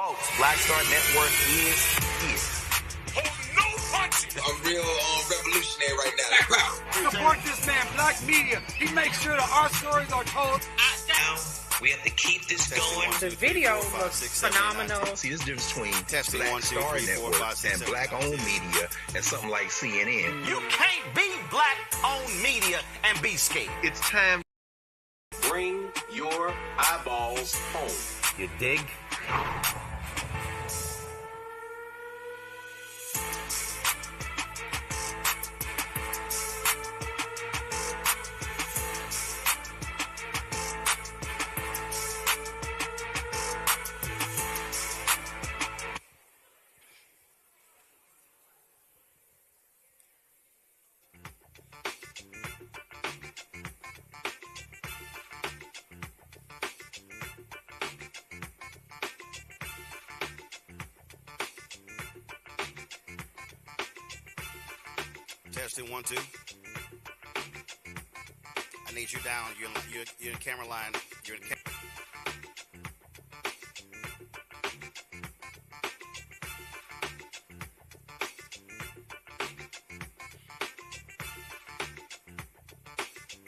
Folks, Black Star Network is. No punches. I'm real revolutionary right now. Support this man, Black Media. He makes sure that our stories are told. We have to keep this going. The video looks phenomenal. See, this difference between Black Star Network and black-owned media and something like CNN. You can't be black-owned media and be scared. It's time. Bring your eyeballs home. You dig? Testing 1 2. I need you down. You're in camera line. You're in camera.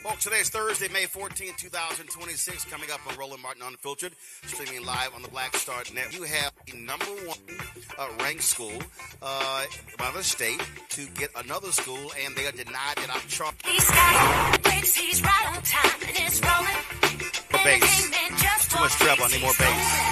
Folks, today is Thursday, May 14th, 2026. Coming up on Roland Martin Unfiltered, streaming live on the Black Star Net. You have the number one ranked school by the state to get another school, and they are denied that I'm charged. He's got breaks, he's right on time, and it's rolling. For bass. Too much treble, I need more bass.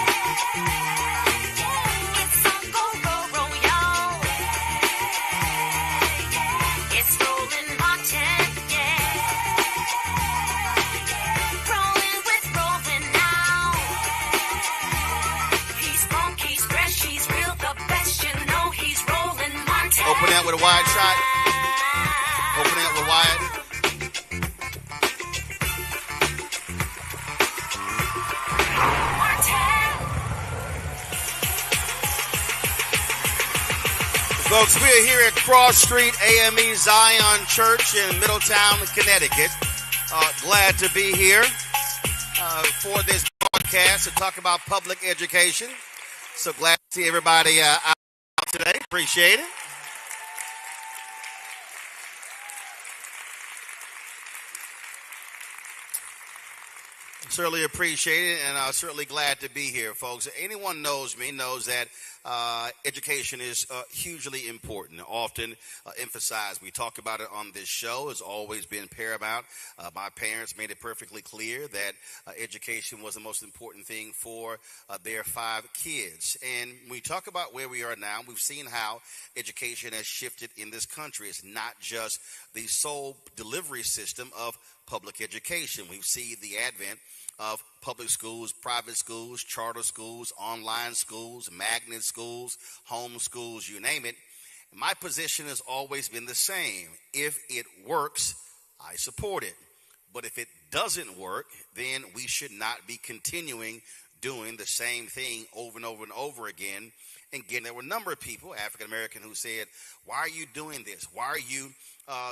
Opening up with a wide shot. Opening up with wide. Folks, we are here at Cross Street AME Zion Church in Middletown, Connecticut. Glad to be here for this broadcast to talk about public education. So glad to see everybody out today. Appreciate it. Certainly appreciate it, and I'm certainly glad to be here, folks. Anyone knows me knows that education is hugely important, often emphasized. We talk about it on this show. It's always been paramount. My parents made it perfectly clear that education was the most important thing for their 5 kids. And when we talk about where we are now, we've seen how education has shifted in this country. It's not just the sole delivery system of public education. We see the advent of public schools, private schools, charter schools, online schools, magnet schools, home schools, you name it. My position has always been the same. If it works, I support it. But if it doesn't work, then we should not be continuing doing the same thing over and over and over again. And again, there were a number of people, African American, who said, why are you doing this? Why are you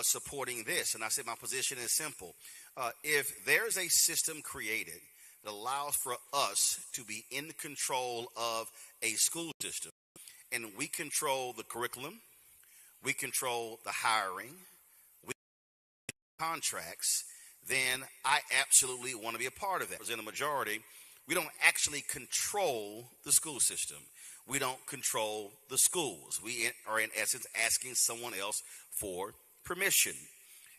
supporting this? And I said, my position is simple. If there's a system created that allows for us to be in control of a school system, and we control the curriculum, we control the hiring, we control contracts, then I absolutely want to be a part of that. As in a majority, we don't actually control the school system. We don't control the schools. We are, in essence, asking someone else for permission.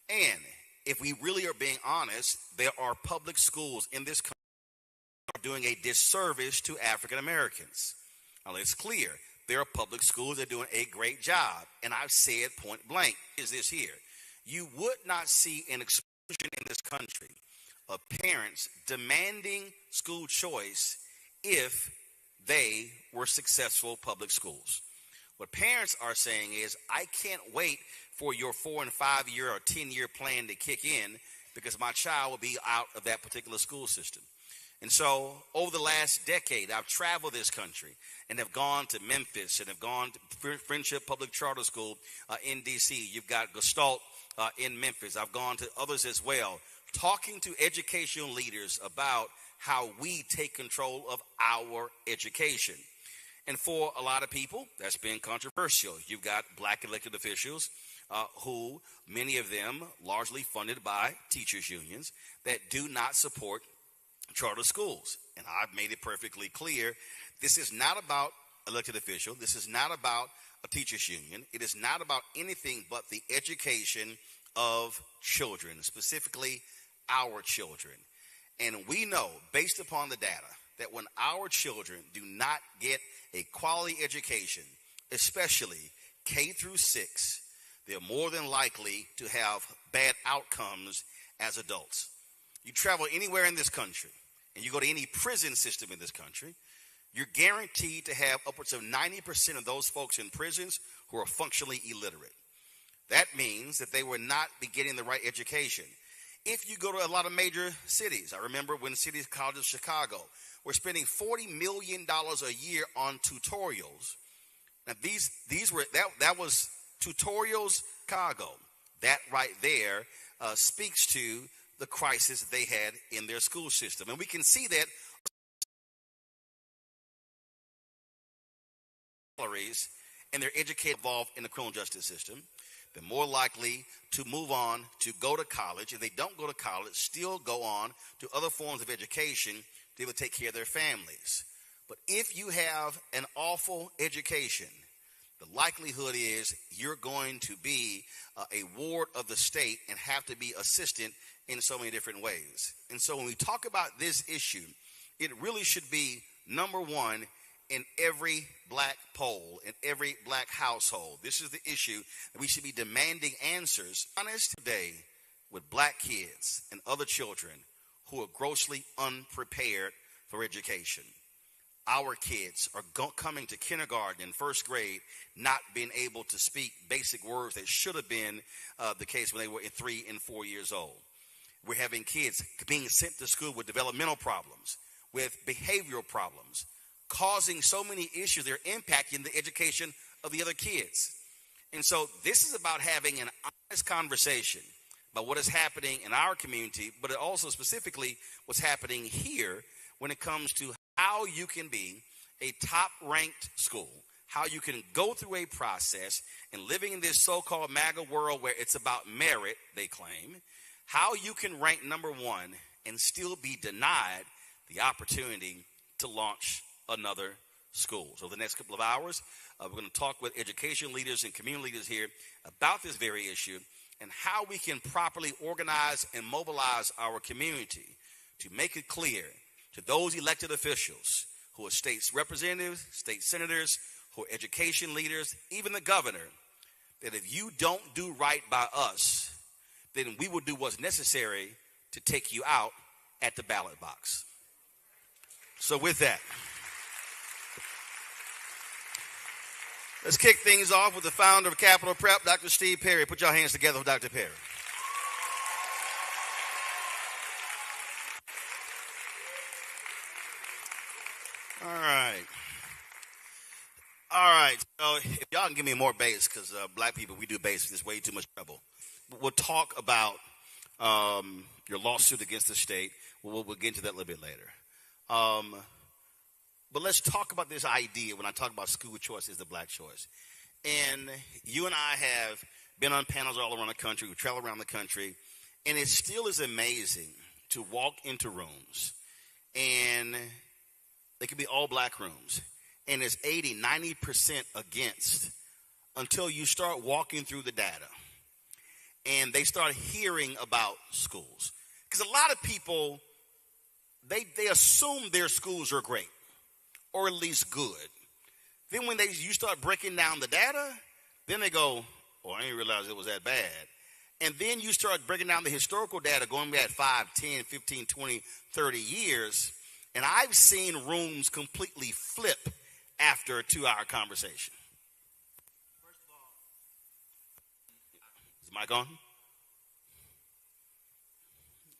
And if we really are being honest, there are public schools in this country that are doing a disservice to African Americans. Now, it's clear. There are public schools that are doing a great job. And I've said point blank, is this here. You would not see an explosion in this country of parents demanding school choice if they were successful public schools. What parents are saying is, I can't wait for your 4 and 5 year or 10-year plan to kick in because my child will be out of that particular school system. And so over the last decade, I've traveled this country and have gone to Memphis and have gone to Friendship Public Charter School in D.C. You've got Gestalt in Memphis. I've gone to others as well, talking to educational leaders about how we take control of our education. And for a lot of people, that's been controversial. You've got black elected officials who, many of them largely funded by teachers' unions, that do not support charter schools. And I've made it perfectly clear, this is not about elected official. This is not about a teachers' union. It is not about anything but the education of children, specifically our children. And we know, based upon the data, that when our children do not get a quality education, especially K through 6, they're more than likely to have bad outcomes as adults. You travel anywhere in this country, and you go to any prison system in this country, you're guaranteed to have upwards of 90% of those folks in prisons who are functionally illiterate. That means that they will not be getting the right education. If you go to a lot of major cities, I remember when City College of Chicago, we're spending $40 million a year on tutorials. Now that was tutorials Chicago. That right there speaks to the crisis they had in their school system. And we can see that salaries and their education involved in the criminal justice system, they're more likely to move on to go to college. If they don't go to college, still go on to other forms of education to be able to take care of their families. But if you have an awful education, the likelihood is you're going to be a ward of the state and have to be assistant in so many different ways. And so when we talk about this issue, it really should be number one in every black poll, in every black household. This is the issue that we should be demanding answers. Honest today with black kids and other children who are grossly unprepared for education. Our kids are coming to kindergarten and first grade not being able to speak basic words that should have been the case when they were 3 and 4 years old. We're having kids being sent to school with developmental problems, with behavioral problems, causing so many issues. They're impacting the education of the other kids. And so this is about having an honest conversation about what is happening in our community, but also specifically what's happening here when it comes to how you can be a top-ranked school, how you can go through a process and living in this so-called MAGA world where it's about merit, they claim, how you can rank number one and still be denied the opportunity to launch another school. So the next couple of hours, we're going to talk with education leaders and community leaders here about this very issue and how we can properly organize and mobilize our community to make it clear to those elected officials who are state representatives, state senators, who are education leaders, even the governor, that if you don't do right by us, then we will do what's necessary to take you out at the ballot box. So with that, let's kick things off with the founder of Capital Prep, Dr. Steve Perry. Put your hands together for Dr. Perry. All right. So if y'all can give me more bass, because black people, we do bass. There's way too much trouble. We'll talk about your lawsuit against the state. We'll get into that a little bit later. But let's talk about this idea when I talk about school choice is the black choice. And you and I have been on panels all around the country. We travel around the country. And it still is amazing to walk into rooms. And they could be all black rooms. And it's 80, 90% against until you start walking through the data. And they start hearing about schools. Because a lot of people, they assume their schools are great. Or at least good. Then when you start breaking down the data, then they go, oh, I didn't realize it was that bad. And then you start breaking down the historical data going back 5, 10, 15, 20, 30 years. And I've seen rooms completely flip after a 2-hour conversation. First of all, is the mic on?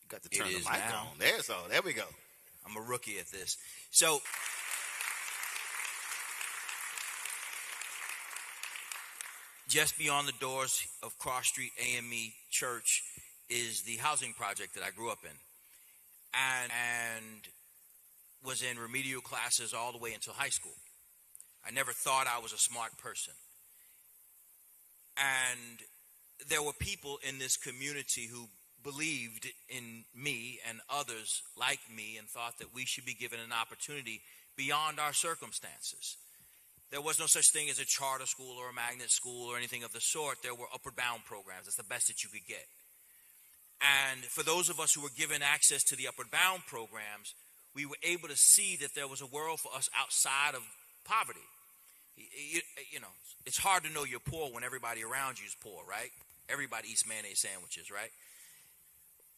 You got to turn the mic now. on. There we go. I'm a rookie at this. So, just beyond the doors of Cross Street AME Church is the housing project that I grew up in. And was in remedial classes all the way until high school. I never thought I was a smart person. And there were people in this community who believed in me and others like me and thought that we should be given an opportunity beyond our circumstances. There was no such thing as a charter school or a magnet school or anything of the sort. There were upward bound programs. That's the best that you could get. And for those of us who were given access to the upward bound programs, we were able to see that there was a world for us outside of poverty. You know, it's hard to know you're poor when everybody around you is poor, right? Everybody eats mayonnaise sandwiches, right?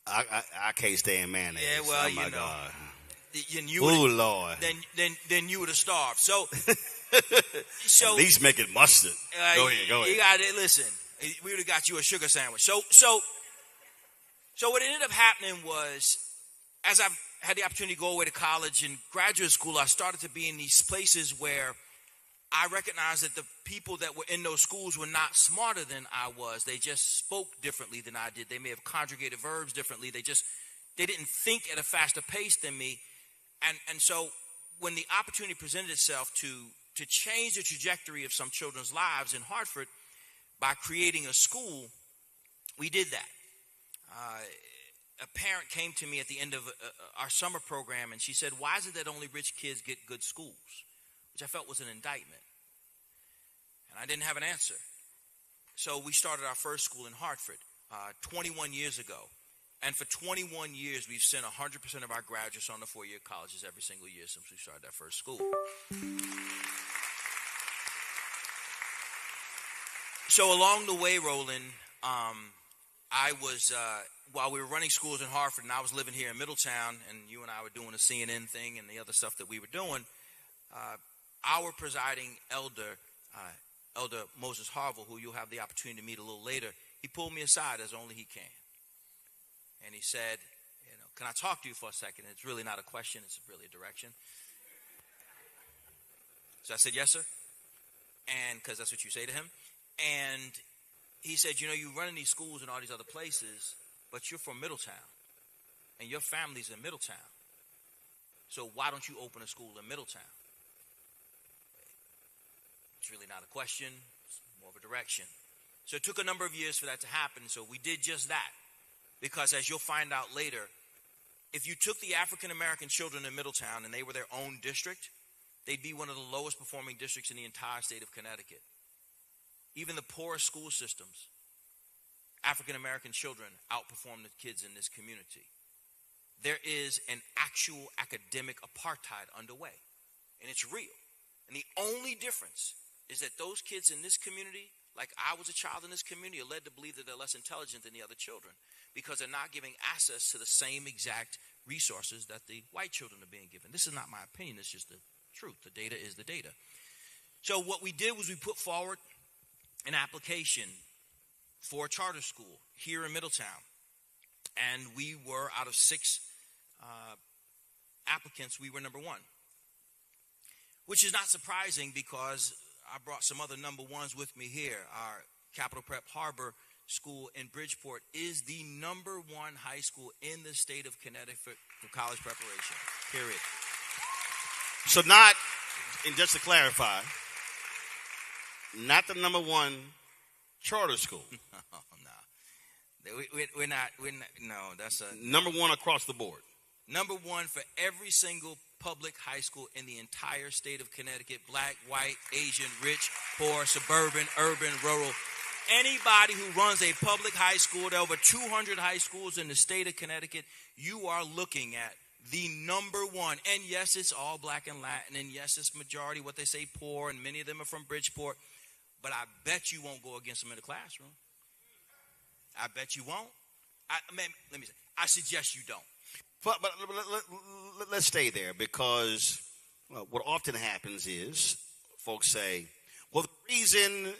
I can't stand mayonnaise. Yeah, well, oh my God. Oh Lord. Then you would have starved. So at least make it mustard. Go ahead. You got to listen. We would have got you a sugar sandwich. So what ended up happening was, as I've had the opportunity to go away to college and graduate school, I started to be in these places where I recognized that the people that were in those schools were not smarter than I was. They just spoke differently than I did. They may have conjugated verbs differently. They didn't think at a faster pace than me. And so when the opportunity presented itself to change the trajectory of some children's lives in Hartford by creating a school, we did that. A parent came to me at the end of our summer program, and she said, "Why is it that only rich kids get good schools?" Which I felt was an indictment. And I didn't have an answer. So we started our first school in Hartford 21 years ago. And for 21 years, we've sent 100% of our graduates on to 4-year colleges every single year since we started that first school. So along the way, Roland, I was, while we were running schools in Hartford and I was living here in Middletown, and you and I were doing the CNN thing and the other stuff that we were doing, our presiding elder, Elder Moses Harville, who you'll have the opportunity to meet a little later, he pulled me aside as only he can. And he said, "Can I talk to you for a second?" It's really not a question, it's really a direction. So I said, "Yes, sir." And because that's what you say to him. And he said, "You run in these schools and all these other places, but you're from Middletown. And your family's in Middletown. So why don't you open a school in Middletown?" It's really not a question, it's more of a direction. So it took a number of years for that to happen, so we did just that. Because as you'll find out later, if you took the African-American children in Middletown and they were their own district, they'd be one of the lowest performing districts in the entire state of Connecticut. Even the poorest school systems, African-American children outperform the kids in this community. There is an actual academic apartheid underway, and it's real. And the only difference is that those kids in this community, like I was a child in this community, are led to believe that they're less intelligent than the other children because they're not giving access to the same exact resources that the white children are being given. This is not my opinion, it's just the truth. The data is the data. So what we did was we put forward an application for a charter school here in Middletown. And we were, out of 6 applicants, we were number 1. Which is not surprising because I brought some other number 1s with me here. Our Capital Prep Harbor School in Bridgeport is the number 1 high school in the state of Connecticut for college preparation, period. So not, and just to clarify, not the number 1 charter school. No. We're not, no, that's a... Number 1 across the board. Number 1 for every single public high school in the entire state of Connecticut, black, white, Asian, rich, poor, suburban, urban, rural. Anybody who runs a public high school, there are over 200 high schools in the state of Connecticut, you are looking at the number 1. And yes, it's all black and Latin, and yes, it's majority what they say poor, and many of them are from Bridgeport. But I bet you won't go against them in the classroom. I bet you won't. Let me say, I suggest you don't. But let's stay there because what often happens is folks say, well, the reason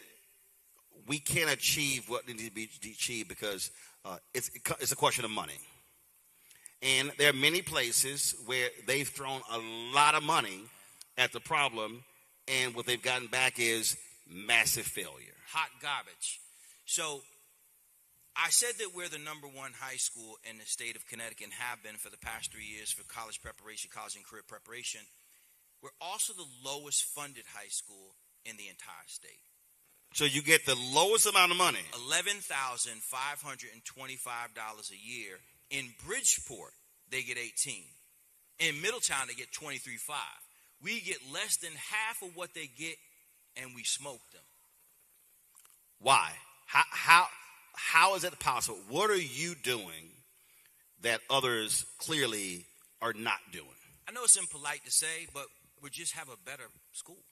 we can't achieve what needs to be achieved because it's a question of money. And there are many places where they've thrown a lot of money at the problem, and what they've gotten back is massive failure. Hot garbage. So I said that we're the number 1 high school in the state of Connecticut and have been for the past 3 years for college preparation, college and career preparation. We're also the lowest funded high school in the entire state. So you get the lowest amount of money. $11,525 a year. In Bridgeport, they get 18. In Middletown, they get 23.5. We get less than half of what they get, and we smoke them. Why? How is that possible? What are you doing that others clearly are not doing? I know it's impolite to say, but we just have a better school,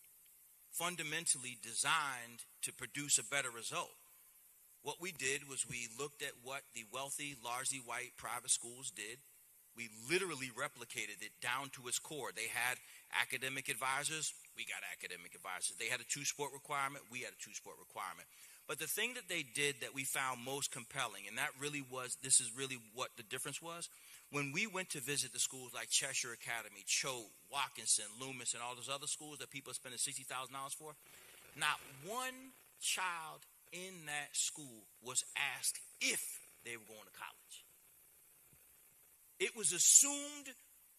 fundamentally designed to produce a better result. What we did was we looked at what the wealthy, largely white private schools did. We literally replicated it down to its core. They had academic advisors. We got academic advisors. They had a 2-sport requirement. We had a 2-sport requirement. But the thing that they did that we found most compelling, and that really was, this is really what the difference was, when we went to visit the schools like Cheshire Academy, Choate, Watkinson, Loomis, and all those other schools that people are spending $60,000 for, not one child in that school was asked if they were going to college. It was assumed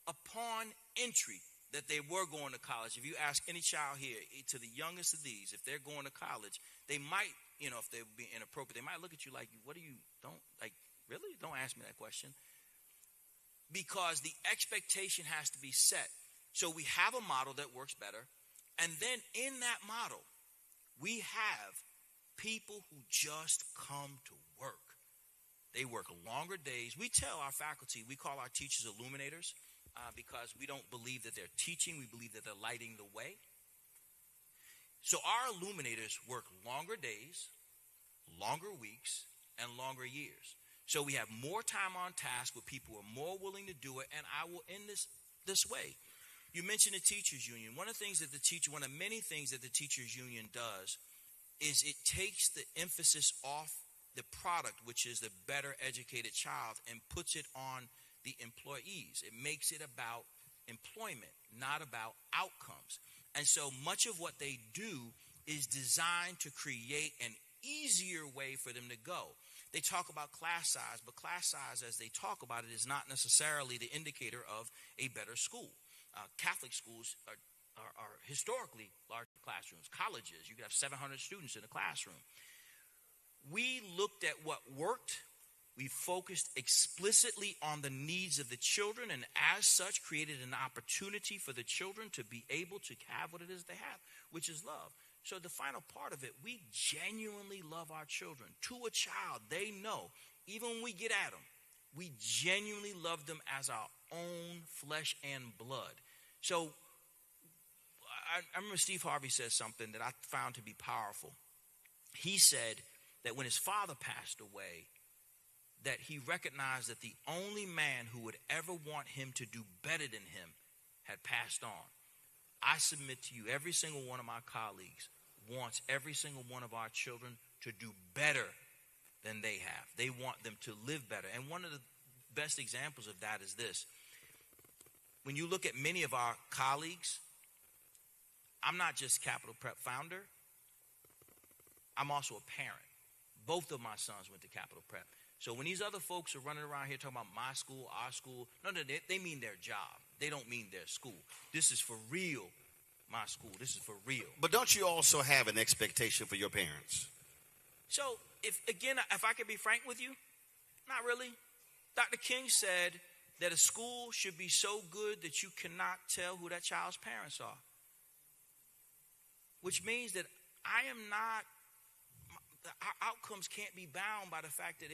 upon entry that they were going to college. If you ask any child here, to the youngest of these, if they're going to college, they might, if they would be inappropriate, they might look at you like, what do you, really? Don't ask me that question. Because the expectation has to be set. So we have a model that works better. And then in that model, we have people who just come to work. They work longer days. We tell our faculty, we call our teachers illuminators because we don't believe that they're teaching. We believe that they're lighting the way. So our illuminators work longer days, longer weeks, and longer years. So we have more time on task with people who are more willing to do it. And I will end this way. You mentioned the teachers union. One of the many things that the teachers union does is it takes the emphasis off the product, which is the better educated child, and puts it on the employees. It makes it about employment, not about outcomes. And so much of what they do is designed to create an easier way for them to go. They talk about class size, but class size, as they talk about it, is not necessarily the indicator of a better school. Catholic schools are historically large classrooms. Colleges, you could have 700 students in a classroom. We looked at what worked. We focused explicitly on the needs of the children, and as such created an opportunity for the children to be able to have what it is they have, which is love. So the final part of it, we genuinely love our children. To a child, they know, even when we get at them, we genuinely love them as our own flesh and blood. So I remember Steve Harvey said something that I found to be powerful. He said that when his father passed away, that he recognized that the only man who would ever want him to do better than him had passed on. I submit to you, every single one of my colleagues wants every single one of our children to do better than they have. They want them to live better. And one of the best examples of that is this. When you look at many of our colleagues, I'm not just Capital Prep founder, I'm also a parent. Both of my sons went to Capital Prep. So when these other folks are running around here talking about my school, our school, no, they mean their job. They don't mean their school. This is for real, my school. This is for real. But don't you also have an expectation for your parents? So, if I could be frank with you, not really. Dr. King said that a school should be so good that you cannot tell who that child's parents are. Which means that our outcomes can't be bound by the fact that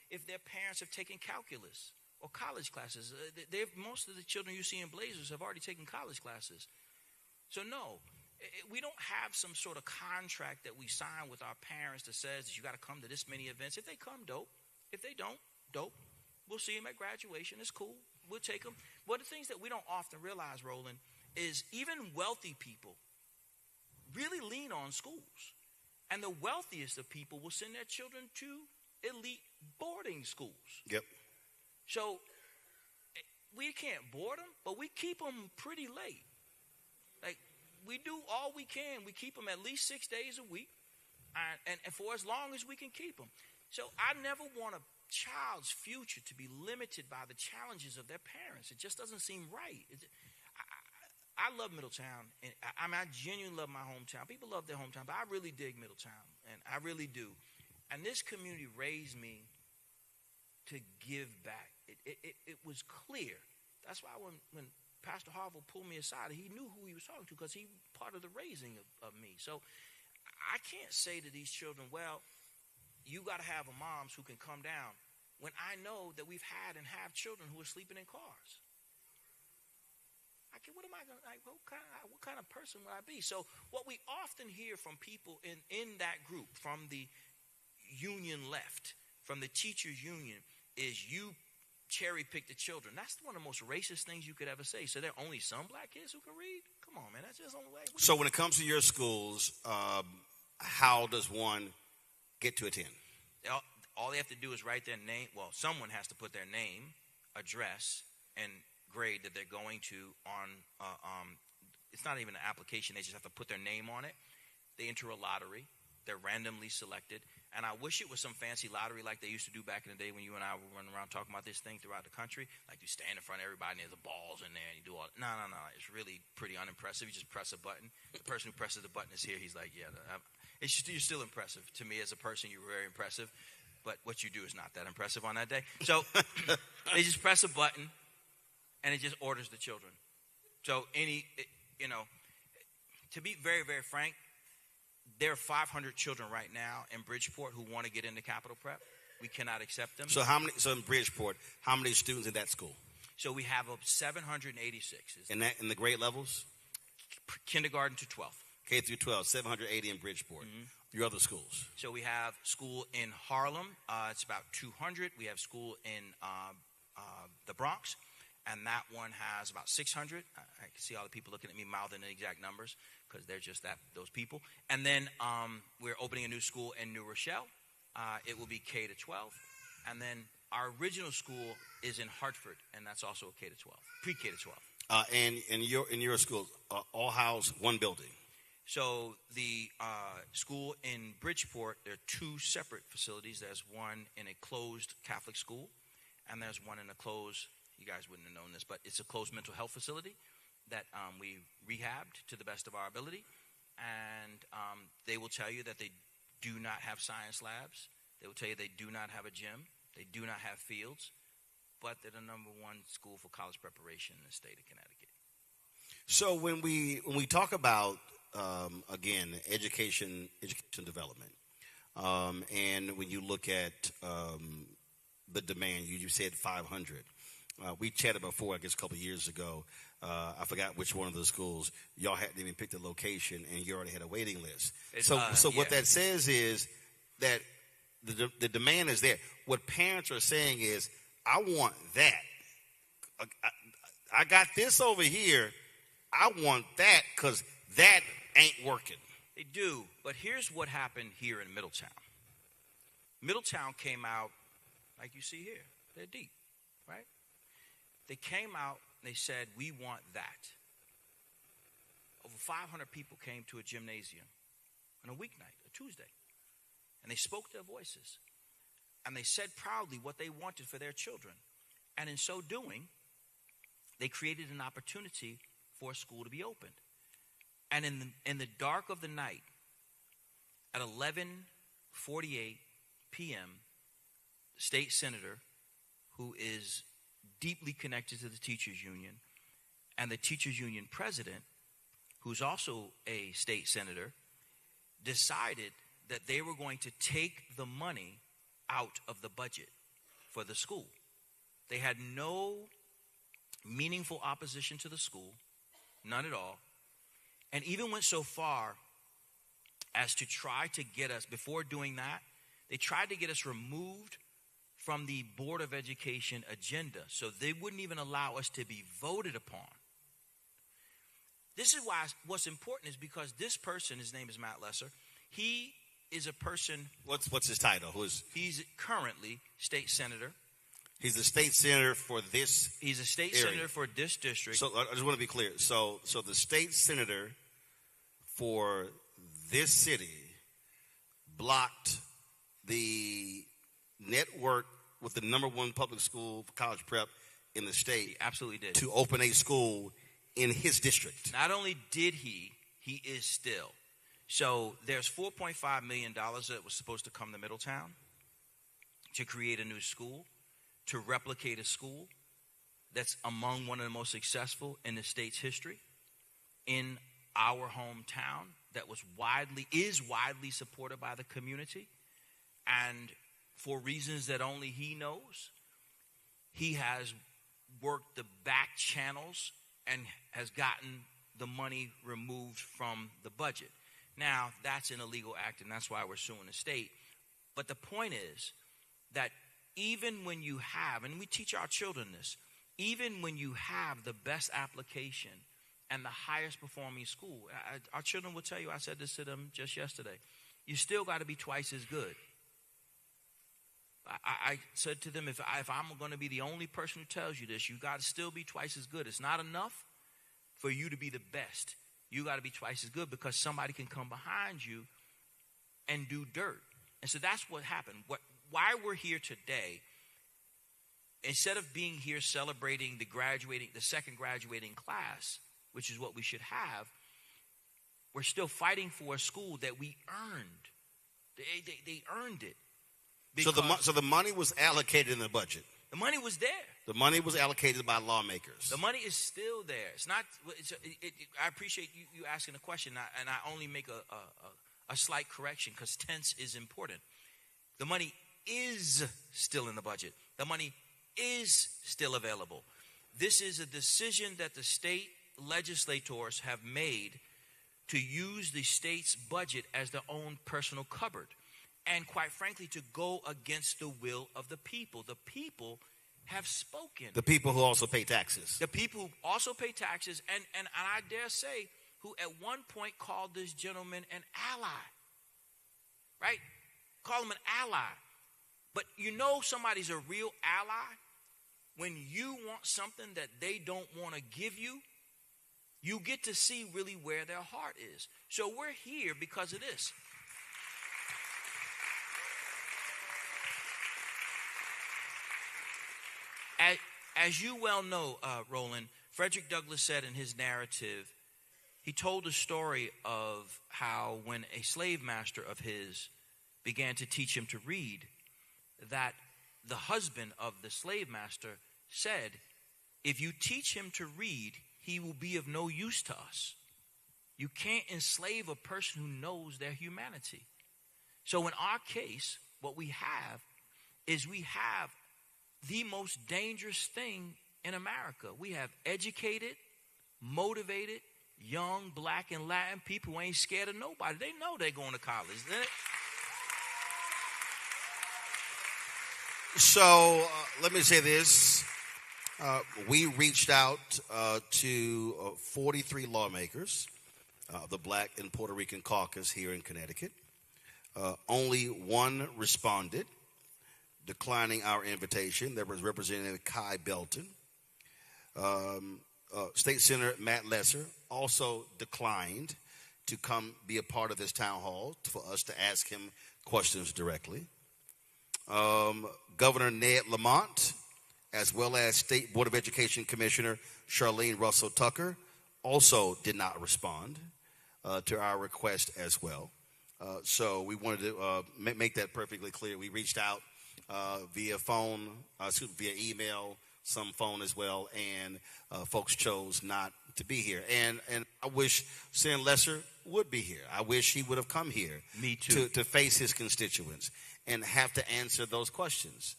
if their parents have taken calculus or college classes. Most of the children you see in Blazers have already taken college classes. So no, we don't have some sort of contract that we sign with our parents that says that you got to come to this many events. If they come, dope. If they don't, dope. We'll see them at graduation. It's cool. We'll take them. But the things that we don't often realize, Roland, is even wealthy people really lean on schools. And the wealthiest of people will send their children to elite boarding schools. Yep. So we can't board them, but we keep them pretty late. Like, we do all we can. We keep them at least 6 days a week, and for as long as we can keep them. So I never want a child's future to be limited by the challenges of their parents. It just doesn't seem right. I love Middletown, and I genuinely love my hometown. People love their hometown, but I really dig Middletown, and I really do. And this community raised me to give back. It was clear. That's why when Pastor Harville pulled me aside, he knew who he was talking to because he part of the raising of me. So I can't say to these children, well, you got to have a moms who can come down, when I know that we've had and have children who are sleeping in cars. What am I going to, like, what kind of person would I be? So what we often hear from people in that group, from the union left, from the teachers union, is you cherry pick the children. That's one of the most racist things you could ever say. So there are only some black kids who can read? Come on, man. That's just the only way. So when it comes to your schools, how does one get to attend? All they have to do is write their name. Well, someone has to put their name, address, and grade that they're going to on. It's not even an application. They just have to put their name on it. They enter a lottery. They're randomly selected. And I wish it was some fancy lottery like they used to do back in the day when you and I were running around talking about this thing throughout the country. Like you stand in front of everybody and there's the balls in there and you do all. No. It's really pretty unimpressive. You just press a button. The person who presses the button is here. He's like, yeah, you're still impressive. To me as a person, you're very impressive. But what you do is not that impressive on that day. So they just press a button and it just orders the children. So to be very, very frank, there are 500 children right now in Bridgeport who want to get into Capital Prep. We cannot accept them. So in Bridgeport, how many students in that school? So we have 786. In the grade levels? Kindergarten to 12th. K through 12, 780 in Bridgeport. Mm-hmm. Your other schools? So we have school in Harlem. It's about 200. We have school in the Bronx, and that one has about 600. I can see all the people looking at me mouthing the exact numbers because they're just those people. And then we're opening a new school in New Rochelle. It will be K to 12. And then our original school is in Hartford, and that's also a K to 12, pre-K to 12. And in your school, all house one building. So the school in Bridgeport, there are two separate facilities. There's one in a closed Catholic school, and there's one in a closed, you guys wouldn't have known this, but it's a closed mental health facility that we rehabbed to the best of our ability. And they will tell you that they do not have science labs. They will tell you they do not have a gym. They do not have fields, but they're the number one school for college preparation in the state of Connecticut. So when we talk about again, education development. And when you look at the demand, you said 500. We chatted before, I guess a couple of years ago. I forgot which one of the schools. Y'all hadn't even picked a location, and you already had a waiting list. So what that says is that the demand is there. What parents are saying is, I want that. I got this over here. I want that because that ain't working. They do, but here's what happened here in Middletown. Middletown came out, like you see here. They're deep, right? They came out and they said, we want that. Over 500 people came to a gymnasium on a weeknight, a Tuesday. And they spoke their voices. And they said proudly what they wanted for their children. And in so doing, they created an opportunity for a school to be opened. And in the dark of the night, at 11:48 p.m., the state senator, who is deeply connected to the teachers union, and the teachers union president, who's also a state senator, decided that they were going to take the money out of the budget for the school. They had no meaningful opposition to the school, none at all, and even went so far as to try to get us, before doing that, they tried to get us removed from the Board of Education agenda, so they wouldn't even allow us to be voted upon. This is why what's important is because this person, his name is Matt Lesser, he is a person. What's his title? He's currently state senator. He's the state senator for this. He's a state area. senator for this district. So I just want to be clear. So the state senator for this city blocked the network with the number one public school for college prep in the state. He absolutely did. To open a school in his district. Not only did he is still. So there's $4.5 million that was supposed to come to Middletown to create a new school, to replicate a school that's among one of the most successful in the state's history, in our hometown, that is widely supported by the community. And for reasons that only he knows, he has worked the back channels and has gotten the money removed from the budget. Now, that's an illegal act, and that's why we're suing the state. But the point is that even when you have, and we teach our children this, even when you have the best application and the highest performing school, our children will tell you, I said this to them just yesterday, you still got to be twice as good. I said to them, if I'm going to be the only person who tells you this, you got to still be twice as good. It's not enough for you to be the best. You got to be twice as good because somebody can come behind you and do dirt. And so that's what happened. Why we're here today, instead of being here celebrating the second graduating class, which is what we should have, we're still fighting for a school that we earned. They earned it. So the money was allocated in the budget. The money was there. The money was allocated by lawmakers. The money is still there. It's not. I appreciate you asking the question, and I only make a slight correction because tense is important. The money is still in the budget. The money is still available. This is a decision that the state legislators have made to use the state's budget as their own personal cupboard. And quite frankly, to go against the will of the people. The people have spoken. The people who also pay taxes. The people who also pay taxes, and I dare say, who at one point called this gentleman an ally. Right? Call him an ally. But you know somebody's a real ally when you want something that they don't want to give you. You get to see really where their heart is. So we're here because of this. As you well know, Roland, Frederick Douglass said in his narrative, he told a story of how when a slave master of his began to teach him to read, that the husband of the slave master said, if you teach him to read, he will be of no use to us. You can't enslave a person who knows their humanity. So in our case, what we have is we have the most dangerous thing in America. We have educated, motivated, young, black, and Latin people who ain't scared of nobody. They know they're going to college. So let me say this. We reached out to 43 lawmakers, the Black and Puerto Rican caucus here in Connecticut. Only one responded, declining our invitation. There was Representative Kai Belton. State Senator Matt Lesser also declined to come be a part of this town hall for us to ask him questions directly. Governor Ned Lamont, as well as State Board of Education Commissioner Charlene Russell Tucker, also did not respond to our request as well. So we wanted to make that perfectly clear. We reached out via phone, via email, some phone as well, and folks chose not to be here. And I wish Senator Lesser would be here. I wish he would have come here. Me too. To face his constituents and have to answer those questions.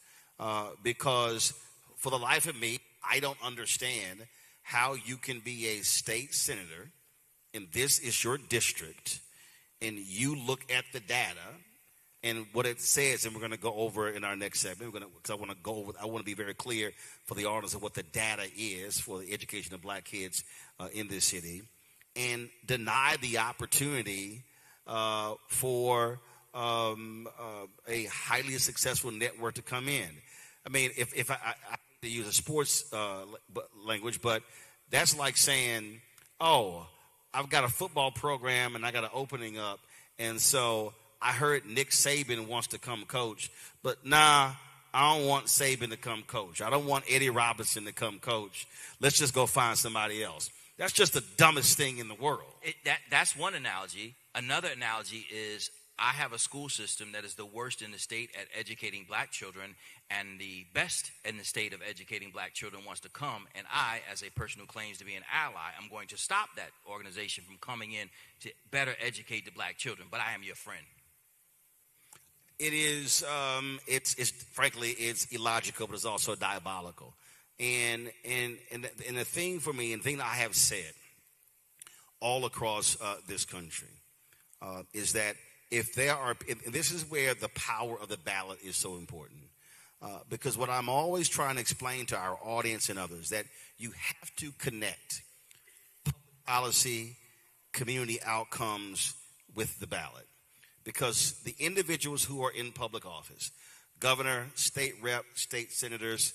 Because for the life of me, I don't understand how you can be a state senator, and this is your district, and you look at the data and what it says, and we're going to go over in our next segment. Because I want to be very clear for the audience of what the data is for the education of black kids in this city, and deny the opportunity for a highly successful network to come in. I mean, if I to use a sports language, but that's like saying, oh, I've got a football program and I got an opening up, and so I heard Nick Saban wants to come coach, but nah, I don't want Saban to come coach. I don't want Eddie Robinson to come coach. Let's just go find somebody else. That's just the dumbest thing in the world. That's one analogy. Another analogy is I have a school system that is the worst in the state at educating black children, and the best in the state of educating black children wants to come, and I, as a person who claims to be an ally, I'm going to stop that organization from coming in to better educate the black children. But I am your friend. It is, frankly, it's illogical, but it's also diabolical. And the thing for me, and the thing that I have said all across this country, is that if this is where the power of the ballot is so important. Because what I'm always trying to explain to our audience and others, that you have to connect policy, community outcomes with the ballot. Because the individuals who are in public office, governor, state rep, state senators,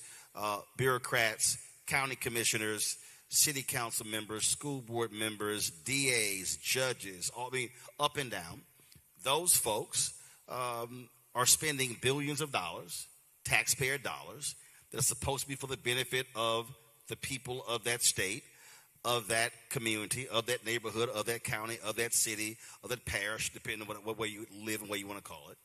bureaucrats, county commissioners, city council members, school board members, DAs, judges, up and down, those folks are spending billions of dollars, taxpayer dollars, that are supposed to be for the benefit of the people of that state, of that community, of that neighborhood, of that county, of that city, of that parish, depending on what way you live and what you want to call it.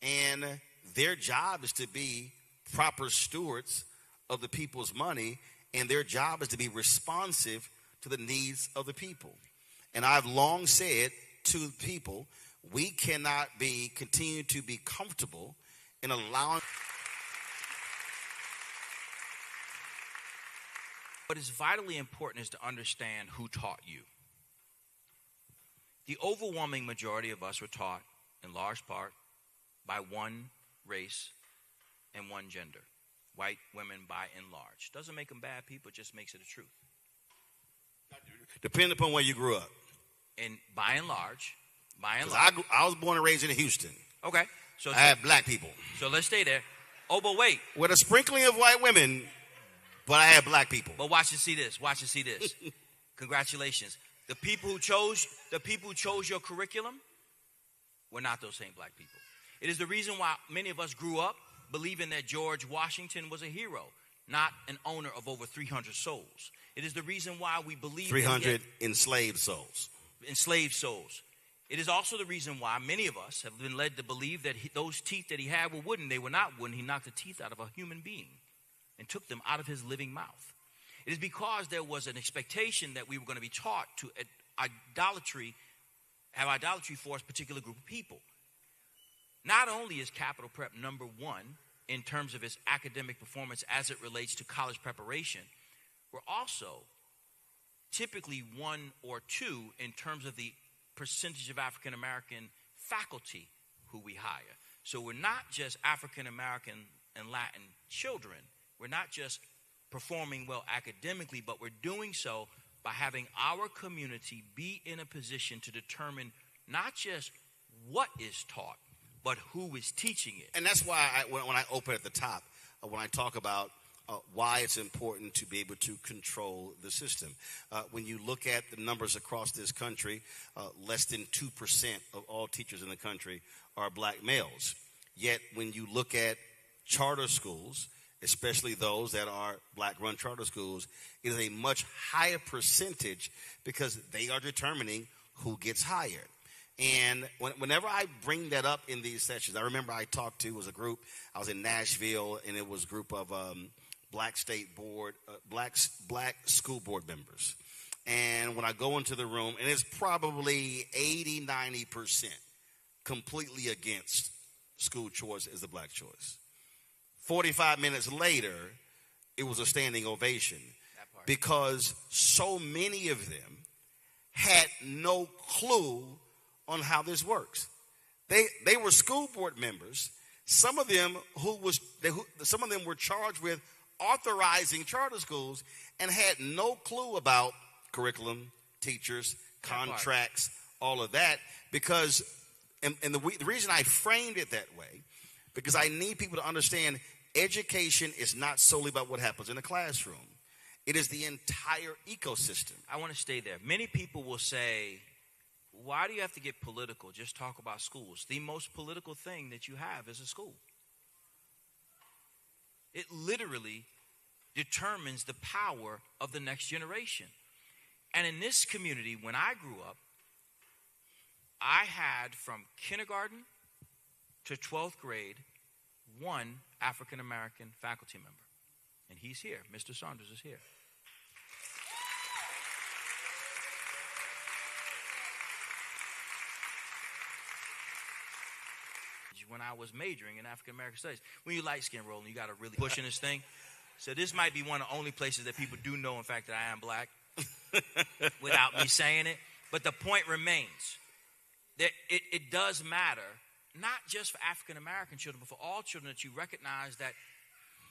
And their job is to be proper stewards of the people's money, and their job is to be responsive to the needs of the people. And I've long said to people, we cannot continue to be comfortable in allowing. What is vitally important is to understand who taught you. The overwhelming majority of us were taught, in large part, by one race and one gender. White women by and large. Doesn't make them bad people, it just makes it the truth. Depending upon where you grew up. And by and large. I was born and raised in Houston. Okay. So I had black people. So let's stay there. Oh, but wait. With a sprinkling of white women, but I had black people. But watch and see this. Watch and see this. Congratulations. The people who chose your curriculum were not those same black people. It is the reason why many of us grew up believing that George Washington was a hero, not an owner of over 300 souls. It is the reason why we believe 300 enslaved souls. Enslaved souls. It is also the reason why many of us have been led to believe that those teeth that he had were wooden. They were not wooden. He knocked the teeth out of a human being and took them out of his living mouth. It is because there was an expectation that we were going to be taught to have idolatry for a particular group of people. Not only is Capital Prep number one in terms of its academic performance as it relates to college preparation, we're also typically one or two in terms of the percentage of African American faculty who we hire. So we're not just African American and Latin children. We're not just performing well academically, but we're doing so by having our community be in a position to determine not just what is taught, but who is teaching it. And that's why when I open at the top, when I talk about why it's important to be able to control the system. When you look at the numbers across this country, less than 2% of all teachers in the country are black males. Yet when you look at charter schools, especially those that are black-run charter schools, it is a much higher percentage because they are determining who gets hired. And whenever I bring that up in these sessions, I remember I talked to, it was a group, I was in Nashville, and it was a group of black school board members. And when I go into the room, and it's probably 80-90% completely against school choice as the black choice. 45 minutes later, it was a standing ovation because so many of them had no clue on how this works. They were school board members. Some of them were charged with authorizing charter schools and had no clue about curriculum, teachers, contracts, all of that. Because, and the reason I framed it that way, because I need people to understand education is not solely about what happens in the classroom. It is the entire ecosystem. I want to stay there. Many people will say, why do you have to get political? Just talk about schools. The most political thing that you have is a school. It literally determines the power of the next generation. And in this community, when I grew up, I had from kindergarten to 12th grade one African-American faculty member. And he's here. Mr. Saunders is here. When I was majoring in African American studies, when you light skin rolling, you got to really push in this thing. So this might be one of the only places that people do know, in fact, that I am black without me saying it. But the point remains that it does matter, not just for African American children, but for all children, that you recognize that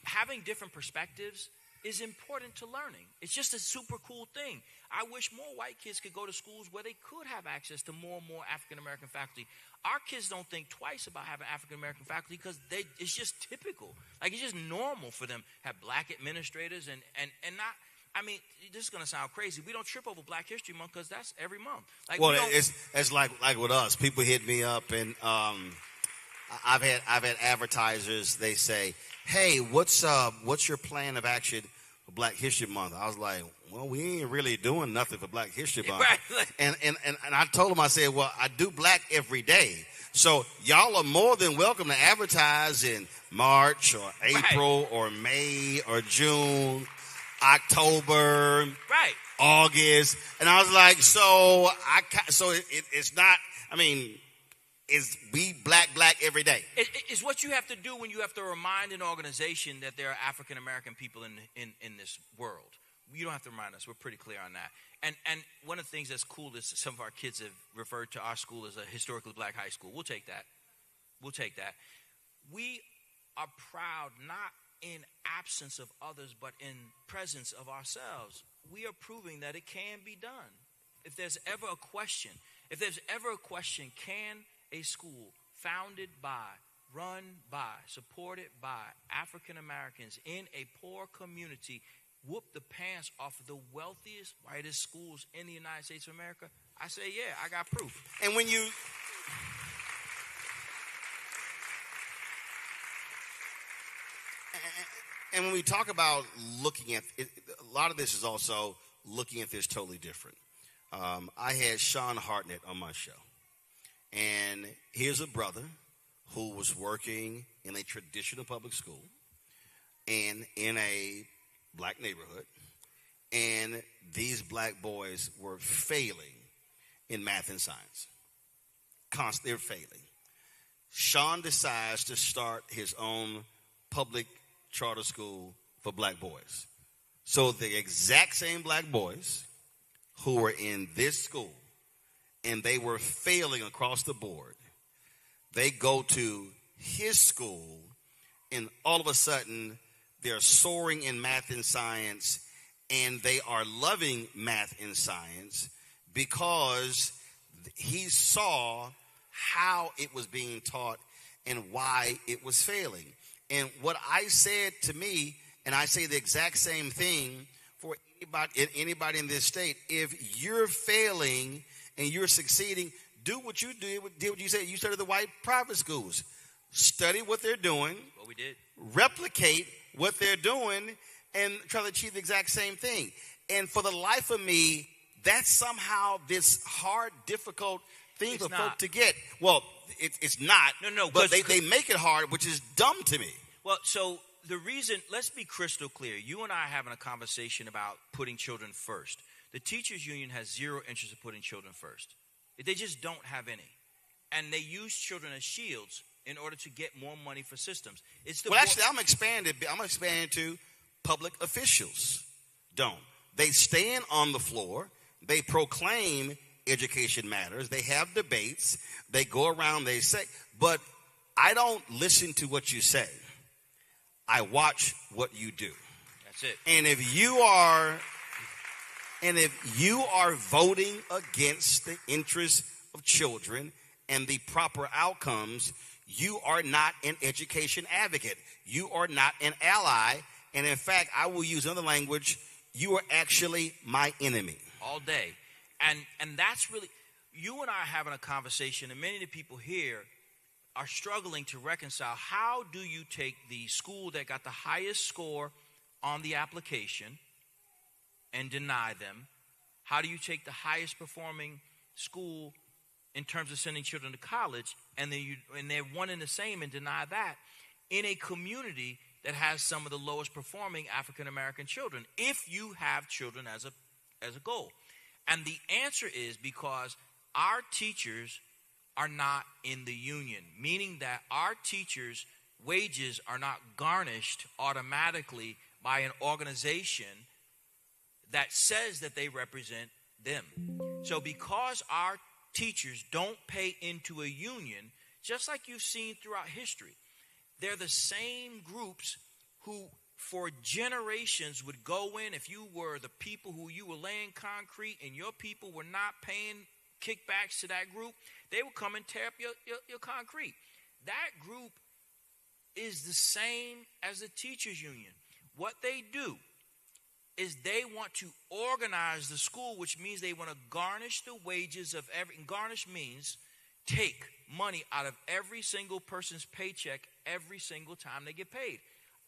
having different perspectives is important to learning. It's just a super cool thing. I wish more white kids could go to schools where they could have access to more and more African American faculty. Our kids don't think twice about having African American faculty because it's just typical. Like, it's just normal for them to have black administrators and not. I mean, this is going to sound crazy. We don't trip over Black History Month because that's every month. Like, well, it's like with us. People hit me up, and I've had advertisers. They say, "Hey, what's your plan of action for Black History Month?" I was like, "Well, we ain't really doing nothing for Black History Month." Right. And I told them, I said, "Well, I do black every day, so y'all are more than welcome to advertise in March or April or May or June, October, right, August." And I was like, "So it's not. I mean, is we black every day?" It's what you have to do when you have to remind an organization that there are African American people in this world. You don't have to remind us. We're pretty clear on that. And one of the things that's cool is some of our kids have referred to our school as a historically black high school. We'll take that. We are proud, not in absence of others, but in presence of ourselves. We are proving that it can be done. If there's ever a question, can a school founded by, run by, supported by African Americans in a poor community whoop the pants off of the wealthiest, whitest schools in the United States of America? I say, yeah, I got proof. And when you and when we talk about looking at it, a lot of this is also looking at this totally different. I had Sean Hartnett on my show, and here's a brother who was working in a traditional public school and in a black neighborhood, and these black boys were failing in math and science. They're failing. Sean decides to start his own public charter school for black boys. So the exact same black boys who were in this school and they were failing across the board, they go to his school, and all of a sudden they're soaring in math and science, and they are loving math and science because he saw how it was being taught and why it was failing. And what I said to me, and I say the exact same thing for anybody in this state, if you're failing and you're succeeding, do what you did what you said. You started the white private schools. Study what they're doing. What we did. Replicate what they're doing and try to achieve the exact same thing. And for the life of me, that's somehow this hard, difficult thing for folk to get. Well, it's not. No. But they make it hard, which is dumb to me. Well, so the reason, let's be crystal clear. You and I are having a conversation about putting children first. The teachers union has zero interest in putting children first. They just don't have any. And they use children as shields in order to get more money for systems. Actually, I'm expanding to public officials. They stand on the floor. They proclaim education matters. They have debates. They go around, they say, but I don't listen to what you say. I watch what you do. That's it. And if you are voting against the interests of children and the proper outcomes, you are not an education advocate. You are not an ally. And in fact, I will use another language. You are actually my enemy. All day. And that's really, you and I are having a conversation, and many of the people here are struggling to reconcile. How do you take the school that got the highest score on the application and deny them, How do you take the highest performing school in terms of sending children to college, and they're one and the same, and deny that in a community that has some of the lowest performing African American children, if you have children as a goal? And the answer is because our teachers are not in the union, meaning that our teachers' wages are not garnished automatically by an organization that says that they represent them. So because our teachers don't pay into a union, just like you've seen throughout history, they're the same groups who for generations would go in. If you were the people who you were laying concrete and your people were not paying kickbacks to that group, they would come and tear up your concrete. That group is the same as the teachers union. What they do is they want to organize the school, which means they want to garnish the wages of every, and garnish means take money out of every single person's paycheck every single time they get paid.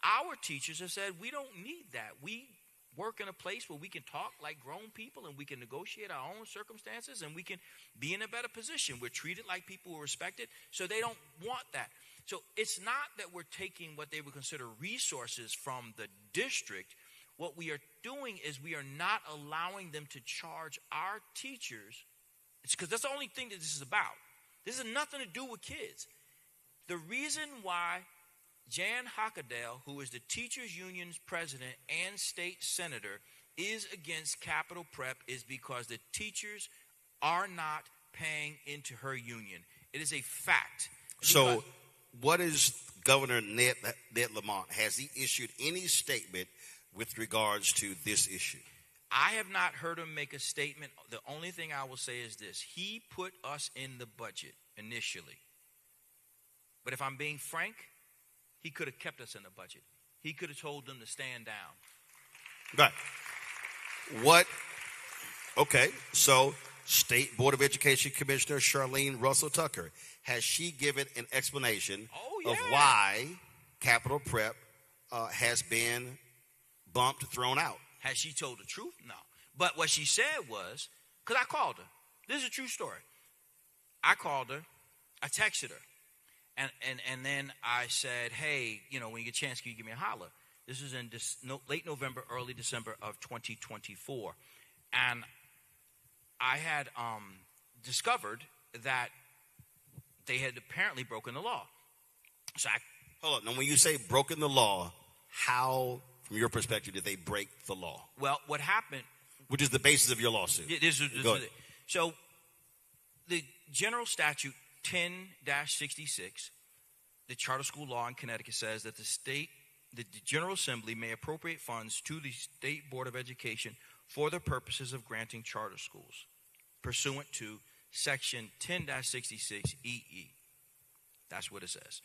Our teachers have said, we don't need that. We work in a place where we can talk like grown people and we can negotiate our own circumstances and we can be in a better position. We're treated like people who are respected, so they don't want that. So it's not that we're taking what they would consider resources from the district. What we are doing is we are not allowing them to charge our teachers. It's because that's the only thing that this is about. This has nothing to do with kids. The reason why Jan Hockadale, who is the teachers union's president and state senator, is against capital prep is because the teachers are not paying into her union. It is a fact. So what is Governor Ned Lamont? Has he issued any statement with regards to this issue? I have not heard him make a statement. The only thing I will say is this. He put us in the budget initially. But if I'm being frank, he could have kept us in the budget. He could have told them to stand down. Right. Okay, so State Board of Education Commissioner Charlene Russell Tucker, has she given an explanation of why capital prep has been bumped, thrown out? Has she told the truth? No. But what she said was, because I called her. This is a true story. I called her. I texted her. And then I said, hey, when you get a chance, can you give me a holler? This is in late November, early December of 2024. And I had discovered that they had apparently broken the law. So hold on. Now, when you say broken the law, how, from your perspective, did they break the law? Well, what happened... Which is the basis of your lawsuit. So the general statute 10-66, the charter school law in Connecticut says that the General Assembly may appropriate funds to the State Board of Education for the purposes of granting charter schools, pursuant to Section 10-66 EE. That's what it says.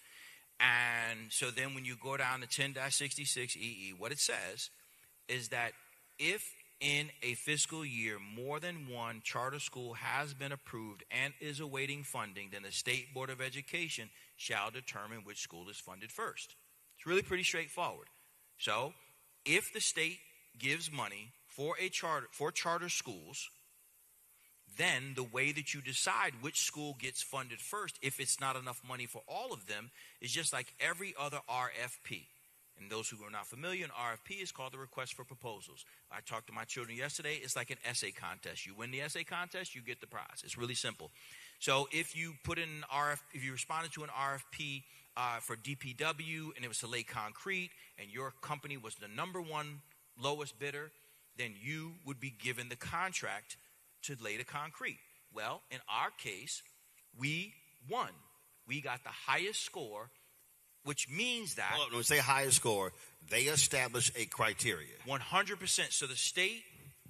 And so then when you go down to 10-66 EE, what it says is that if in a fiscal year more than one charter school has been approved and is awaiting funding, then the State Board of Education shall determine which school is funded first. It's really pretty straightforward. So if the state gives money for charter schools, then the way that you decide which school gets funded first, if it's not enough money for all of them, is just like every other RFP. And those who are not familiar, an RFP is called the request for proposals. I talked to my children yesterday. It's like an essay contest. You win the essay contest, you get the prize. It's really simple. So if you put in if you responded to an RFP for DPW and it was to lay concrete and your company was the number one lowest bidder, then you would be given the contract to lay the concrete. Well, in our case, we won. We got the highest score, which means that... Well, when we say highest score, they establish a criteria. 100%. So the State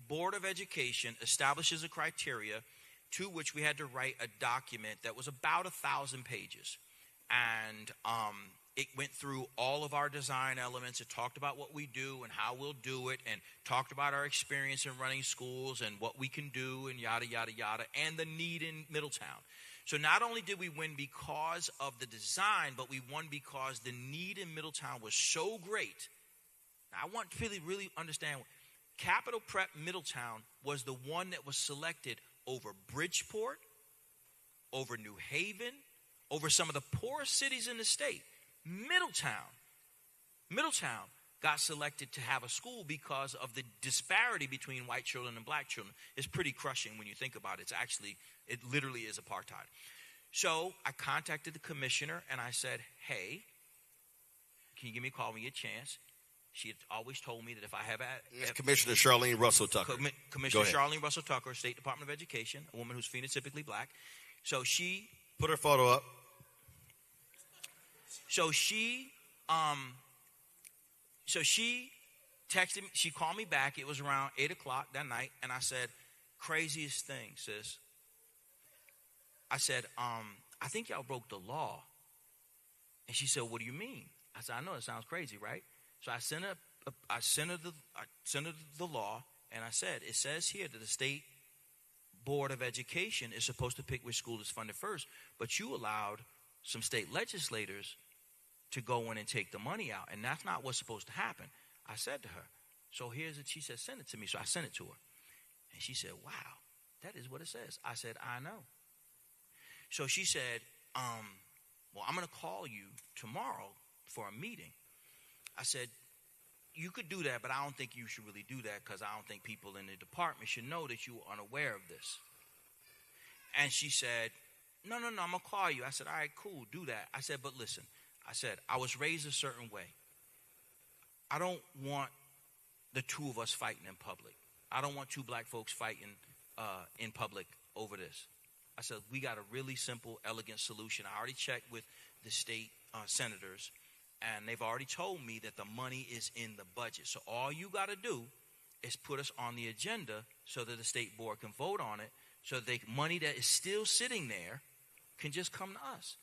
Board of Education establishes a criteria to which we had to write a document that was about 1,000 pages. And it went through all of our design elements. It talked about what we do and how we'll do it, and talked about our experience in running schools and what we can do and yada, yada, yada, and the need in Middletown. So not only did we win because of the design, but we won because the need in Middletown was so great. Now, I want to really understand, Capital Prep Middletown was the one that was selected over Bridgeport, over New Haven, over some of the poorest cities in the state. Middletown got selected to have a school because of the disparity between white children and black children. It's pretty crushing when you think about it. It literally is apartheid. So I contacted the commissioner and I said, hey, can you give me a call when you get a chance? She had always told me that if I have Commissioner Charlene Russell Tucker. Commissioner Charlene Russell Tucker, State Department of Education, a woman who's phenotypically black. So she put her photo up. So she texted me. She called me back. It was around 8:00 that night, and I said, "Craziest thing, sis." I said, "I think y'all broke the law." And she said, "What do you mean?" I said, "I know it sounds crazy, right?" So I sent her the law, and I said, "It says here that the State Board of Education is supposed to pick which school is funded first, but you allowed some state legislators to go in and take the money out, and that's not what's supposed to happen." I said to her, so here's it. She said, "Send it to me." So I sent it to her, and she said, "Wow, that is what it says." I said, "I know." So she said, well, I'm going to call you tomorrow for a meeting. I said, "You could do that, but I don't think you should really do that because I don't think people in the department should know that you were unaware of this." And she said, No, I'm going to call you. I said, "All right, cool, do that." I said, "But listen," I said, "I was raised a certain way. I don't want the two of us fighting in public. I don't want two black folks fighting in public over this." I said, "We got a really simple, elegant solution. I already checked with the state senators, and they've already told me that the money is in the budget. So all you got to do is put us on the agenda so that the state board can vote on it, so that the money that is still sitting there can just come to us.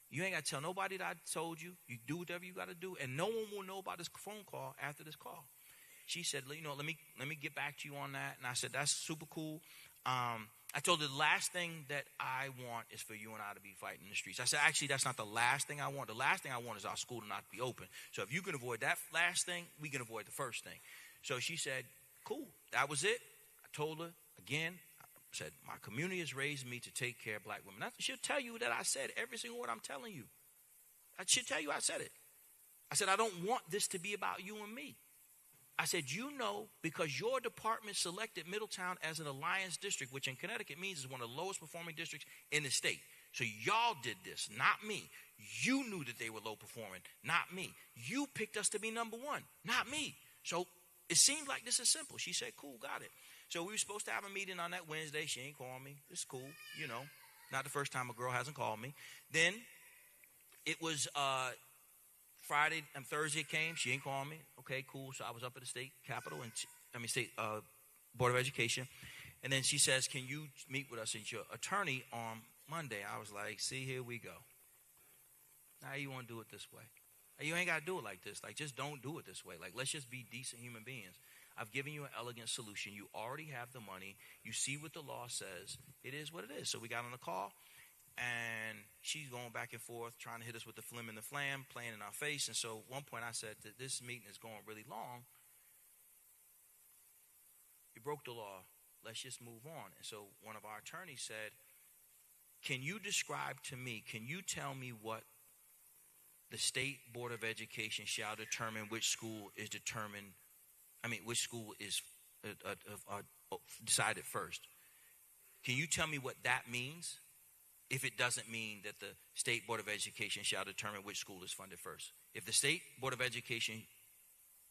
You ain't got to tell nobody that I told you. You do whatever you got to do, and no one will know about this phone call after this call." She said, "Let me get back to you on that." And I said, "That's super cool." I told her the last thing that I want is for you and I to be fighting in the streets. I said, "Actually, that's not the last thing I want. The last thing I want is our school to not be open. So if you can avoid that last thing, we can avoid the first thing." So she said, "Cool." That was it. I told her again, I said, "My community has raised me to take care of black women." She'll tell you that I said every single word I'm telling you. She'll tell you I said it. I said, "I don't want this to be about you and me." I said, because your department selected Middletown as an alliance district, which in Connecticut means it's one of the lowest performing districts in the state. So y'all did this, not me. You knew that they were low performing, not me. You picked us to be number one, not me. So it seemed like this is simple. She said, "Cool, got it." So we were supposed to have a meeting on that Wednesday. She ain't called me. It's cool, Not the first time a girl hasn't called me. Then it was Friday and Thursday came. She ain't called me. Okay, cool. So I was up at the state capitol state Board of Education. And then she says, "Can you meet with us and your attorney on Monday?" I was like, "See, here we go. Now you want to do it this way. You ain't got to do it like this. Like, just don't do it this way. Like, let's just be decent human beings. I've given you an elegant solution. You already have the money. You see what the law says. It is what it is." So we got on the call, and she's going back and forth, trying to hit us with the flim and the flam, playing in our face. And so at one point I said that this meeting is going really long. You broke the law. Let's just move on. And so one of our attorneys said, can you tell me what the State Board of Education shall determine which school is decided first? Can you tell me what that means? If it doesn't mean that the State Board of Education shall determine which school is funded first. If the State Board of Education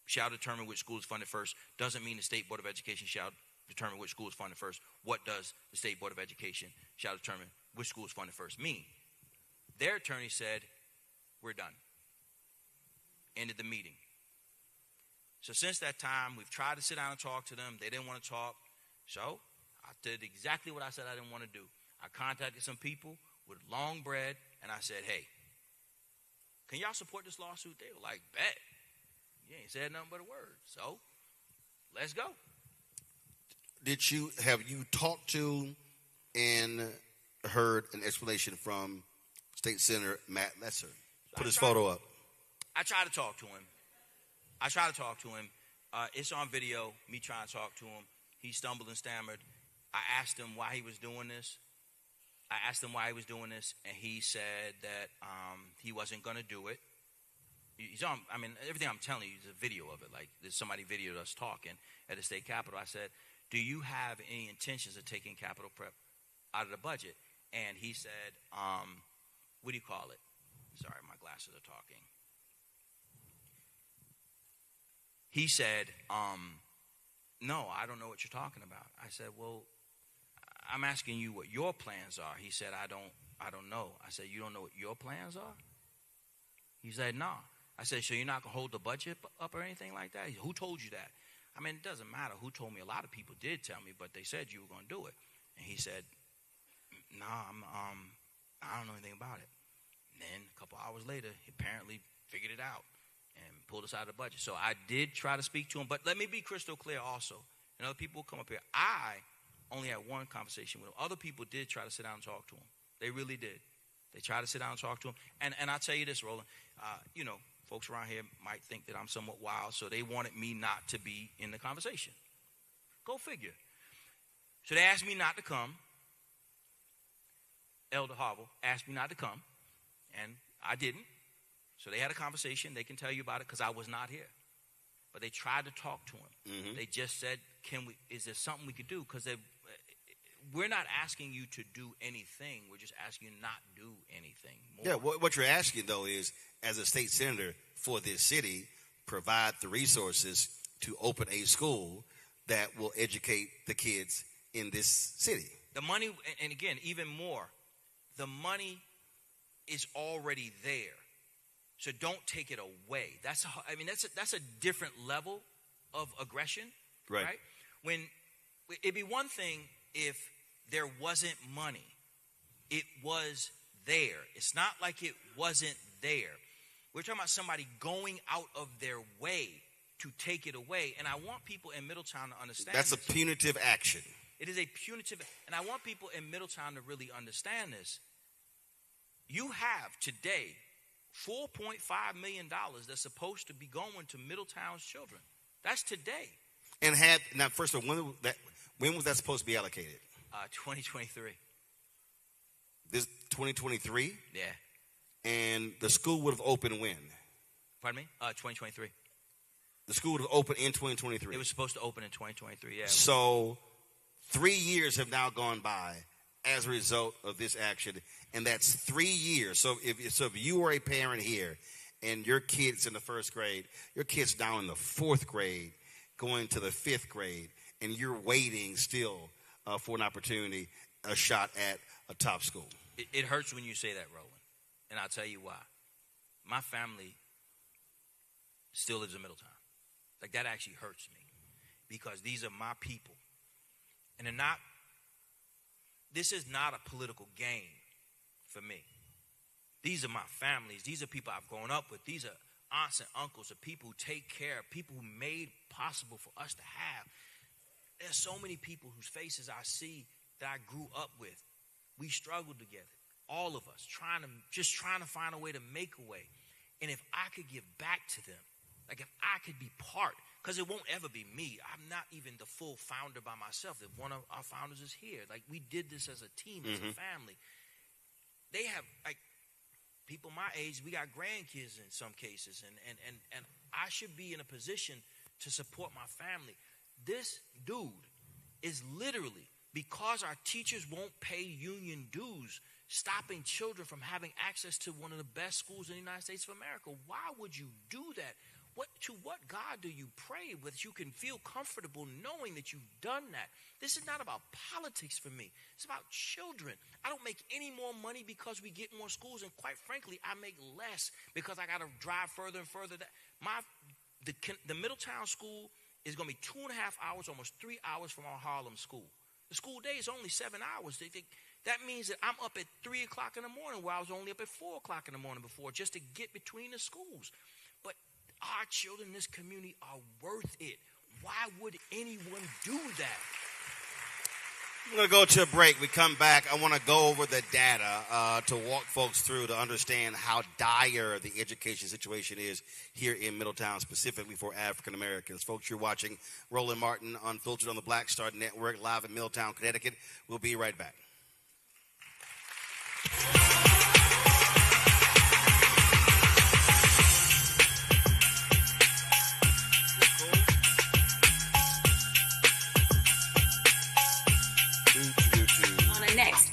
shall determine which school is funded first doesn't mean the State Board of Education shall determine which school is funded first. What does the State Board of Education shall determine which school is funded first mean? Their attorney said, "We're done." Ended the meeting. So since that time, we've tried to sit down and talk to them. They didn't want to talk. So I did exactly what I said I didn't want to do. I contacted some people with long bread, and I said, "Hey, can y'all support this lawsuit?" They were like, "Bet. You ain't said nothing but a word. So let's go." Have you talked to and heard an explanation from State Senator Matt Lesser? Put his photo up. I tried to talk to him. It's on video, me trying to talk to him. He stumbled and stammered. I asked him why he was doing this. And he said that he wasn't going to do it. He's on. I mean, everything I'm telling you is a video of it. Like, there's somebody videoed us talking at the state capitol. I said, do you have any intentions of taking capital prep out of the budget? And he said, what do you call it? Sorry, my glasses are talking. He said, no, I don't know what you're talking about. I said, well, I'm asking you what your plans are. He said, I don't know. I said, you don't know what your plans are? He said, no. I said, so you're not going to hold the budget up or anything like that? He said, who told you that? I mean, it doesn't matter who told me. A lot of people did tell me, but they said you were going to do it. And he said, no, I don't know anything about it. And then a couple hours later, he apparently figured it out and pulled us out of the budget. So I did try to speak to him, but let me be crystal clear also. And other people will come up here. I only had one conversation with him. Other people did try to sit down and talk to him. They really did. They tried to sit down and talk to him. And I'll tell you this, Roland, folks around here might think that I'm somewhat wild, so they wanted me not to be in the conversation. Go figure. So they asked me not to come. Elder Harville asked me not to come, and I didn't. So they had a conversation. They can tell you about it because I was not here. But they tried to talk to him. Mm-hmm. They just said, is there something we could do? Because we're not asking you to do anything. We're just asking you not do anything more. Yeah, what you're asking, though, is, as a state senator for this city, provide the resources to open a school that will educate the kids in this city. The money, and again, even more, the money is already there. So don't take it away. That's a different level of aggression, right? When it'd be one thing if there wasn't money. It was there. It's not like it wasn't there. We're talking about somebody going out of their way to take it away. And I want people in Middletown to understand that's this. A punitive action. It is a punitive, and I want people in Middletown to really understand this. You have today $4.5 million that's supposed to be going to Middletown's children. That's today. And now, first of all, when was that supposed to be allocated? 2023. This 2023? Yeah. And the school would have opened when? Pardon me? 2023. The school would have opened in 2023. It was supposed to open in 2023, yeah. So 3 years have now gone by as a result of this action, and that's 3 years. So if you are a parent here and your kid's in the first grade, your kid's now in the fourth grade, going to the fifth grade, and you're waiting still for an opportunity, a shot at a top school. It hurts when you say that, Roland, and I'll tell you why. My family still lives in Middletown. Like, that actually hurts me because these are my people. And this is not a political game for me. These are my families. These are people I've grown up with. These are aunts and uncles of people who take care of, people who made possible for us to have. There's so many people whose faces I see that I grew up with. We struggled together, all of us, trying to find a way to make a way. And if I could give back to them, like if I could be part, because it won't ever be me. I'm not even the full founder by myself. If one of our founders is here, like we did this as a team, as a family. They have, like, people my age, we got grandkids in some cases, and I should be in a position to support my family. This dude is literally, because our teachers won't pay union dues, stopping children from having access to one of the best schools in the United States of America. Why would you do that? To what God do you pray with? You can feel comfortable knowing that you've done that. This is not about politics for me. It's about children. I don't make any more money because we get more schools, and quite frankly, I make less because I got to drive further and further. The Middletown school is going to be 2.5 hours, almost 3 hours from our Harlem school. The school day is only 7 hours. That means that I'm up at 3 o'clock in the morning, where I was only up at 4 o'clock in the morning before, just to get between the schools. But our children in this community are worth it. Why would anyone do that? We're going to go to a break. We come back. I want to go over the data to walk folks through to understand how dire the education situation is here in Middletown, specifically for African Americans. Folks, you're watching Roland Martin Unfiltered on the Black Star Network, live in Middletown, Connecticut. We'll be right back.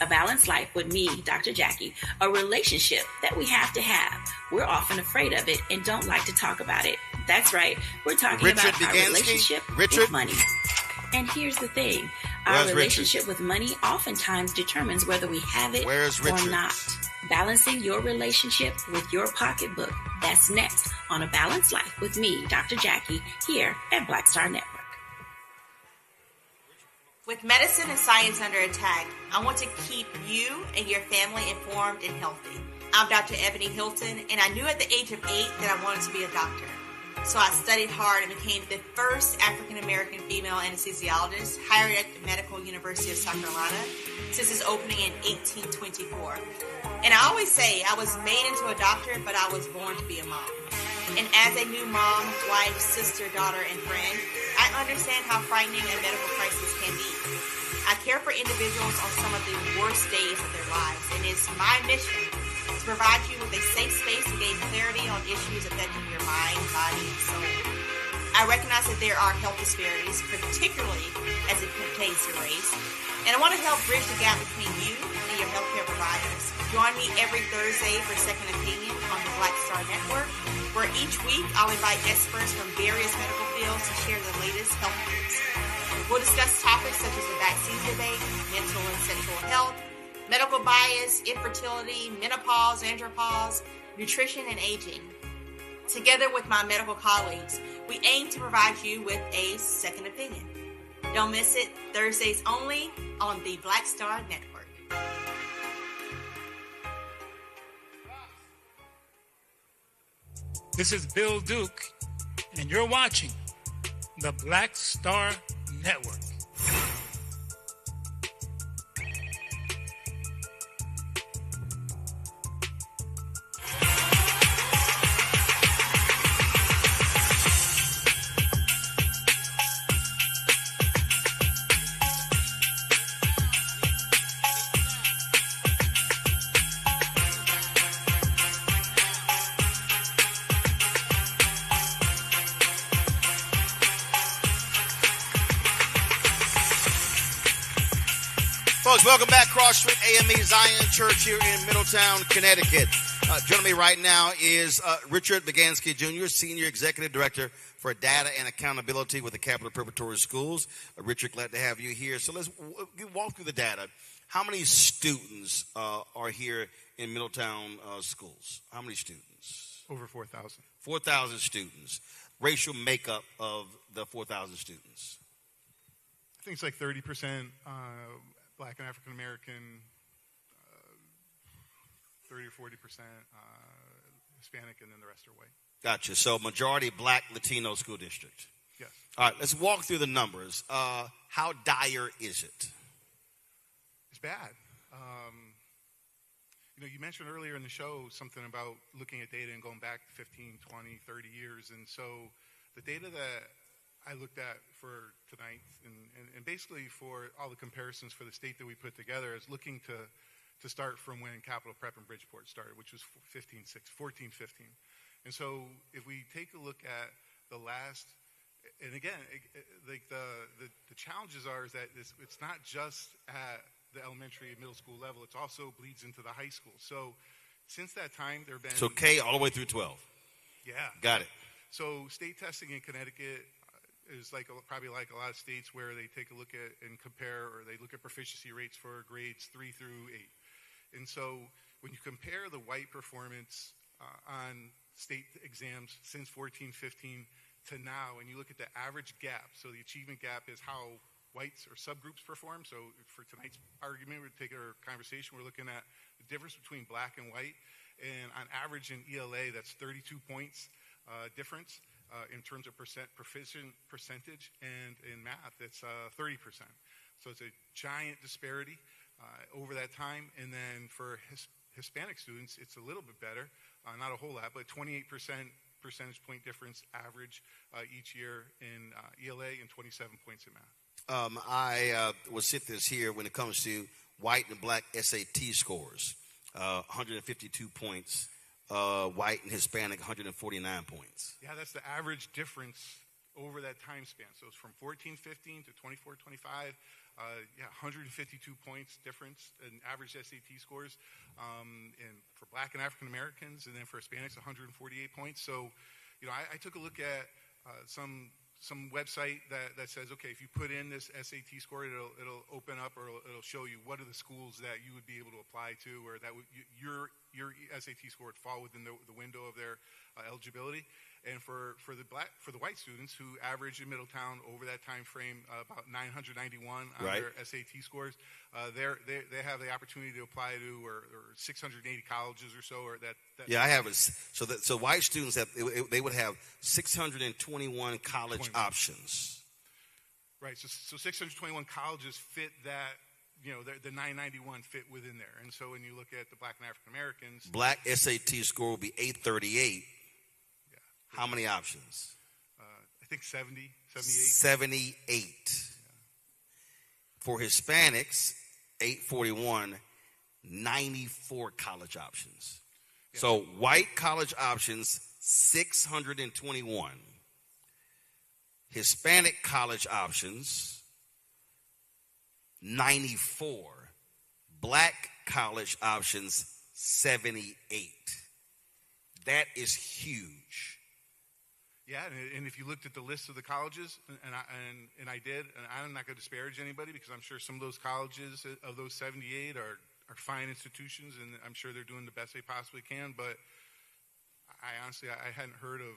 A Balanced Life with me, Dr. Jackie, a relationship that we have to have. We're often afraid of it and don't like to talk about it. That's right. We're talking about our relationship with money. And here's the thing. Our relationship with money oftentimes determines whether we have it or not. Balancing your relationship with your pocketbook. That's next on A Balanced Life with me, Dr. Jackie, here at Black Star Network. With medicine and science under attack, I want to keep you and your family informed and healthy. I'm Dr. Ebony Hilton, and I knew at the age of 8 that I wanted to be a doctor. So I studied hard and became the first African-American female anesthesiologist hired at the Medical University of South Carolina since its opening in 1824. And I always say I was made into a doctor, but I was born to be a mom. And as a new mom, wife, sister, daughter, and friend, I understand how frightening a medical crisis can be. I care for individuals on some of the worst days of their lives, and it's my mission to provide you with a safe space to gain clarity on issues affecting your mind, body, and soul. I recognize that there are health disparities, particularly as it pertains to race, and I want to help bridge the gap between you and your healthcare providers. Join me every Thursday for Second Opinion on the Black Star Network, where each week I'll invite experts from various medical fields to share the latest health news. We'll discuss topics such as the vaccine debate, mental and sexual health, medical bias, infertility, menopause, andropause, nutrition, and aging. Together with my medical colleagues, we aim to provide you with a second opinion. Don't miss it, Thursdays only on the Black Star Network. This is Bill Duke, and you're watching the Black Star Network. Folks, welcome back. Cross Street AME Zion Church here in Middletown, Connecticut. Joining me right now is Richard Begansky Jr., Senior Executive Director for Data and Accountability with the Capital Preparatory Schools. Richard, glad to have you here. So let's walk through the data. How many students are here in Middletown schools? How many students? Over 4,000. 4,000 students. Racial makeup of the 4,000 students? I think it's like 30% Black and African American, 30 or 40% Hispanic, and then the rest are white. Gotcha. So majority Black Latino school district. Yes. All right, let's walk through the numbers. How dire is it? It's bad. You mentioned earlier in the show something about looking at data and going back 15, 20, 30 years. And so the data that I looked at for tonight and basically for all the comparisons for the state that we put together is looking to start from when Capital Prep and Bridgeport started, which was 14, 15. And so if we take a look at the last, and again, like the challenges are is that it's not just at the elementary and middle school level, it also bleeds into the high school. So since that time, there have been... So K all the way through 12. Yeah. Got it. So state testing in Connecticut is probably like a lot of states where they take a look at and compare, or they look at proficiency rates for grades 3 through 8. And so when you compare the white performance on state exams since 14-15 to now, and you look at the average gap, so the achievement gap is how whites or subgroups perform. So for tonight's argument, we're taking our conversation, we're looking at the difference between black and white. And on average in ELA, that's 32 points difference. In terms of proficient percentage, and in math, it's 30%. So it's a giant disparity over that time. And then for Hispanic students, it's a little bit better, not a whole lot, but 28% percentage point difference average each year in ELA and 27 points in math. I will sit this here when it comes to white and black SAT scores. 152 points, white and Hispanic 149 points. Yeah, that's the average difference over that time span. So it's from 14-15 to 24-25. 152 points difference in average SAT scores, and for black and African Americans, and then for Hispanics, 148 points. So, I took a look at some website that says, okay, if you put in this SAT score, it'll open up, or it'll show you what are the schools that you would be able to apply to, or that your SAT score would fall within the window of their eligibility. And for the white students who average in Middletown over that time frame about 991 on their SAT scores, they have the opportunity to apply to or 680 colleges or so. Or that yeah, I have it. So white students they would have 621 college options. Right. So 621 colleges fit that. The 991 fit within there. And so when you look at the black and African Americans, black SAT score will be 838. How many options? I think 70, 78. 78. Yeah. For Hispanics, 841, 94 college options. Yeah. So white college options, 621. Hispanic college options, 94. Black college options, 78. That is huge. Yeah, and if you looked at the list of the colleges, and I did, and I'm not going to disparage anybody because I'm sure some of those colleges of those 78 are fine institutions, and I'm sure they're doing the best they possibly can. But I honestly hadn't heard of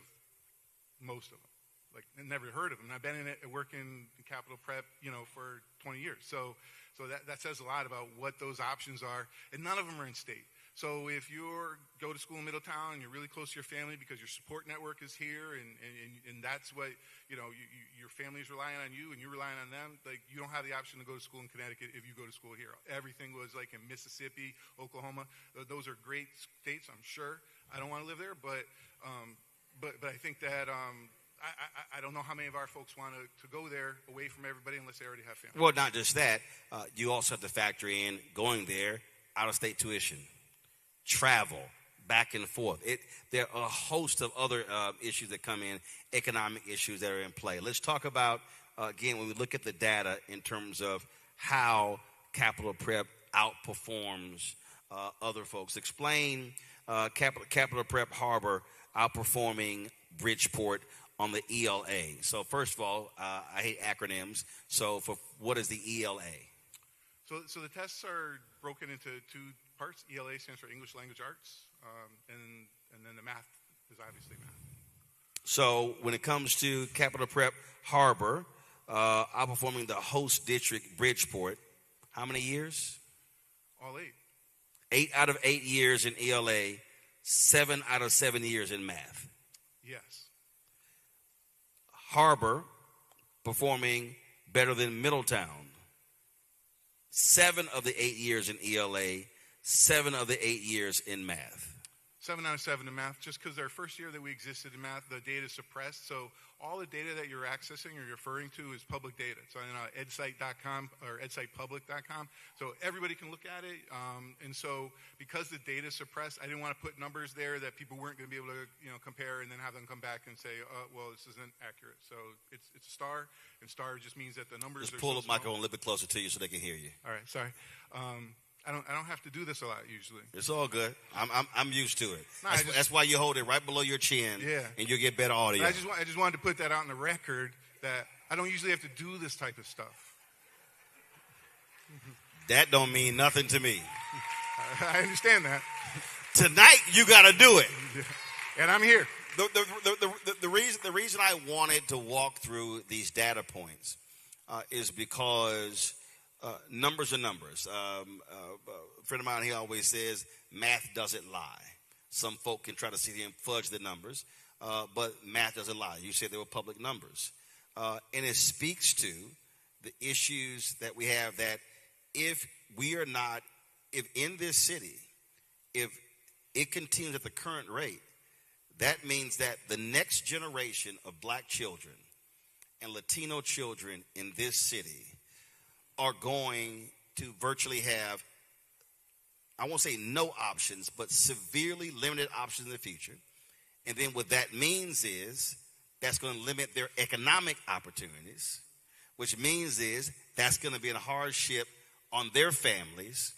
most of them. Like, never heard of them. I've been working in Capital Prep, for 20 years. So that says a lot about what those options are, and none of them are in state. So if you go to school in Middletown and you're really close to your family because your support network is here, and that's what your family is relying on you and you're relying on them, like, you don't have the option to go to school in Connecticut if you go to school here. Everything was like in Mississippi, Oklahoma. Those are great states, I'm sure. I don't want to live there, but I think that I don't know how many of our folks want to go there away from everybody unless they already have family. Well, not just that. You also have to factor in going there, out-of-state tuition, travel, back and forth. There are a host of other issues that come in, economic issues that are in play. Let's talk about, again, when we look at the data in terms of how Capital Prep outperforms other folks. Explain Capital Prep Harbor outperforming Bridgeport on the ELA. So first of all, I hate acronyms. So what is the ELA? So the tests are broken into two parts. ELA stands for English Language Arts, and then the math is obviously math. So when it comes to Capital Prep Harbor, outperforming the host district Bridgeport, how many years? All 8. 8 out of 8 years in ELA, 7 out of 7 years in math. Yes. Harbor performing better than Middletown. 7 of the 8 years in ELA, 7 of the 8 years in math. 7 out of 7 in math, just because our first year that we existed in math, the data is suppressed. So all the data that you're accessing or referring to is public data. It's on edsite.com or edsitepublic.com. So everybody can look at it. And so because the data is suppressed, I didn't want to put numbers there that people weren't going to be able to compare and then have them come back and say, well, this isn't accurate. So it's a star, and star just means that the numbers just are pull so the microphone a little bit closer to you so they can hear you. All right, sorry. I don't have to do this a lot usually. It's all good. I'm used to it. No, that's why you hold it right below your chin. Yeah. And you'll get better audio. I just wanted to put that out on the record that I don't usually have to do this type of stuff. That don't mean nothing to me. I understand that. Tonight you got to do it. And I'm here. The reason I wanted to walk through these data points is because numbers are numbers. A friend of mine, he always says, math doesn't lie. Some folk can try to sit here and fudge the numbers, but math doesn't lie. You said they were public numbers. And it speaks to the issues that we have, that if in this city, if it continues at the current rate, that means that the next generation of black children and Latino children in this city are going to virtually have, I won't say no options, but severely limited options in the future. And then what that means is that's going to limit their economic opportunities, which means is that's going to be a hardship on their families.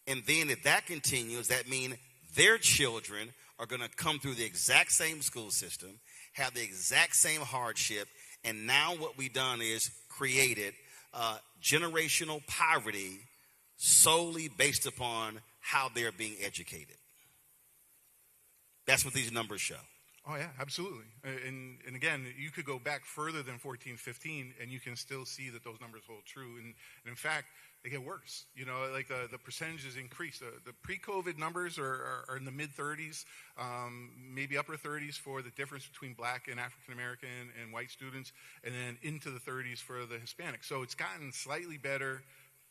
And then if that continues, that means their children are going to come through the exact same school system, have the exact same hardship, and now what we've done is created generational poverty solely based upon how they're being educated. That's what these numbers show. Oh, yeah, absolutely. And again, you could go back further than 14, 15, and you can still see that those numbers hold true. And in fact, they get worse. You know, like the percentages increase. The pre-COVID numbers are in the mid-30s, maybe upper 30s for the difference between black and African-American and white students, and then into the 30s for the Hispanic. So it's gotten slightly better,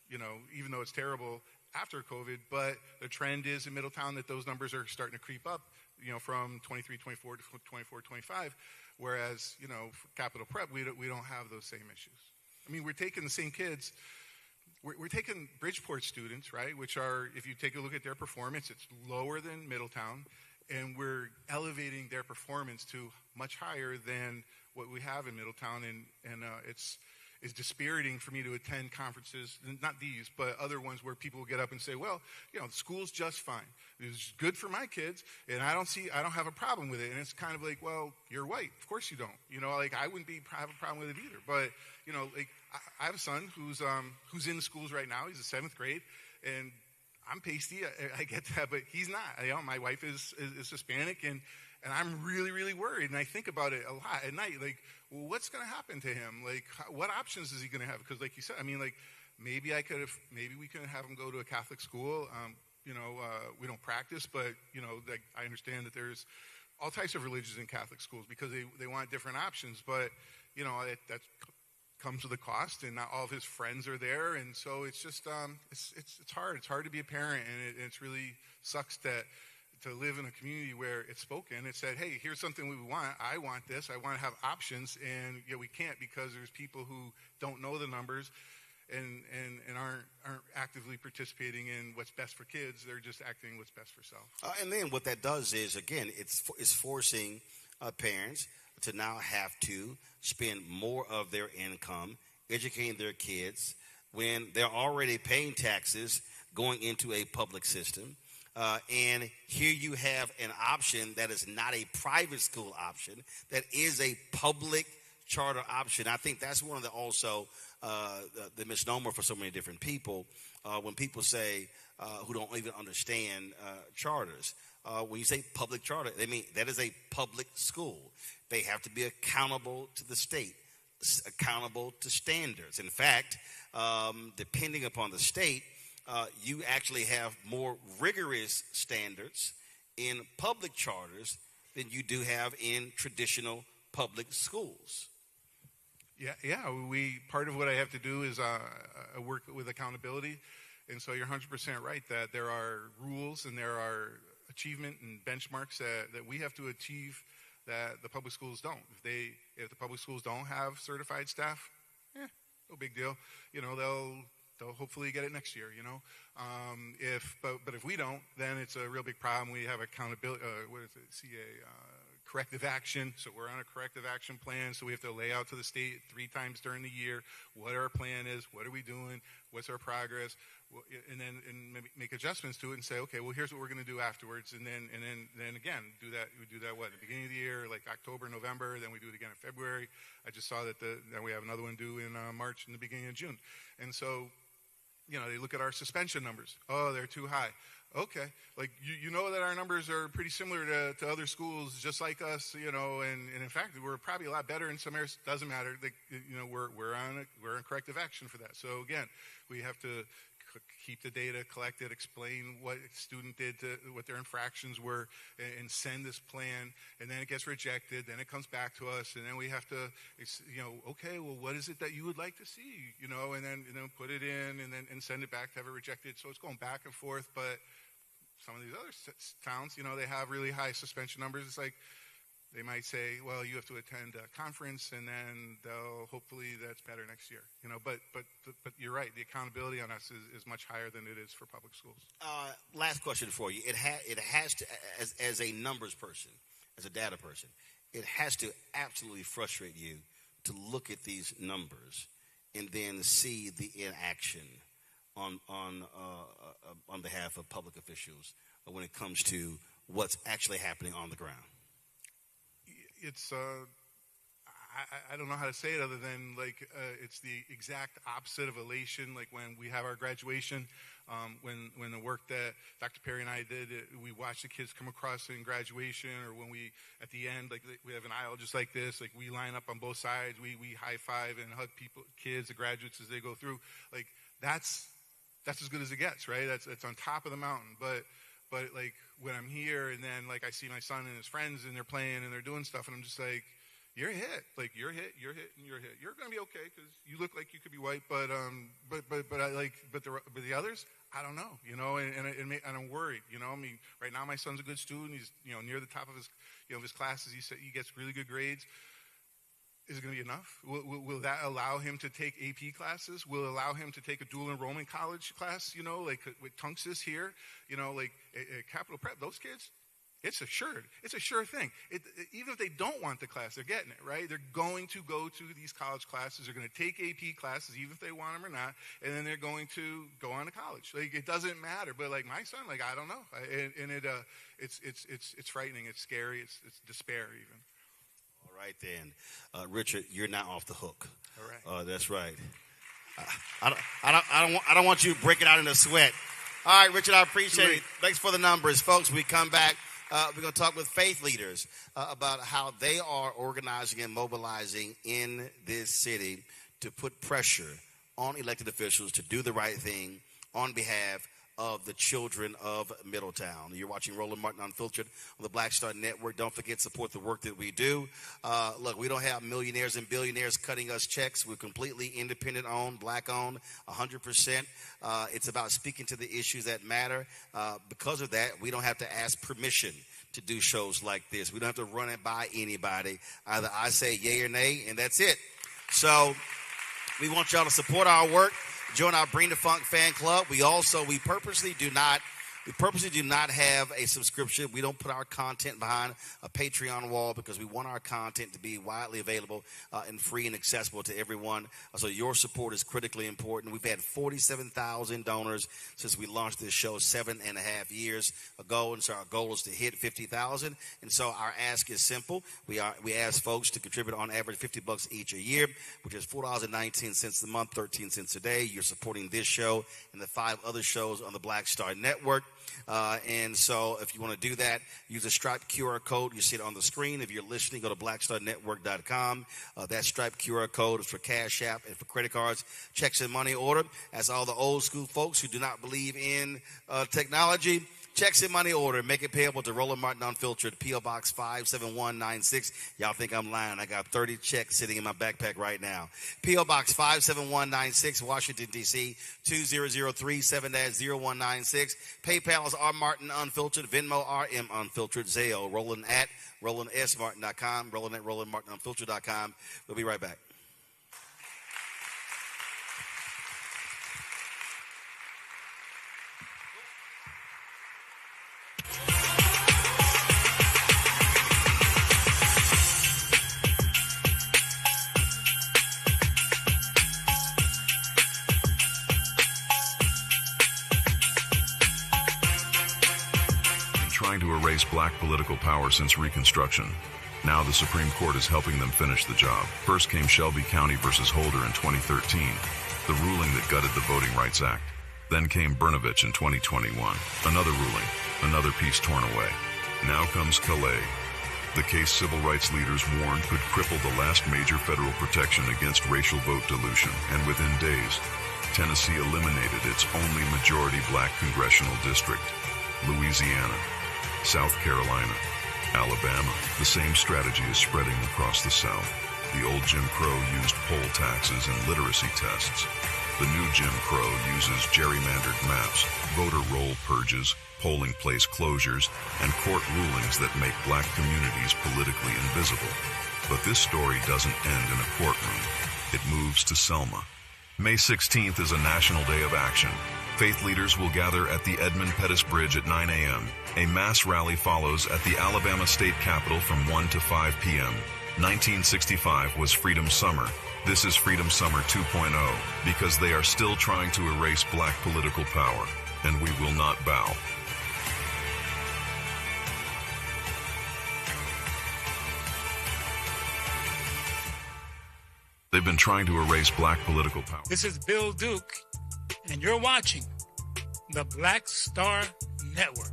you know, even though it's terrible after COVID, but the trend is in Middletown that those numbers are starting to creep up, you know, from 23, 24 to 24, 25, whereas, you know, for Capital Prep, we don't have those same issues. I mean, we're taking the same kids. We're taking Bridgeport students, right, which are, if you take a look at their performance, it's lower than Middletown, and we're elevating their performance to much higher than what we have in Middletown, and it's dispiriting for me to attend conferences, not these, but other ones where people get up and say, well, you know, the school's just fine. It's good for my kids, and I don't have a problem with it. And it's kind of like, well, you're white. Of course you don't. You know, like I wouldn't have a problem with it either. But, you know, like I have a son who's in the schools right now. He's in 7th grade, and I'm pasty. I get that, but he's not. You know, my wife is Hispanic, and I'm really, really worried. And I think about it a lot at night. Like, well, what's going to happen to him? Like, what options is he going to have? Because, like you said, I mean, like, maybe we could have him go to a Catholic school. You know, we don't practice, but, you know, like, I understand that there's all types of religions in Catholic schools because they want different options. But, you know, that comes with a cost, and not all of his friends are there. And so it's just, it's hard. It's hard to be a parent, and it really sucks that to live in a community where it's spoken. It said, hey, here's something we want. I want this. I want to have options. And yet we can't because there's people who don't know the numbers and aren't actively participating in what's best for kids. They're just acting what's best for self. And then what that does is, again, it's forcing parents to now have to spend more of their income educating their kids when they're already paying taxes going into a public system. And here you have an option that is not a private school option, that is a public charter option. I think that's one of the misnomer for so many different people when people say who don't even understand charters. When you say public charter, they mean that is a public school. They have to be accountable to the state, accountable to standards. In fact, depending upon the state, you actually have more rigorous standards in public charters than you do have in traditional public schools. Yeah. Part of what I have to do is work with accountability, and so you're 100% right that there are rules and there are achievement and benchmarks that we have to achieve that the public schools don't. If the public schools don't have certified staff, no big deal. You know, they'll hopefully get it next year, you know. But if we don't, then it's a real big problem. We have accountability, corrective action. So we're on a corrective action plan. So we have to lay out to the state 3 times during the year what our plan is, what are we doing, what's our progress, and then make adjustments to it and say, okay, well, here's what we're going to do afterwards. And then again, do that. We do that at the beginning of the year, like October, November. Then we do it again in February. I just saw that then we have another one due in March and the beginning of June. And so, you know, they look at our suspension numbers. Oh, they're too high. Okay, like you know that our numbers are pretty similar to other schools just like us, you know, and in fact we're probably a lot better in some areas. Doesn't matter. You know, we're on corrective action for that. So again, we have to keep the data, collect it, explain what student did, what their infractions were, and send this plan. And then it gets rejected. Then it comes back to us, and then we have to, okay, well, what is it that you would like to see? And then put it in, and send it back to have it rejected. So it's going back and forth. But some of these other towns, they have really high suspension numbers. It's like, they might say, well, you have to attend a conference, and then hopefully that's better next year. But you're right. The accountability on us is much higher than it is for public schools. Last question for you. It has to, as a numbers person, as a data person, it has to absolutely frustrate you to look at these numbers and then see the inaction on behalf of public officials when it comes to what's actually happening on the ground. It's I don't know how to say it other than it's the exact opposite of elation. Like when we have our graduation, when the work that Dr. Perry and I did, we watch the kids come across in graduation, or when we at the end, we have an aisle just like this, we line up on both sides, we high five and hug kids, the graduates as they go through. That's as good as it gets, right? That's on top of the mountain, but when I'm here and then I see my son and his friends and they're playing and they're doing stuff, and I'm just like, you're hit, you're hit, and you're hit. You're gonna be okay because you look like you could be white, but the others, I don't know, and I'm worried, I mean, right now my son's a good student. He's near the top of his classes. He gets really good grades. Is it going to be enough? Will that allow him to take AP classes? Will it allow him to take a dual enrollment college class, with Tunxis here, at Capital Prep? Those kids, it's assured. It's a sure thing. Even if they don't want the class, they're getting it, right? They're going to go to these college classes. They're going to take AP classes, even if they want them or not, and then they're going to go on to college. It doesn't matter. But my son, I don't know. It's frightening. It's scary. It's despair even. All right, then, Richard, you're not off the hook. All right. That's right. I don't want you breaking out in a sweat. All right, Richard, I appreciate it. Thanks for the numbers, folks. We come back. We're going to talk with faith leaders about how they are organizing and mobilizing in this city to put pressure on elected officials to do the right thing on behalf of the children of Middletown. You're watching Roland Martin Unfiltered on the Black Star Network. Don't forget to support the work that we do. Look, we don't have millionaires and billionaires cutting us checks. We're completely independent owned, black owned, 100%. It's about speaking to the issues that matter. Because of that, we don't have to ask permission to do shows like this. We don't have to run it by anybody. Either I say yay or nay, and that's it. So we want y'all to support our work. Join our Bring the Funk fan club. We purposely do not have a subscription. We don't put our content behind a Patreon wall because we want our content to be widely available and free and accessible to everyone. So your support is critically important. We've had 47,000 donors since we launched this show 7.5 years ago, and so our goal is to hit 50,000. And so our ask is simple. We ask folks to contribute on average $50 each a year, which is $4.19 a month, 13 cents a day. You're supporting this show and the 5 other shows on the Black Star Network. And so if you want to do that, use a Stripe QR code. You see it on the screen. If you're listening, go to blackstarnetwork.com. That Stripe QR code is for Cash App and for credit cards, checks and money order. That's all the old school folks who do not believe in technology. Checks and money order. Make it payable to Roland Martin Unfiltered, P.O. Box 57196. Y'all think I'm lying. I got 30 checks sitting in my backpack right now. P.O. Box 57196, Washington, D.C. 20037-0196. PayPal is R Martin Unfiltered. Venmo RM Unfiltered. Zelle Roland at RolandSMartin.com. Roland at RolandMartinUnfiltered.com. We'll be right back. Trying to erase black political power since Reconstruction. Now the Supreme Court is helping them finish the job. First came Shelby County versus Holder in 2013, the ruling that gutted the Voting Rights Act. Then came Brnovich in 2021, another ruling, another piece torn away. Now comes Calais, the case civil rights leaders warned could cripple the last major federal protection against racial vote dilution, and within days, Tennessee eliminated its only majority black congressional district. Louisiana, South Carolina, Alabama. The same strategy is spreading across the South. The old Jim Crow used poll taxes and literacy tests. The new Jim Crow uses gerrymandered maps, voter roll purges, polling place closures, and court rulings that make black communities politically invisible. But this story doesn't end in a courtroom. It moves to Selma. May 16th is a national day of action. Faith leaders will gather at the Edmund Pettus Bridge at 9 a.m. A mass rally follows at the Alabama State Capitol from 1 to 5 p.m. 1965 was Freedom Summer. This is Freedom Summer 2.0 because they are still trying to erase black political power, and we will not bow. They've been trying to erase black political power. This is Bill Duke, and you're watching the Black Star Network.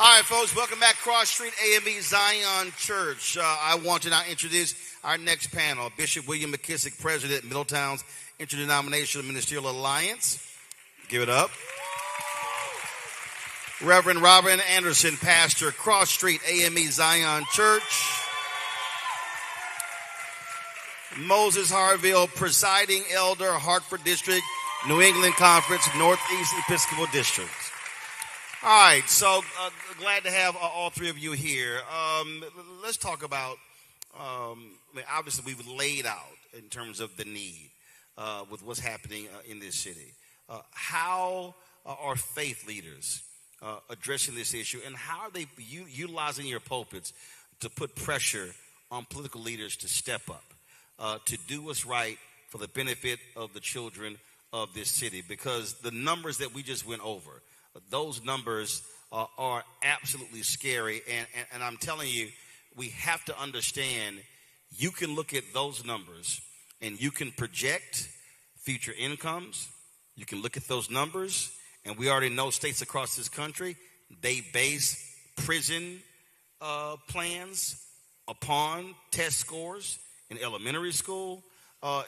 All right, folks, welcome back. Cross Street AME Zion Church. I want to now introduce our next panel. Bishop William McKissick, President, Middletown's Interdenominational Ministerial Alliance. Give it up. Reverend Robin Anderson, Pastor, Cross Street AME Zion Church. Moses Harville, Presiding Elder, Hartford District, New England Conference, Northeast Episcopal District. All right, so glad to have all three of you here. Let's talk about, obviously we've laid out in terms of the need with what's happening in this city. How are faith leaders addressing this issue, and how are they utilizing your pulpits to put pressure on political leaders to step up, to do what's right for the benefit of the children of this city? Because the numbers that we just went over, those numbers are absolutely scary. And I'm telling you, we have to understand, you can look at those numbers and you can project future incomes. You can look at those numbers, and we already know states across this country, they base prison plans upon test scores in elementary school.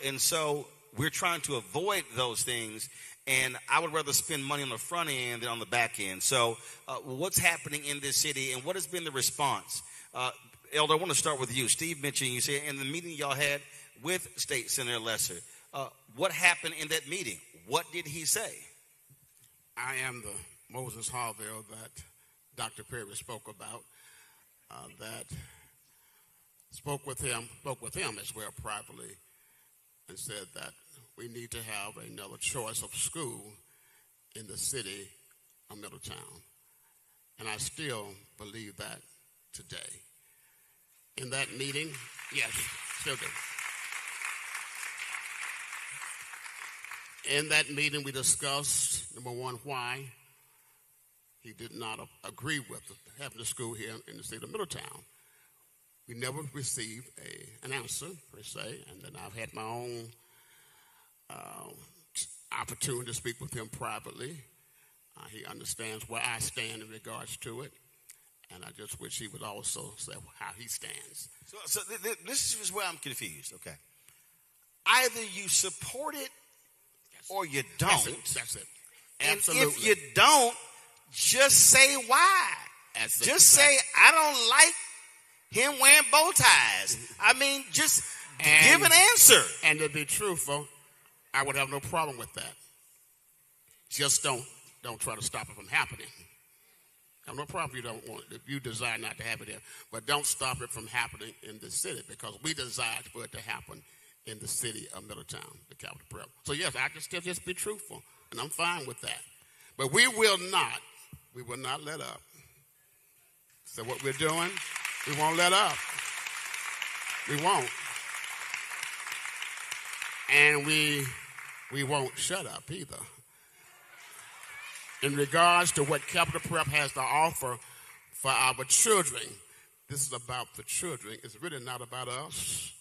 And so we're trying to avoid those things. And I would rather spend money on the front end than on the back end. So what's happening in this city, and what has been the response? Elder, I want to start with you. Steve mentioned, you said in the meeting y'all had with State Senator Lesser, what happened in that meeting? What did he say? I am the Moses Harville that Dr. Perry spoke about, that spoke with him as well privately, and said that we need to have another choice of school in the city of Middletown. And I still believe that today. In that meeting, yes, still do. In that meeting, we discussed, number one, why he did not agree with having a school here in the state of Middletown. We never received an answer, per se, and then I've had my own opportunity to speak with him privately. He understands where I stand in regards to it, and I just wish he would also say how he stands. So this is where I'm confused, okay? Either you support it or you don't. That's it. And Absolutely. if you don't, just say why. Just say, I don't like him wearing bow ties. I mean, just give an answer. And to be truthful, I would have no problem with that. Just don't try to stop it from happening. I have no problem if you desire not to have it here. But don't stop it from happening in the city, because we desire for it to happen in the city of Middletown, the capital prep. So yes, I can still just be truthful, and I'm fine with that. But we will not let up. So what we're doing, we won't let up. We won't. And we won't shut up either. In regards to what Capital Prep has to offer for our children, this is about the children. It's really not about us.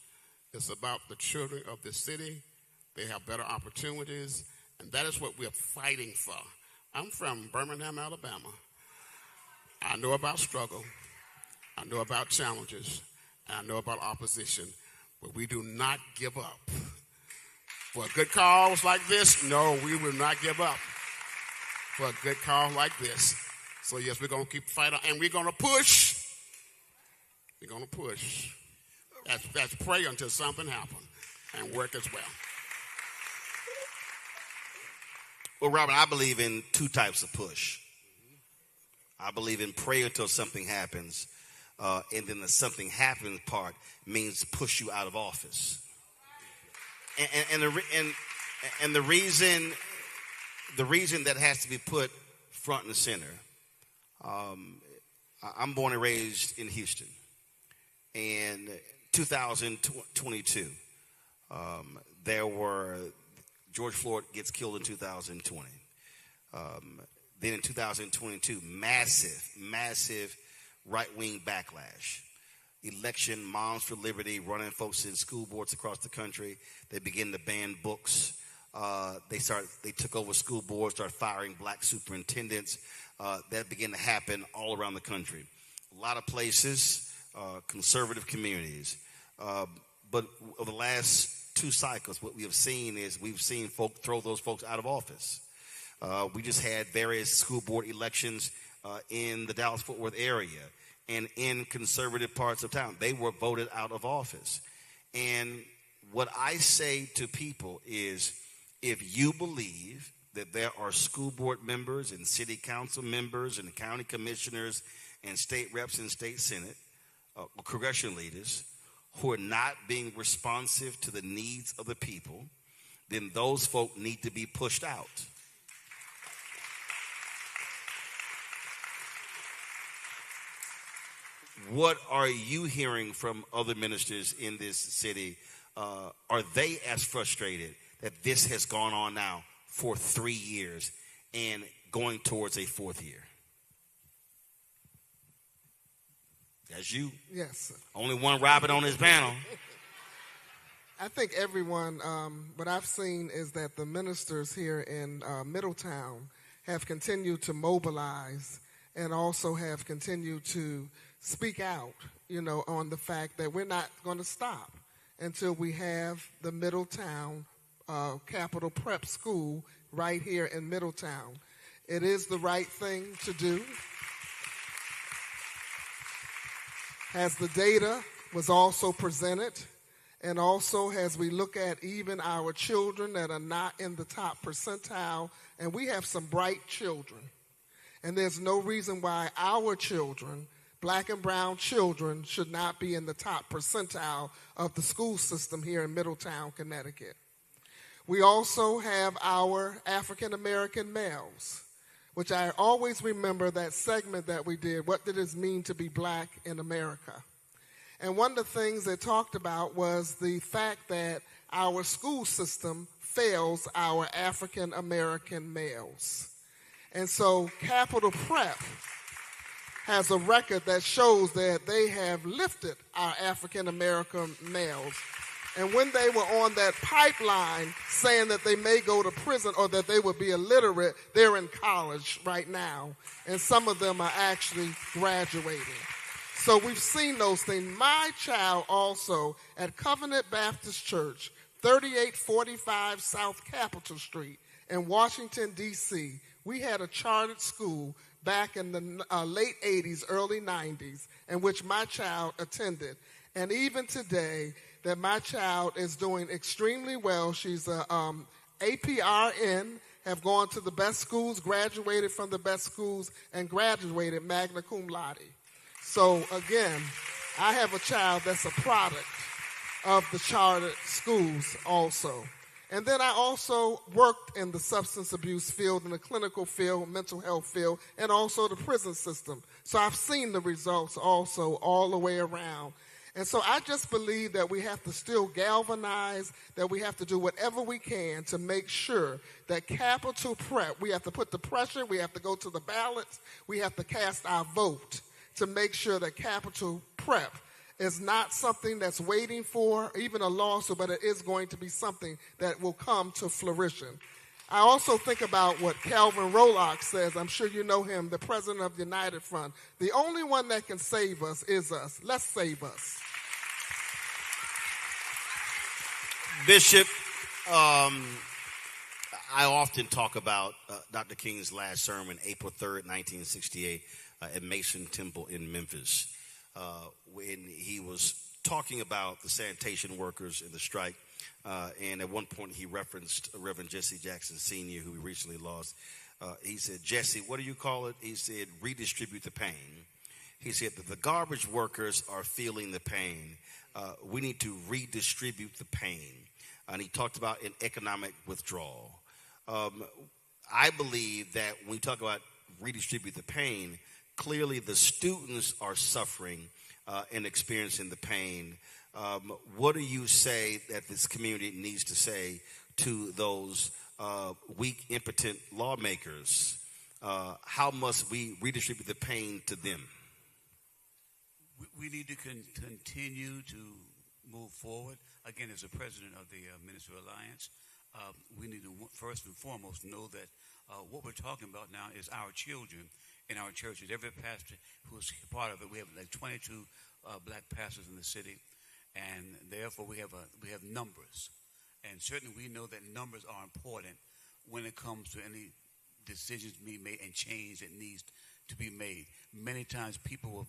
It's about the children of the city. They have better opportunities, and that is what we're fighting for. I'm from Birmingham, Alabama. I know about struggle. I know about challenges. And I know about opposition. But we do not give up. For a good cause like this, no, we will not give up. For a good cause like this. So, yes, we're going to keep fighting, and we're going to push. We're going to push. That's pray until something happens and work as well. Well, Robert, I believe in two types of push. I believe in pray until something happens, and then the something happens part means push you out of office. And the reason that has to be put front and center. I'm born and raised in Houston, and 2022, there were George Floyd gets killed in 2020. Then in 2022, massive right-wing backlash. Election, Moms for Liberty, running folks in school boards across the country. They begin to ban books. They took over school boards, started firing black superintendents. That began to happen all around the country. A lot of places, conservative communities. But over the last two cycles, what we have seen is we've seen folk throw those folks out of office. We just had various school board elections in the Dallas-Fort Worth area and in conservative parts of town. They were voted out of office. And what I say to people is, if you believe that there are school board members and city council members and county commissioners and state reps and state senate, congressional leaders, who are not being responsive to the needs of the people, then those folk need to be pushed out. What are you hearing from other ministers in this city? Are they as frustrated that this has gone on now for 3 years and going towards a fourth year? That's you. Yes, sir. Only one rabbit on this panel. I think everyone, what I've seen is that the ministers here in Middletown have continued to mobilize and also have continued to speak out, on the fact that we're not going to stop until we have the Middletown Capital Prep School right here in Middletown. It is the right thing to do. As the data was also presented, and also as we look at even our children that are not in the top percentile, and we have some bright children, and there's no reason why our children, black and brown children, should not be in the top percentile of the school system here in Middletown, Connecticut. We also have our African American males, which I always remember that segment that we did, what did it mean to be black in America? And one of the things they talked about was the fact that our school system fails our African American males. And so Capital Prep has a record that shows that they have lifted our African American males. And when they were on that pipeline saying that they may go to prison or that they would be illiterate, they're in college right now. And some of them are actually graduating. So we've seen those things. My child also at Covenant Baptist Church, 3845 South Capitol Street in Washington, D.C., we had a chartered school back in the late 80s, early 90s, in which my child attended. And even today, that my child is doing extremely well. She's a APRN, have gone to the best schools, graduated from the best schools, and graduated magna cum laude. So again, I have a child that's a product of the chartered schools also. And then I also worked in the substance abuse field, in the clinical field, mental health field, and also the prison system. So I've seen the results also all the way around. And so I just believe that we have to still galvanize, that we have to do whatever we can to make sure that capital prep, we have to put the pressure, we have to go to the ballots, we have to cast our vote to make sure that capital prep is not something that's waiting for even a lawsuit, but it is going to be something that will come to fruition. I also think about what Calvin Rolock says. I'm sure you know him, the president of the United Front. The only one that can save us is us. Let's save us. Bishop, I often talk about Dr. King's last sermon, April 3rd, 1968, at Mason Temple in Memphis, when he was talking about the sanitation workers in the strike. And at one point he referenced Reverend Jesse Jackson Sr., who we recently lost. He said, Jesse, what do you call it? He said, redistribute the pain. He said that the garbage workers are feeling the pain. We need to redistribute the pain. And he talked about an economic withdrawal. I believe that when we talk about redistribute the pain, clearly the students are suffering and experiencing the pain. What do you say that this community needs to say to those weak, impotent lawmakers? How must we redistribute the pain to them? We need to continue to move forward. Again, as the president of the Minister Alliance, we need to first and foremost know that what we're talking about now is our children in our churches. Every pastor who's part of it, we have like 22 black pastors in the city. And therefore, we have numbers, and certainly we know that numbers are important when it comes to any decisions being made and change that needs to be made. Many times, people will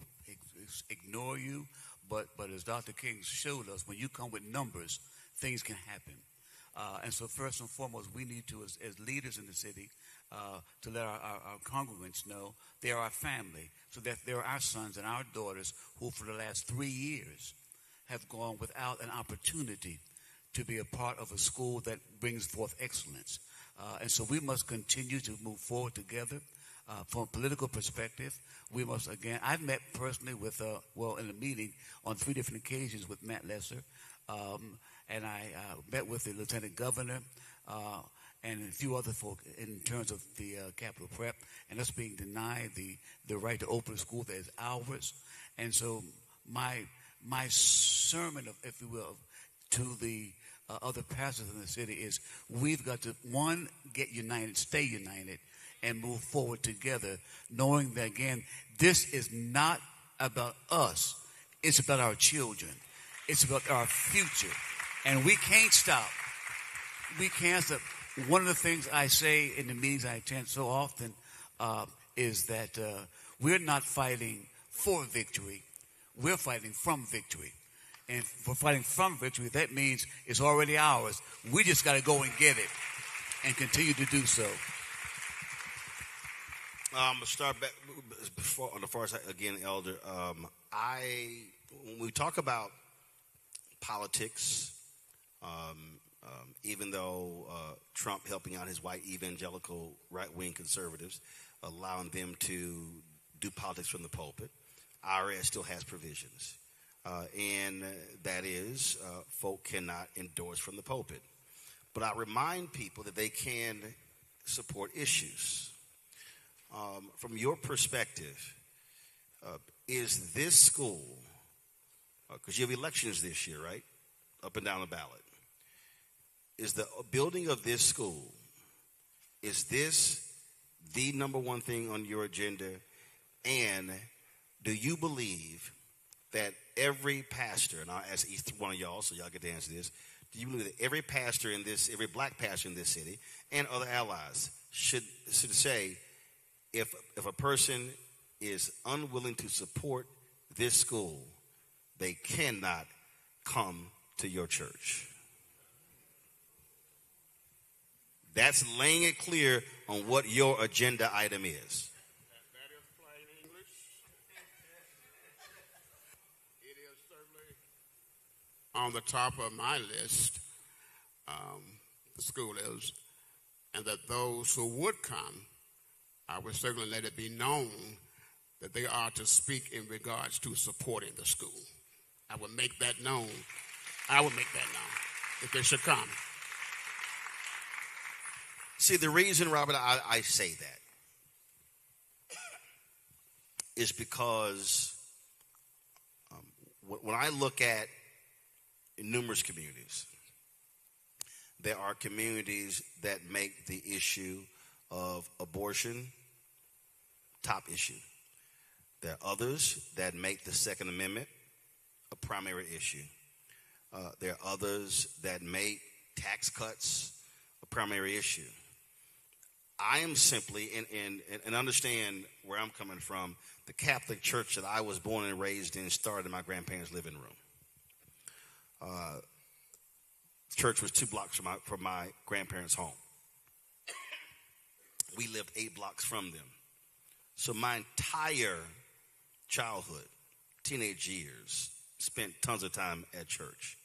ignore you, but as Dr. King showed us, when you come with numbers, things can happen. And so, first and foremost, we need to, as leaders in the city, to let our congregants know they are our family, so that they're our sons and our daughters who, for the last 3 years, have gone without an opportunity to be a part of a school that brings forth excellence. And so we must continue to move forward together. From a political perspective, we must, again, I've met personally with, in a meeting on 3 different occasions with Matt Lesser, and I met with the Lieutenant Governor and a few other folk in terms of the capital prep, and us being denied the right to open a school that is ours. And so my sermon, if you will, to the other pastors in the city is we've got to, one, get united, stay united, and move forward together, knowing that, again, this is not about us. It's about our children. It's about our future. And we can't stop. We can't stop. One of the things I say in the meetings I attend so often is that we're not fighting for victory. We're fighting from victory. And for fighting from victory, that means it's already ours. We just got to go and get it and continue to do so. I'm going to start back on the far side again, Elder. When we talk about politics, even though Trump helping out his white evangelical right-wing conservatives, allowing them to do politics from the pulpit, IRS still has provisions. And that is, folk cannot endorse from the pulpit. But I remind people that they can support issues. From your perspective, is this school, because you have elections this year, right? Up and down the ballot. Is the building of this school, is this the number one thing on your agenda? And do you believe that every pastor, and I'll ask each one of y'all so y'all get to answer this, do you believe that every pastor in this, every black pastor in this city and other allies should say, if a person is unwilling to support this school, they cannot come to your church? That's laying it clear on what your agenda item is. That is plain English. It is certainly on the top of my list, the school is, and that those who would come, I would certainly let it be known that they are to speak in regards to supporting the school. I would make that known. I would make that known if they should come. See, the reason, Robert, I say that is because when I look at numerous communities, there are communities that make the issue of abortion top issue. There are others that make the Second Amendment a primary issue. There are others that make tax cuts a primary issue. I am simply, and understand where I'm coming from, the Catholic Church that I was born and raised in started in my grandparents' living room. The church was 2 blocks from my grandparents' home. We lived 8 blocks from them. So my entire childhood, teenage years, spent tons of time at church.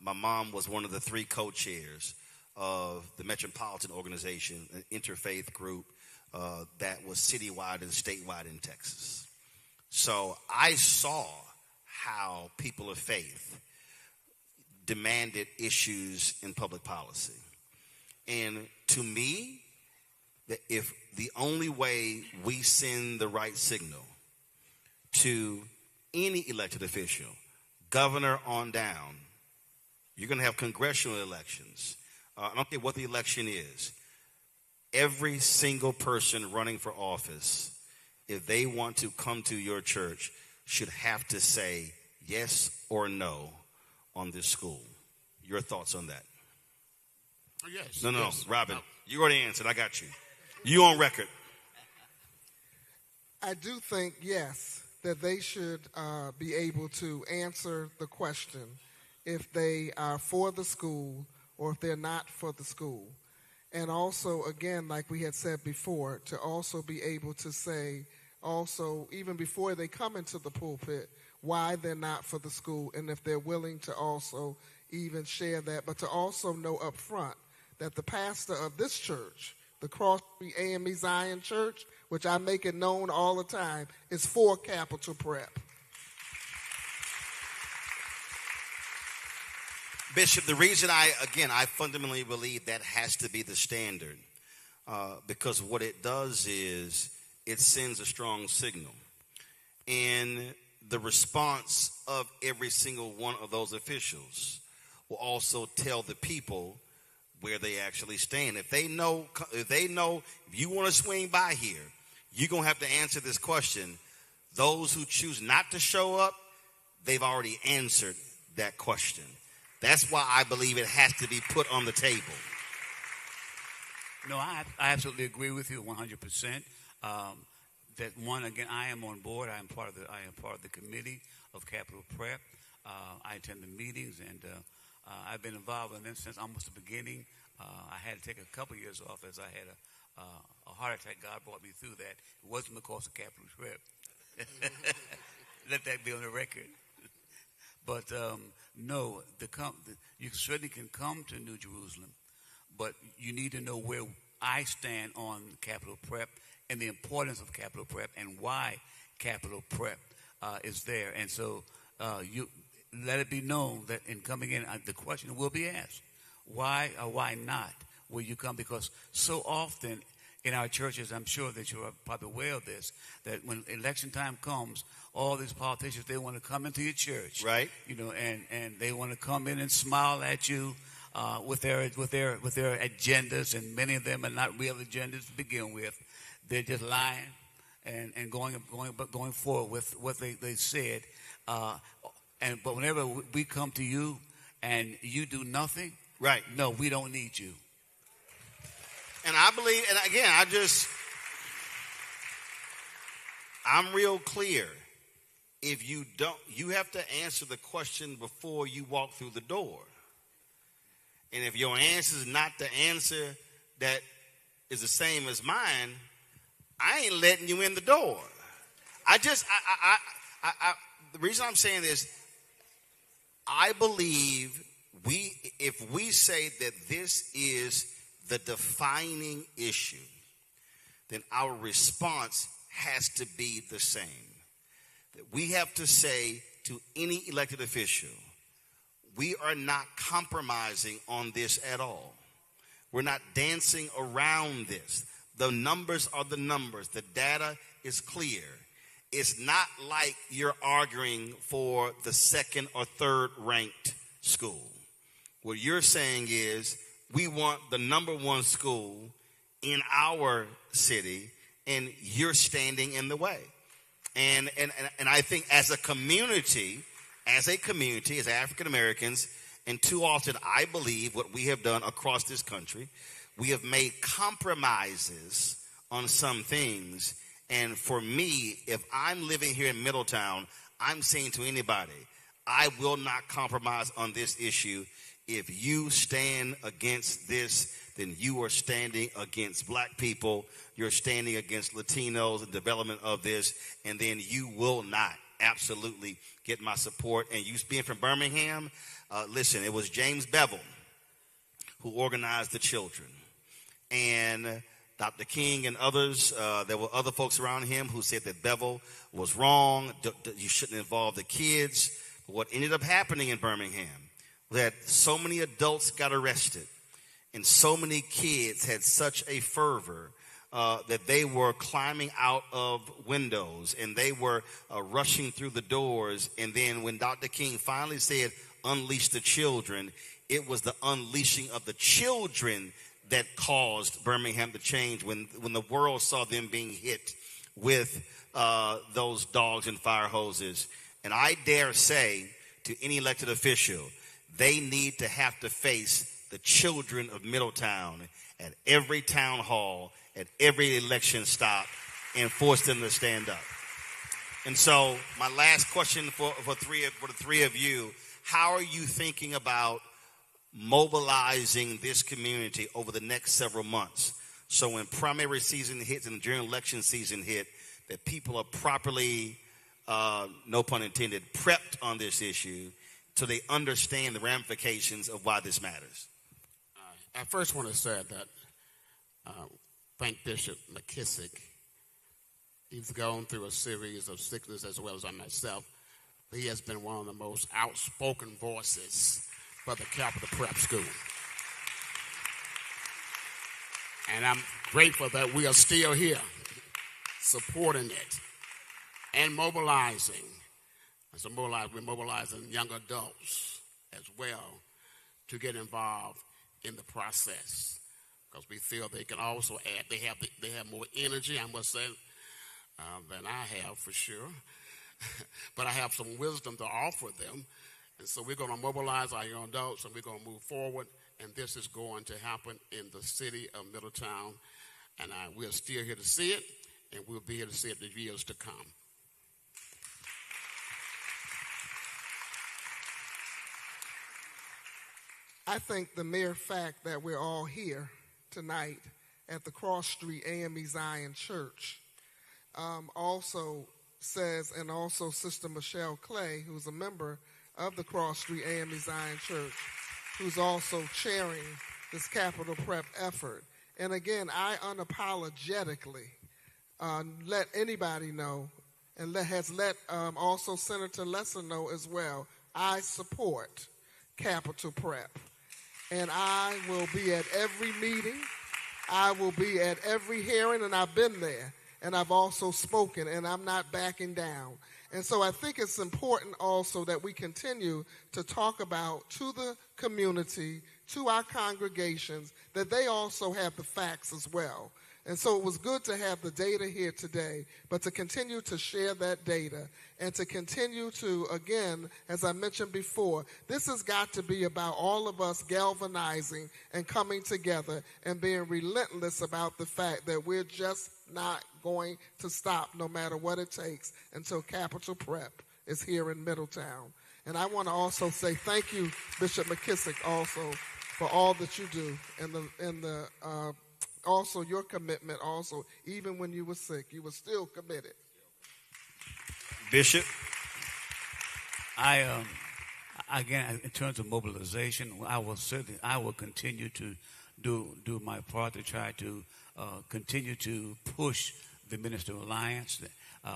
My mom was one of the 3 co-chairs of the Metropolitan Organization, an interfaith group that was citywide and statewide in Texas. So I saw how people of faith demanded issues in public policy. And to me, if the only way we send the right signal to any elected official, governor on down, you're going to have congressional elections. I don't care what the election is. Every single person running for office, if they want to come to your church, should have to say yes or no on this school. Your thoughts on that? Oh, yes. No, yes. Robin, you already answered. I got you. You on record. I do think, yes, that they should be able to answer the question if they are for the school or if they're not for the school. And also, again, like we had said before, to also be able to say also, even before they come into the pulpit, why they're not for the school, and if they're willing to also even share that, but to also know up front that the pastor of this church, the Cross Street AME Zion Church, which I make it known all the time, is for capital prep. Bishop, the reason I fundamentally believe that has to be the standard, because what it does is it sends a strong signal. And the response of every single one of those officials will also tell the people where they actually stand. If they know if you want to swing by here, you're going to have to answer this question. Those who choose not to show up, they've already answered that question. That's why I believe it has to be put on the table. No, I absolutely agree with you 100%. That one, again, I am on board. I am part of the committee of Capital Prep. I attend the meetings, and I've been involved in them since almost the beginning. I had to take a couple years off as I had a heart attack. God brought me through that. It wasn't because of Capital Prep. Let that be on the record. But no, you certainly can come to New Jerusalem, but you need to know where I stand on Capital Prep and the importance of Capital Prep and why Capital Prep is there. And so you let it be known that in coming in, the question will be asked, why or why not will you come? Because so often in our churches, I'm sure that you're probably aware of this, that when election time comes, all these politicians, they want to come into your church, right? You know, and they want to come in and smile at you with their agendas, and many of them are not real agendas to begin with. They're just lying and going forward with what they said. But whenever we come to you and you do nothing, right? No, we don't need you. And I believe, and again, I'm real clear. If you don't, you have to answer the question before you walk through the door. And if your answer is not the answer that is the same as mine, I ain't letting you in the door. The reason I'm saying this, I believe if we say that this is the defining issue, then our response has to be the same. That we have to say to any elected official, we are not compromising on this at all. We're not dancing around this. The numbers are the numbers. The data is clear. It's not like you're arguing for the second or third ranked school. What you're saying is we want the number one school in our city, and you're standing in the way. And I think as a community, as African Americans, and too often I believe what we have done across this country, we have made compromises on some things. And for me, if I'm living here in Middletown, I'm saying to anybody, I will not compromise on this issue. If you stand against this, then you are standing against black people. You're standing against Latinos and development of this. And then you will not absolutely get my support. And you being from Birmingham, listen, it was James Bevel who organized the children. And Dr. King and others, there were other folks around him who said that Bevel was wrong. You shouldn't involve the kids. But what ended up happening in Birmingham was that so many adults got arrested and so many kids had such a fervor that they were climbing out of windows and they were rushing through the doors. And then when Dr. King finally said, unleash the children, it was the unleashing of the children that caused Birmingham to change when the world saw them being hit with those dogs and fire hoses. And I dare say to any elected official, they need to have to face the children of Middletown at every town hall, at every election stop, and force them to stand up. And so my last question for the three of you, how are you thinking about mobilizing this community over the next several months? So when primary season hits and during election season hit, that people are properly, no pun intended, prepped on this issue so they understand the ramifications of why this matters. I first want to say that thank Bishop McKissick. He's gone through a series of sickness as well as I myself. He has been one of the most outspoken voices for the Capital Prep School. And I'm grateful that we are still here supporting it and mobilizing. So we're mobilizing young adults as well to get involved in the process because we feel they can also add, they have more energy, I must say, than I have for sure. But I have some wisdom to offer them. And so we're going to mobilize our young adults and we're going to move forward. And this is going to happen in the city of Middletown. And we're still here to see it. And we'll be here to see it in the years to come. I think the mere fact that we're all here tonight at the Cross Street AME Zion Church also says, and also Sister Michelle Clay, who's a member of the Cross Street AME Zion Church, who's also chairing this capital prep effort. And again, I unapologetically let anybody know, and has let also Senator Lesser know as well, I support capital prep. And I will be at every meeting. I will be at every hearing, and I've been there. And I've also spoken, and I'm not backing down. And so I think it's important also that we continue to talk about to the community, to our congregations, that they also have the facts as well. And so it was good to have the data here today, but to continue to share that data and to continue to, again, as I mentioned before, this has got to be about all of us galvanizing and coming together and being relentless about the fact that we're just not going to stop no matter what it takes until capital prep is here in Middletown. And I want to also say thank you, Bishop McKissick, also for all that you do and also your commitment also, even when you were sick, you were still committed. Bishop? Again, in terms of mobilization, I will continue to do my part to try to continue to push the Minister Alliance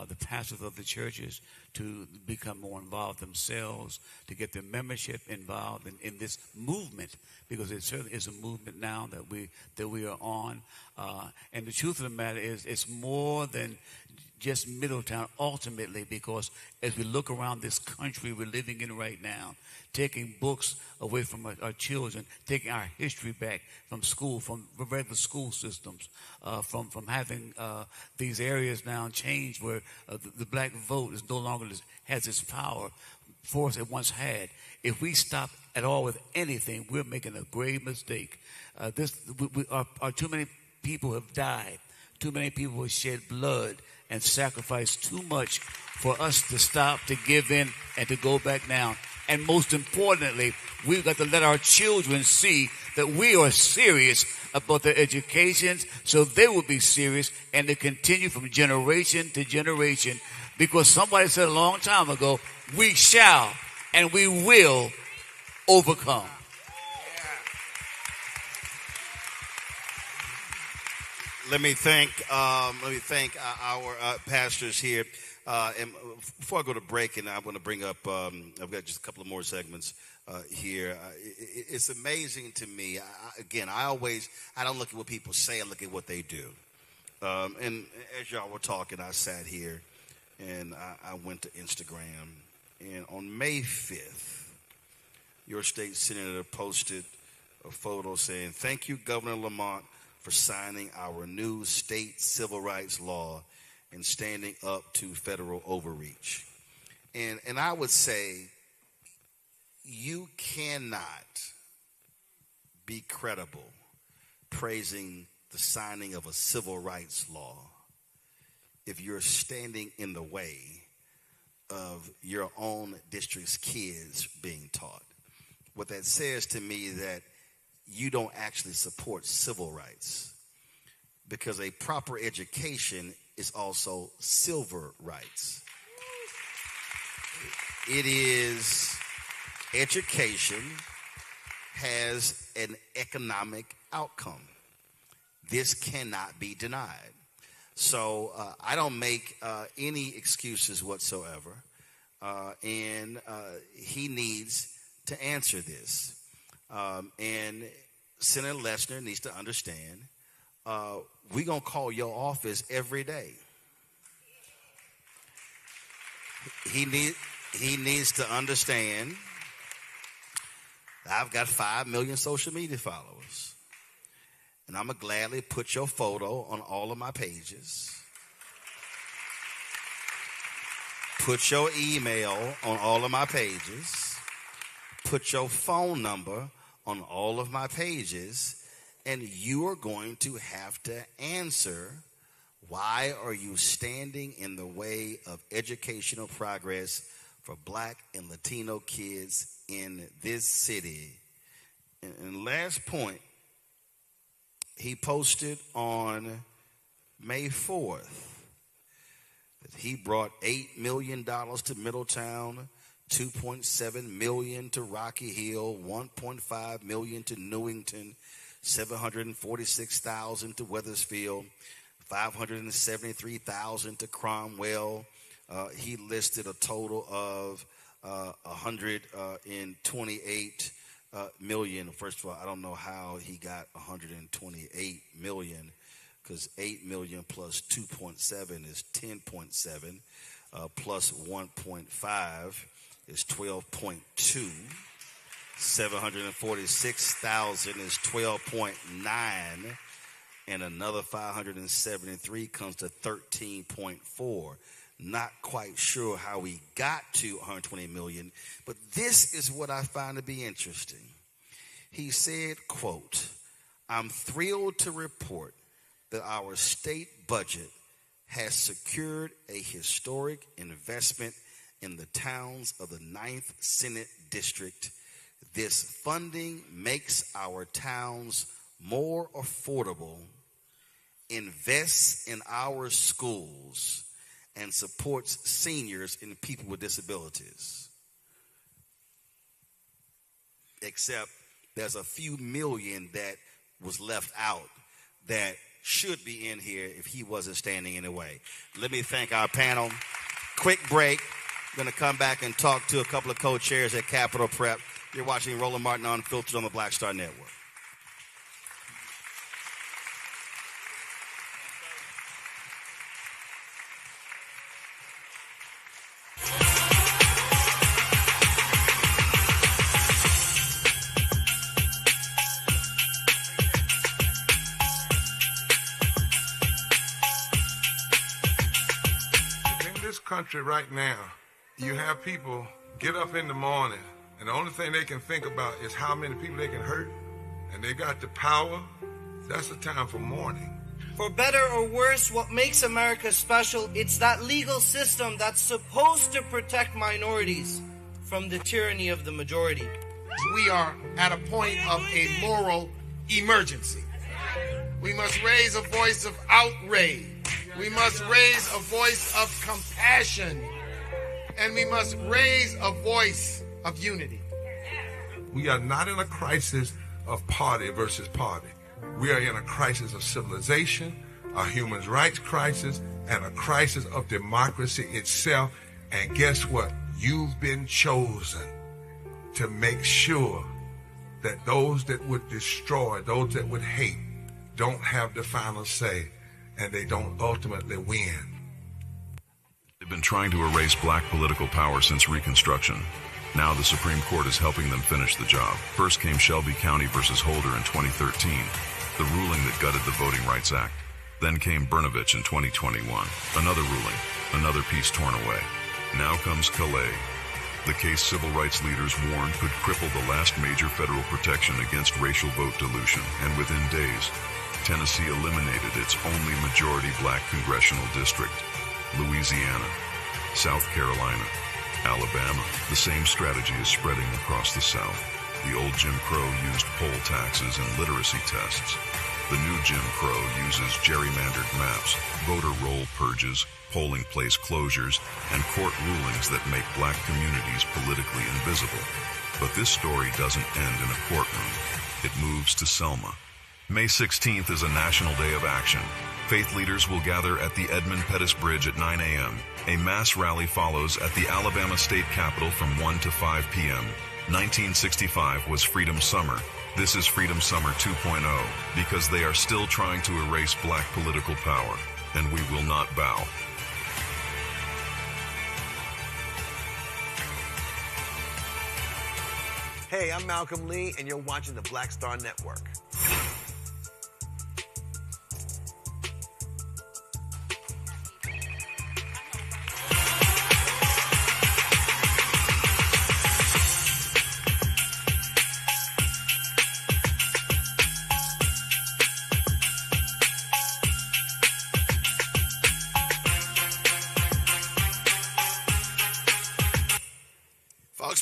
the pastors of the churches to become more involved themselves, to get their membership involved in this movement, because it certainly is a movement now that we are on. And the truth of the matter is, it's more than just Middletown ultimately, because as we look around this country we're living in right now, taking books away from our children, taking our history back from school, from regular school systems, from having these areas now changed where the black vote is no longer has its power force it once had. If we stop at all with anything, we're making a grave mistake. Too many people have died. Too many people have shed blood and sacrificed too much for us to stop, to give in, and to go back down. And most importantly, we've got to let our children see that we are serious about their educations, so they will be serious, and to continue from generation to generation. Because somebody said a long time ago, we shall and we will overcome. Let me thank our pastors here. And before I go to break, and I'm going to bring up, I've got just a couple of more segments here. It's amazing to me. I don't look at what people say, I look at what they do. And as y'all were talking, I sat here and I went to Instagram. And on May 5th, your state senator posted a photo saying, "Thank you, Governor Lamont, for signing our new state civil rights law and standing up to federal overreach." And I would say you cannot be credible praising the signing of a civil rights law if you're standing in the way of your own district's kids being taught. What that says to me is that you don't actually support civil rights, because a proper education is also civil rights. It is, education has an economic outcome. This cannot be denied. So I don't make any excuses whatsoever, and he needs to answer this. And Senator Lesner needs to understand, we're going to call your office every day. He needs to understand I've got 5 million social media followers. And I'm going to gladly put your photo on all of my pages. Put your email on all of my pages. Put your phone number on all of my pages. And you are going to have to answer, why are you standing in the way of educational progress for Black and Latino kids in this city? And last point, he posted on May 4th that he brought $8 million to Middletown, $2.7 million to Rocky Hill, $1.5 million to Newington, $746,000 to Weathersfield, $573,000 to Cromwell. He listed a total of $128 million. First of all, I don't know how he got $128 million, because 8 million plus 2.7 is 10.7, plus 1.5 is 12.2. 746,000 is 12.9, and another 573 comes to 13.4. Not quite sure how we got to 120 million, but this is what I find to be interesting. He said, quote, "I'm thrilled to report that our state budget has secured a historic investment in the towns of the 9th Senate District. This funding makes our towns more affordable, invests in our schools, and supports seniors and people with disabilities." Except there's a few million that was left out that should be in here if he wasn't standing in the way. Let me thank our panel. Quick break. Going to come back and talk to a couple of co-chairs at Capitol Prep. You're watching Roland Martin Unfiltered on the Black Star Network. Country right now, you have people get up in the morning and the only thing they can think about is how many people they can hurt, and they got the power. That's the time for mourning. For better or worse, what makes America special, it's that legal system that's supposed to protect minorities from the tyranny of the majority. We are at a point of a moral emergency. We must raise a voice of outrage. We must raise a voice of compassion, and we must raise a voice of unity. We are not in a crisis of party versus party. We are in a crisis of civilization, a human rights crisis, and a crisis of democracy itself. And guess what? You've been chosen to make sure that those that would destroy, those that would hate, don't have the final say, and they don't ultimately win. They've been trying to erase black political power since Reconstruction. Now the Supreme Court is helping them finish the job. First came Shelby County versus Holder in 2013, the ruling that gutted the Voting Rights Act. Then came Brnovich in 2021, another ruling, another piece torn away. Now comes Calais, the case civil rights leaders warned could cripple the last major federal protection against racial vote dilution, and within days, Tennessee eliminated its only majority black congressional district. Louisiana, South Carolina, Alabama. The same strategy is spreading across the South. The old Jim Crow used poll taxes and literacy tests. The new Jim Crow uses gerrymandered maps, voter roll purges, polling place closures, and court rulings that make black communities politically invisible. But this story doesn't end in a courtroom. It moves to Selma. May 16th is a national day of action. Faith leaders will gather at the Edmund Pettus Bridge at 9 a.m. A mass rally follows at the Alabama State Capitol from 1 to 5 p.m. 1965 was Freedom Summer. This is Freedom Summer 2.0 because they are still trying to erase black political power, and we will not bow. Hey, I'm Malcolm Lee, and you're watching the Black Star Network.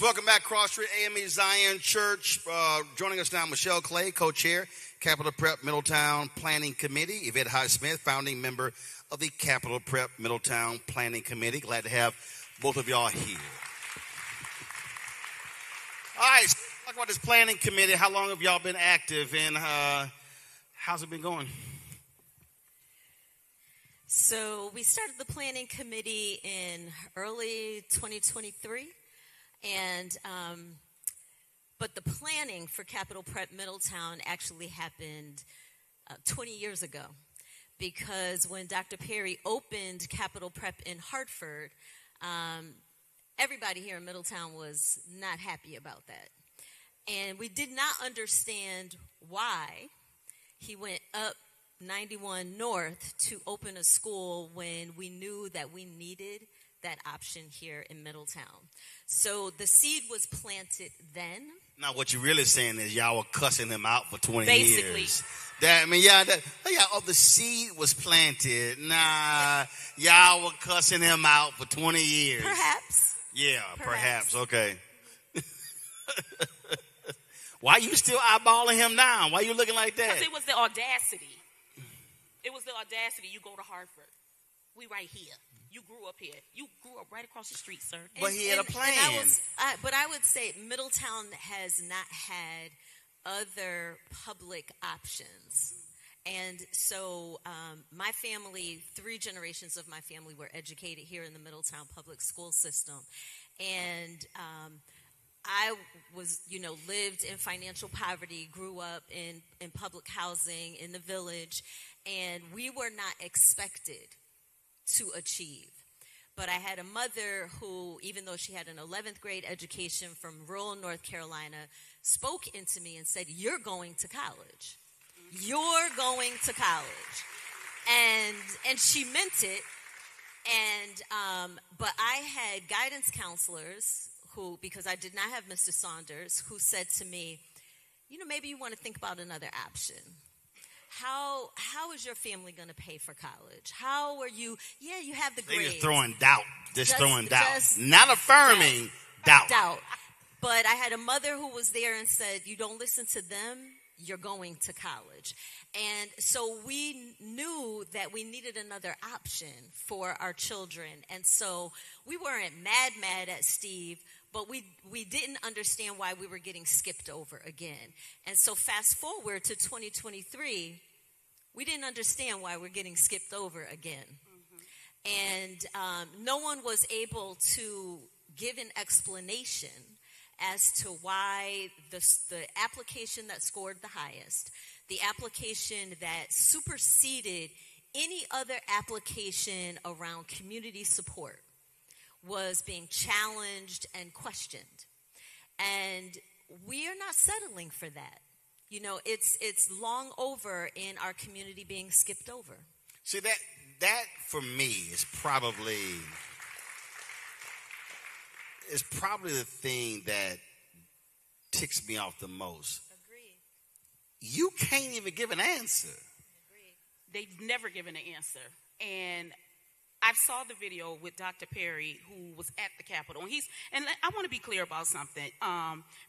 Welcome back, Cross Street AME Zion Church. Joining us now, Michelle Clay, co-chair, Capitol Prep Middletown Planning Committee. Yvette Highsmith, founding member of the Capitol Prep Middletown Planning Committee. Glad to have both of y'all here. All right, so talk about this planning committee. How long have y'all been active, and how's it been going? So we started the planning committee in early 2023. And, but the planning for Capitol Prep Middletown actually happened 20 years ago, because when Dr. Perry opened Capitol Prep in Hartford, everybody here in Middletown was not happy about that. And we did not understand why he went up 91 North to open a school when we knew that we needed that option here in Middletown. So the seed was planted then. Now, what you're really saying is y'all were cussing him out for 20 Basically. years. The seed was planted. Nah, y'all were cussing him out for 20 years. Perhaps. Yeah, perhaps. Okay. Why you still eyeballing him now? Why you looking like that? Because it was the audacity. It was the audacity. You go to Hartford. We right here. You grew up here. You grew up right across the street, sir. But he had a plan. But I would say Middletown has not had other public options. And so my family, 3 generations of my family were educated here in the Middletown public school system. And I was, lived in financial poverty, grew up in public housing in the village, and we were not expected to achieve. But I had a mother who, even though she had an 11th grade education from rural North Carolina, spoke into me and said, "You're going to college. You're going to college." And she meant it. And but I had guidance counselors who, because I did not have Mr. Saunders, who said to me, maybe you want to think about another option. How is your family going to pay for college? How are you? Yeah, you have the grades. They're throwing doubt. Just throwing doubt. Not affirming, doubt. But I had a mother who was there and said, you don't listen to them, you're going to college. And so we knew that we needed another option for our children. And so we weren't mad at Steve, but we didn't understand why we were getting skipped over again. And so fast forward to 2023, we didn't understand why we're getting skipped over again. And no one was able to give an explanation as to why the application that scored the highest, the application that superseded any other application around community support, was being challenged and questioned. And we are not settling for that. It's long over in our community being skipped over. See, that for me is probably the thing that ticks me off the most. Agreed. You can't even give an answer. Agreed. They've never given an answer. And I saw the video with Dr. Perry, who was at the Capitol. And I want to be clear about something.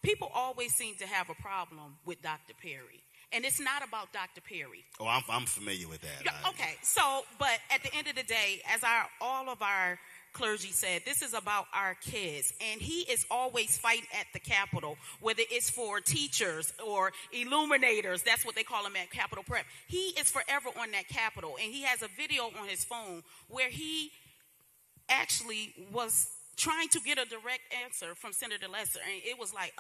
People always seem to have a problem with Dr. Perry. And it's not about Dr. Perry. Oh, I'm familiar with that. Yeah, okay. So, but at the end of the day, as all of our clergy said, this is about our kids. And he is always fighting at the Capitol, whether it's for teachers or illuminators. That's what they call them at Capitol Prep. He is forever on that Capitol. And he has a video on his phone where he actually was trying to get a direct answer from Senator Lesser. And it was like,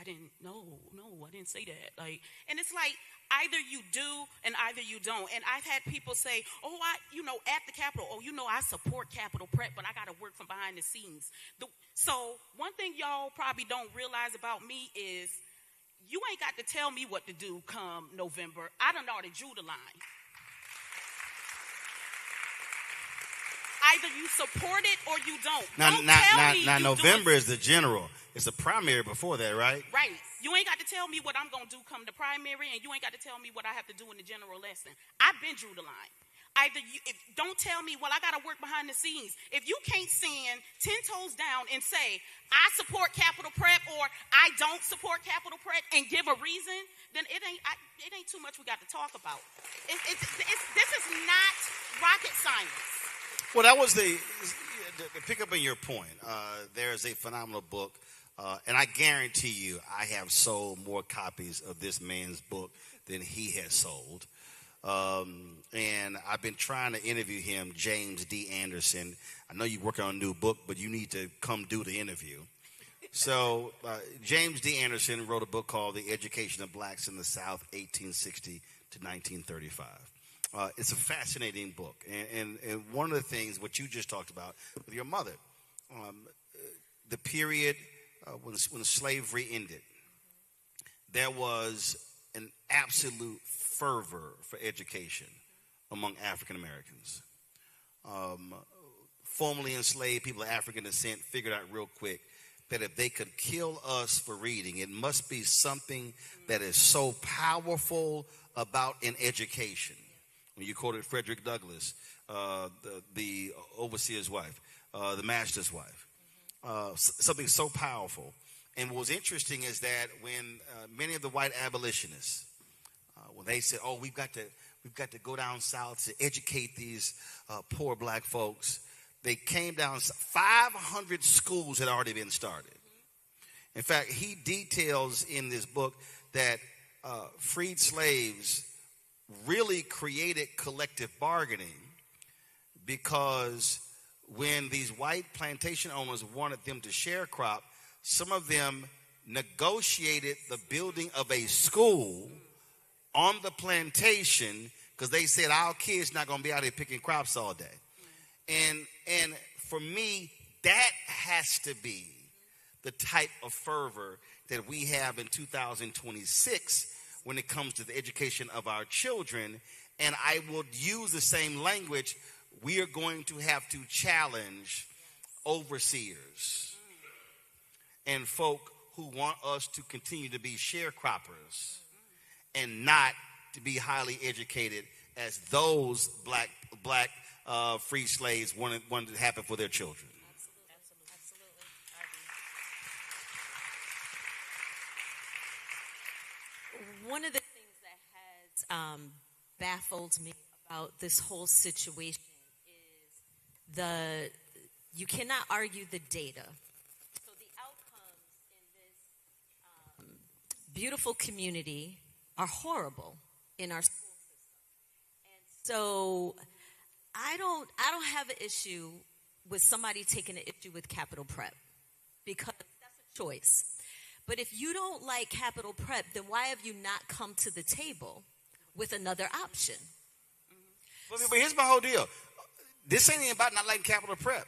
I didn't, no, I didn't say that. And it's like, either you do and either you don't. And I've had people say, at the Capitol, I support Capitol Prep, but I got to work from behind the scenes. So one thing y'all probably don't realize about me is you ain't got to tell me what to do come November. I done already drew the line. Either you support it or you don't. Now November is the general. It's a primary before that, right? Right. You ain't got to tell me what I'm going to do come the primary, and you ain't got to tell me what I have to do in the general election. I've been drew the line. Don't tell me, I got to work behind the scenes. If you can't stand 10 toes down and say, I support Capitol Prep or I don't support Capitol Prep and give a reason, then it ain't too much we got to talk about. This is not rocket science. Well, that was to pick up on your point. There is a phenomenal book, and I guarantee you I have sold more copies of this man's book than he has sold. And I've been trying to interview him, James D. Anderson. I know you're working on a new book, but you need to come do the interview. So James D. Anderson wrote a book called The Education of Blacks in the South, 1860 to 1935. It's a fascinating book. And one of the things, what you just talked about with your mother, the period when slavery ended, there was an absolute fervor for education among African Americans. Formerly enslaved people of African descent figured out real quick that if they could kill us for reading, it must be something that is so powerful about an education. When you quoted Frederick Douglass, the overseer's wife, the master's wife, something so powerful. And what was interesting is that when many of the white abolitionists, when they said, we've got to go down south to educate these poor black folks, they came down. 500 schools had already been started. In fact, he details in this book that freed slaves really created collective bargaining, because when these white plantation owners wanted them to sharecrop, some of them negotiated the building of a school on the plantation because they said our kids not going to be out here picking crops all day. And for me, that has to be the type of fervor that we have in 2026 when it comes to the education of our children. And I will use the same language. We are going to have to challenge overseers and folk who want us to continue to be sharecroppers and not to be highly educated as those black free slaves wanted to happen for their children. One of the things that has baffled me about this whole situation is you cannot argue the data. So the outcomes in this beautiful community are horrible in our school system. And so I don't have an issue with somebody taking an issue with capital prep, because that's a choice. But if you don't like capital prep, then why have you not come to the table with another option? But here's my whole deal. This ain't even about not liking capital prep.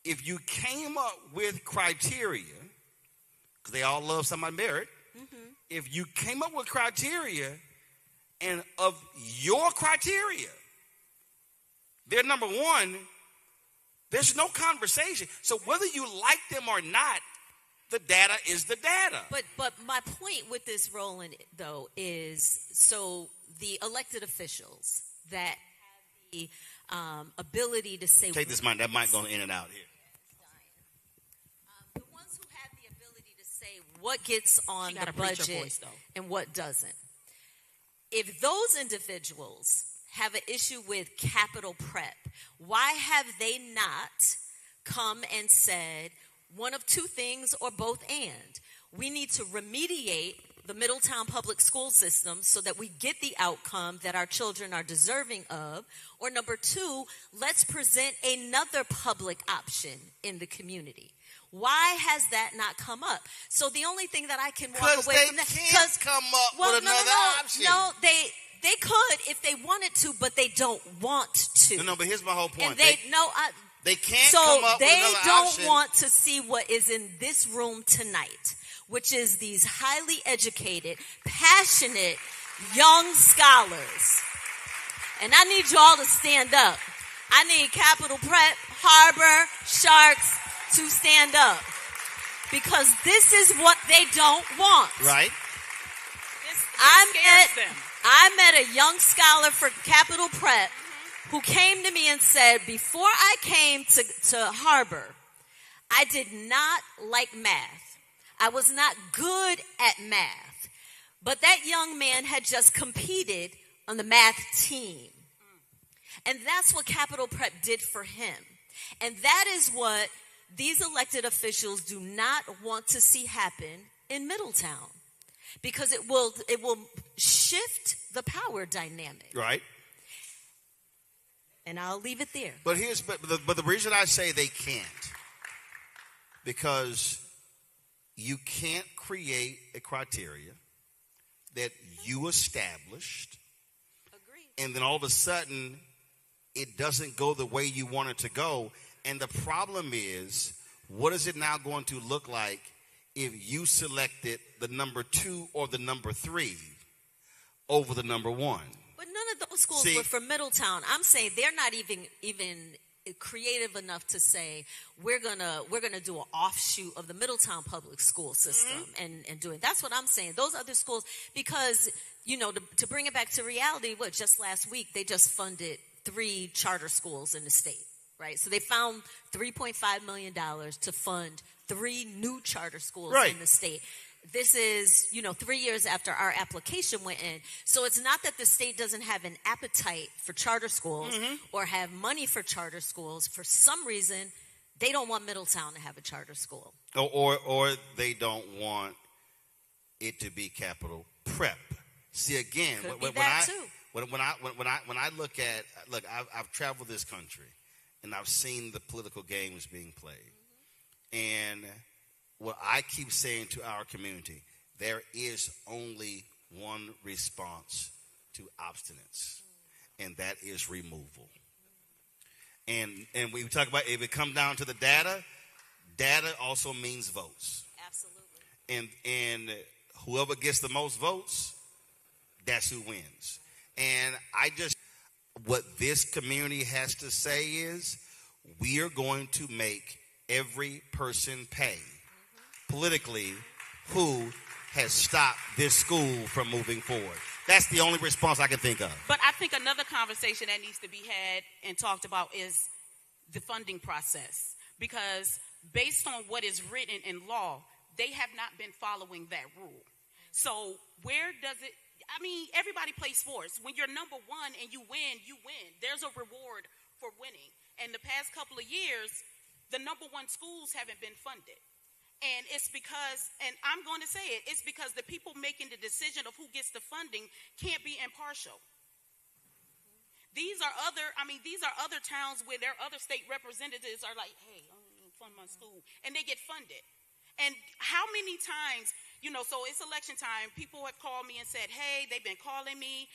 If you came up with criteria, because they all love somebody merit, if you came up with criteria, and of your criteria, they're number one, there's no conversation. So whether you like them or not, the data is the data. But my point with this, Roland, though, is so the elected officials that have the ability to say... Take this mic. That mic going in and out here. The ones who have the ability to say what gets on the budget and what doesn't. If those individuals have an issue with capital prep, why have they not come and said one of two things or both and? We need to remediate the Middletown public school system so that we get the outcome that our children are deserving of. Or number two, let's present another public option in the community. Why has that not come up? So the only thing that I can walk away from that, because they can't come up with another option. No, they could if they wanted to, but they don't want to. No, but here's my whole point. And they can't come up with another option. So they don't want to see what is in this room tonight, which is these highly educated, passionate young scholars. And I need you all to stand up. I need Capital Prep, Harbor, Sharks to stand up. Because this is what they don't want. Right. I met a young scholar for Capital Prep who came to me and said, before I came to Harbor, I did not like math. I was not good at math. But that young man had just competed on the math team. And that's what Capital Prep did for him. And that is what these elected officials do not want to see happen in Middletown. Because it will shift the power dynamic. Right. And I'll leave it there. But the reason I say they can't, because you can't create a criteria that you established, and then all of a sudden it doesn't go the way you want it to go. And the problem is, what is it now going to look like if you selected the number 2 or the number 3 over the number 1? But none of those schools were from Middletown. I'm saying they're not even creative enough to say we're gonna do an offshoot of the Middletown public school system and do it. That's what I'm saying. Those other schools, because to bring it back to reality, just last week they just funded 3 charter schools in the state, right? So they found $3.5 million to fund 3 new charter schools in the state. This is, 3 years after our application went in. So it's not that the state doesn't have an appetite for charter schools or have money for charter schools. For some reason, they don't want Middletown to have a charter school. Or they don't want it to be capital prep. See, again, when I look, I've traveled this country, and I've seen the political games being played. And what I keep saying to our community, there is only one response to obstinance, and that is removal. And we talk about, if it comes down to the data also means votes. Absolutely. And whoever gets the most votes, that's who wins. And what this community has to say is, we are going to make every person pay politically who has stopped this school from moving forward. That's the only response I can think of. But I think another conversation that needs to be had and talked about is the funding process. Because based on what is written in law, they have not been following that rule. So where does it, everybody plays sports. When you're number one and you win, you win. There's a reward for winning. And the past couple of years, the number one schools haven't been funded. And it's because, and I'm going to say it, it's because the people making the decision of who gets the funding can't be impartial. These are other towns where their other state representatives are like, hey, I'm going to fund my school. And they get funded. And how many times, so it's election time, people have called me and said, hey, they've been calling me.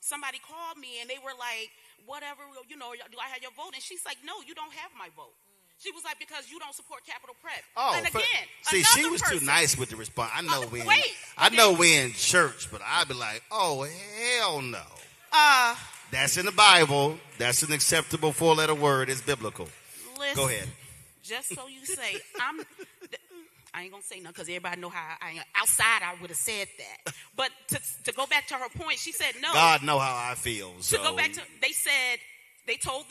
Somebody called me and they were like, whatever, do I have your vote? And she's like, no, you don't have my vote. She was like, because you don't support Capital Prep. Oh, and again, she was too nice with the response. I know we're in church, but I'd be like, oh, hell no. That's in the Bible. That's an acceptable four-letter word. It's biblical. Listen, go ahead. Just so you say, I ain't going to say nothing because everybody know how outside I would have said that. But to go back to her point, she said no. God know how I feel. So. To go back to, they told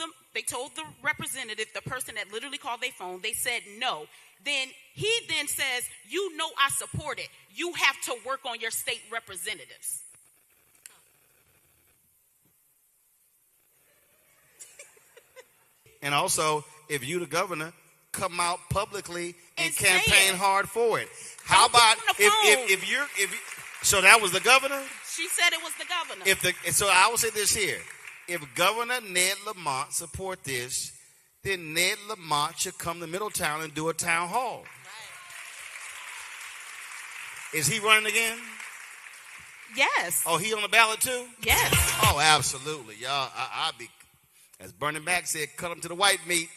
the representative, the person that literally called their phone, they said no. Then he then says, I support it. You have to work on your state representatives. And also, if you the governor, come out publicly and campaign hard for it. How about if you so that was the governor? She said it was the governor. So I will say this here. If Governor Ned Lamont support this, then Ned Lamont should come to Middletown and do a town hall. Right. Is he running again? Yes. Oh, he on the ballot too? Yes. Oh, absolutely. Y'all, I'll be, as Bernie Mac said, cut him to the white meat.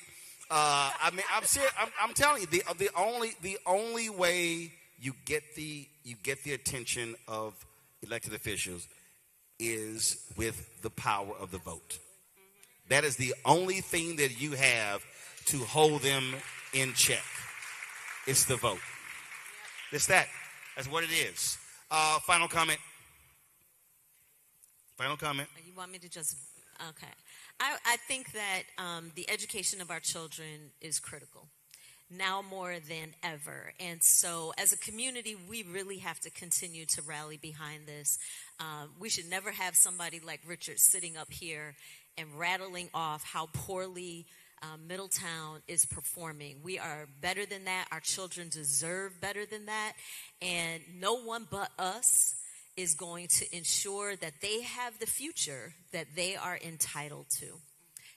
I'm serious. I'm telling you, the only way you get the attention of elected officials is with the power of the vote. That is the only thing that you have to hold them in check. It's the vote. It's that. That's what it is. Final comment. You want me to just, okay. I think that the education of our children is critical, now more than ever. And so as a community, we really have to continue to rally behind this. We should never have somebody like Richard sitting up here and rattling off how poorly Middletown is performing. We are better than that. Our children deserve better than that. And no one but us is going to ensure that they have the future that they are entitled to.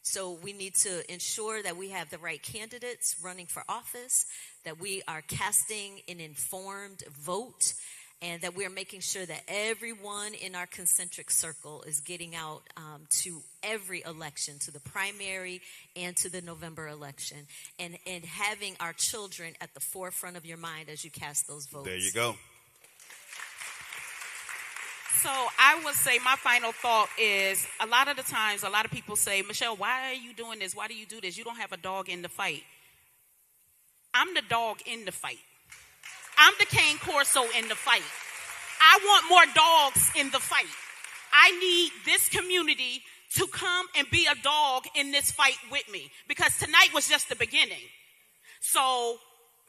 So we need to ensure that we have the right candidates running for office, that we are casting an informed vote, and that we're making sure that everyone in our concentric circle is getting out to every election, to the primary and to the November election, and having our children at the forefront of your mind as you cast those votes. There you go. So I would say my final thought is, a lot of the times, a lot of people say, Michelle, why are you doing this? Why do you do this? You don't have a dog in the fight. I'm the dog in the fight. I'm the cane corso in the fight. I want more dogs in the fight. I need this community to come and be a dog in this fight with me, because tonight was just the beginning. So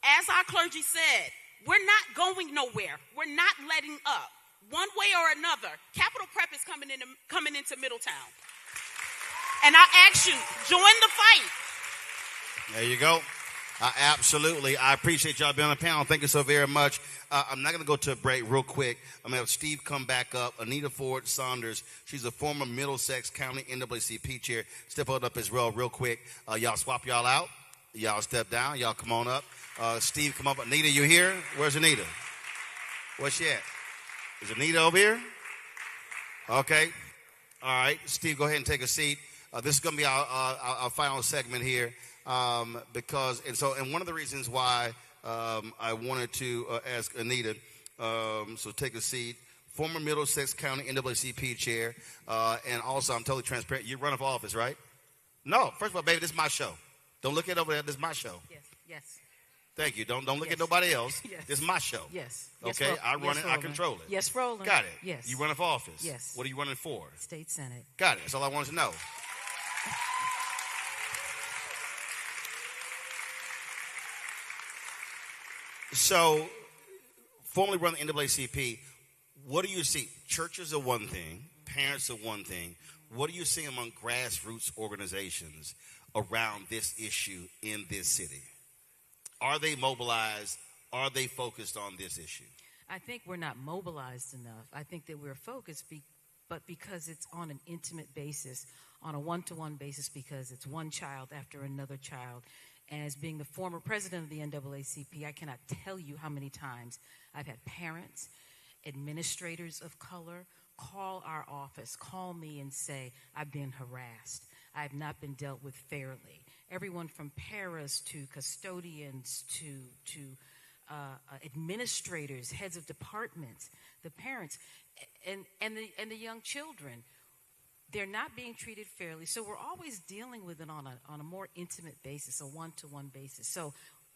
as our clergy said, we're not going nowhere. We're not letting up. One way or another, Capital Prep is coming into Middletown. And I ask you, join the fight. There you go. Absolutely. I appreciate y'all being on the panel. Thank you so very much. I'm not going to go to a break real quick. I'm going to have Steve come back up. Anita Ford Saunders, she's a former Middlesex County NAACP chair. Step on up as well real quick. Y'all swap y'all out. Y'all step down. Y'all come on up. Steve, come up. Anita, you here? Where's Anita? Where's she at? Is Anita over here? Okay. All right. Steve, go ahead and take a seat. This is going to be our final segment here. Because one of the reasons why I wanted to ask Anita, so take a seat, former Middlesex County NAACP chair, and also I'm totally transparent. You run for office, right? No, first of all, baby, this is my show. Don't look at it over there. This is my show. Yes. Thank you. Don't look at nobody else. Yes. This is my show. Yes. Okay, I run it. I control it. Yes, Roland. Got it. Yes. You running for office. Yes. What are you running for? State Senate. Got it. That's all I wanted to know. So, formerly run the NAACP, what do you see? Churches are one thing, parents are one thing. What do you see among grassroots organizations around this issue in this city? Are they mobilized? Are they focused on this issue? I think we're not mobilized enough. I think that we're focused, but because it's on an intimate basis, on a one-to-one basis, because it's one child after another child. And as being the former president of the NAACP, I cannot tell you how many times I've had parents, administrators of color call our office, call me and say, I've been harassed. I have not been dealt with fairly. Everyone from paras to custodians to administrators, heads of departments, the parents, and the young children. They're not being treated fairly, so we're always dealing with it on a more intimate basis, a one-to-one basis. So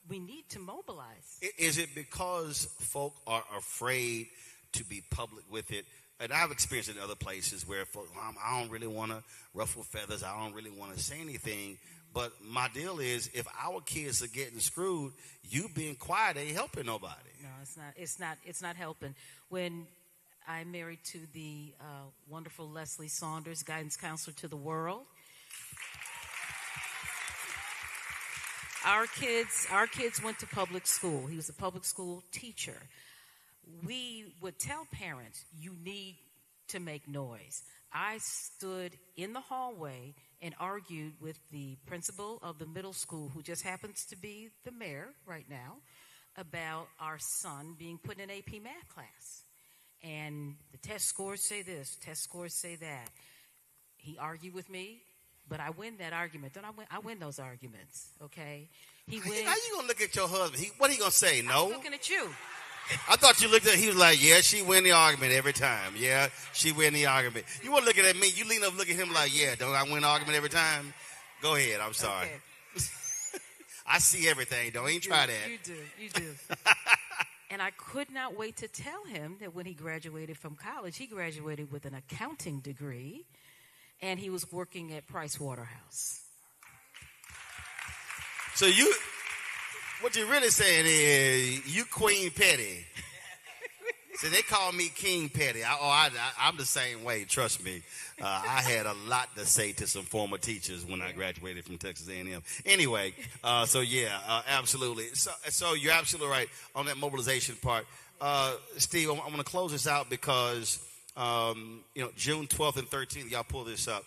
we need to mobilize. Is it because folk are afraid to be public with it? And I've experienced it in other places where folk, I don't really want to ruffle feathers. I don't really want to say anything. But my deal is, if our kids are getting screwed, you being quiet ain't helping nobody. No, it's not. It's not helping. When I'm married to the wonderful Leslie Saunders, guidance counselor to the world. Our kids went to public school. He was a public school teacher. We would tell parents, you need to make noise. I stood in the hallway and argued with the principal of the middle school, who just happens to be the mayor right now, about our son being put in an AP math class. And the test scores say this, test scores say that. He argued with me, but I win that argument. Don't I win those arguments, okay? He wins. How you gonna look at your husband? What he gonna say? No. I'm looking at you. I thought you looked at. He was like, "Yeah, she win the argument every time. Yeah, she win the argument." You weren't looking at me. You lean up, look at him like, "Yeah, don't I win the argument every time?" Go ahead. I'm sorry. Okay. I see everything. Don't even try that. You do. And I could not wait to tell him that when he graduated from college, he graduated with an accounting degree, and he was working at Price Waterhouse. So what you're really saying is, you Queen Petty. So they call me King Petty. I'm the same way, trust me. I had a lot to say to some former teachers when I graduated from Texas A&M. Anyway, absolutely. So you're absolutely right on that mobilization part. Steve, I'm going to close this out because, June 12th and 13th, y'all pull this up.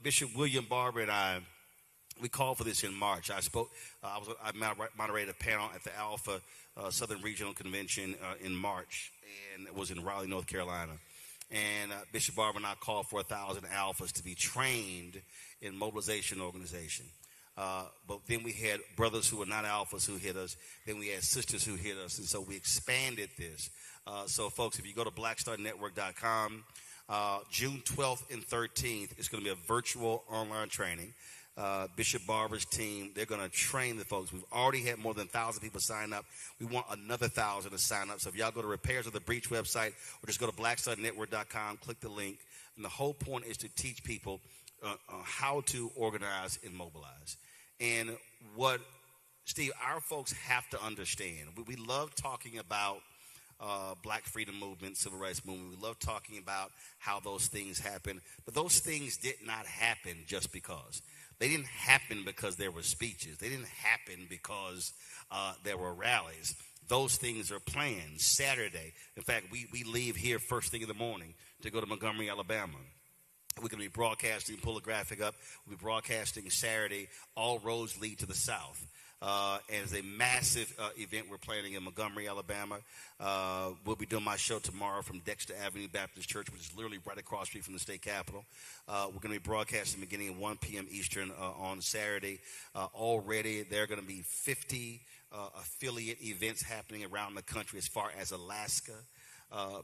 Bishop William Barber and I, we called for this in March. I moderated a panel at the Alpha Southern Regional Convention in March, and it was in Raleigh, North Carolina. And Bishop Barber and I called for 1,000 Alphas to be trained in mobilization organization. But then we had brothers who were not Alphas who hit us. Then we had sisters who hit us. And so we expanded this. So, folks, if you go to blackstarnetwork.com, June 12th and 13th, it's going to be a virtual online training. Bishop Barber's team, they're going to train the folks. We've already had more than 1,000 people sign up. We want another 1,000 to sign up. So if y'all go to Repairs of the Breach website or just go to blackstarnetwork.com, click the link. And the whole point is to teach people how to organize and mobilize. And what, Steve, our folks have to understand, we love talking about Black freedom movement, civil rights movement. We love talking about how those things happen. But those things did not happen just because. They didn't happen because there were speeches. They didn't happen because there were rallies. Those things are planned. Saturday, in fact, we leave here first thing in the morning to go to Montgomery, Alabama. We're going to be broadcasting, pull a graphic up. We'll be broadcasting Saturday. All roads lead to the south. And it's a massive event we're planning in Montgomery, Alabama. We'll be doing my show tomorrow from Dexter Avenue Baptist Church, which is literally right across the street from the state capitol. We're going to be broadcasting beginning at 1 p.m. Eastern on Saturday. Already there are going to be 50 affiliate events happening around the country as far as Alaska,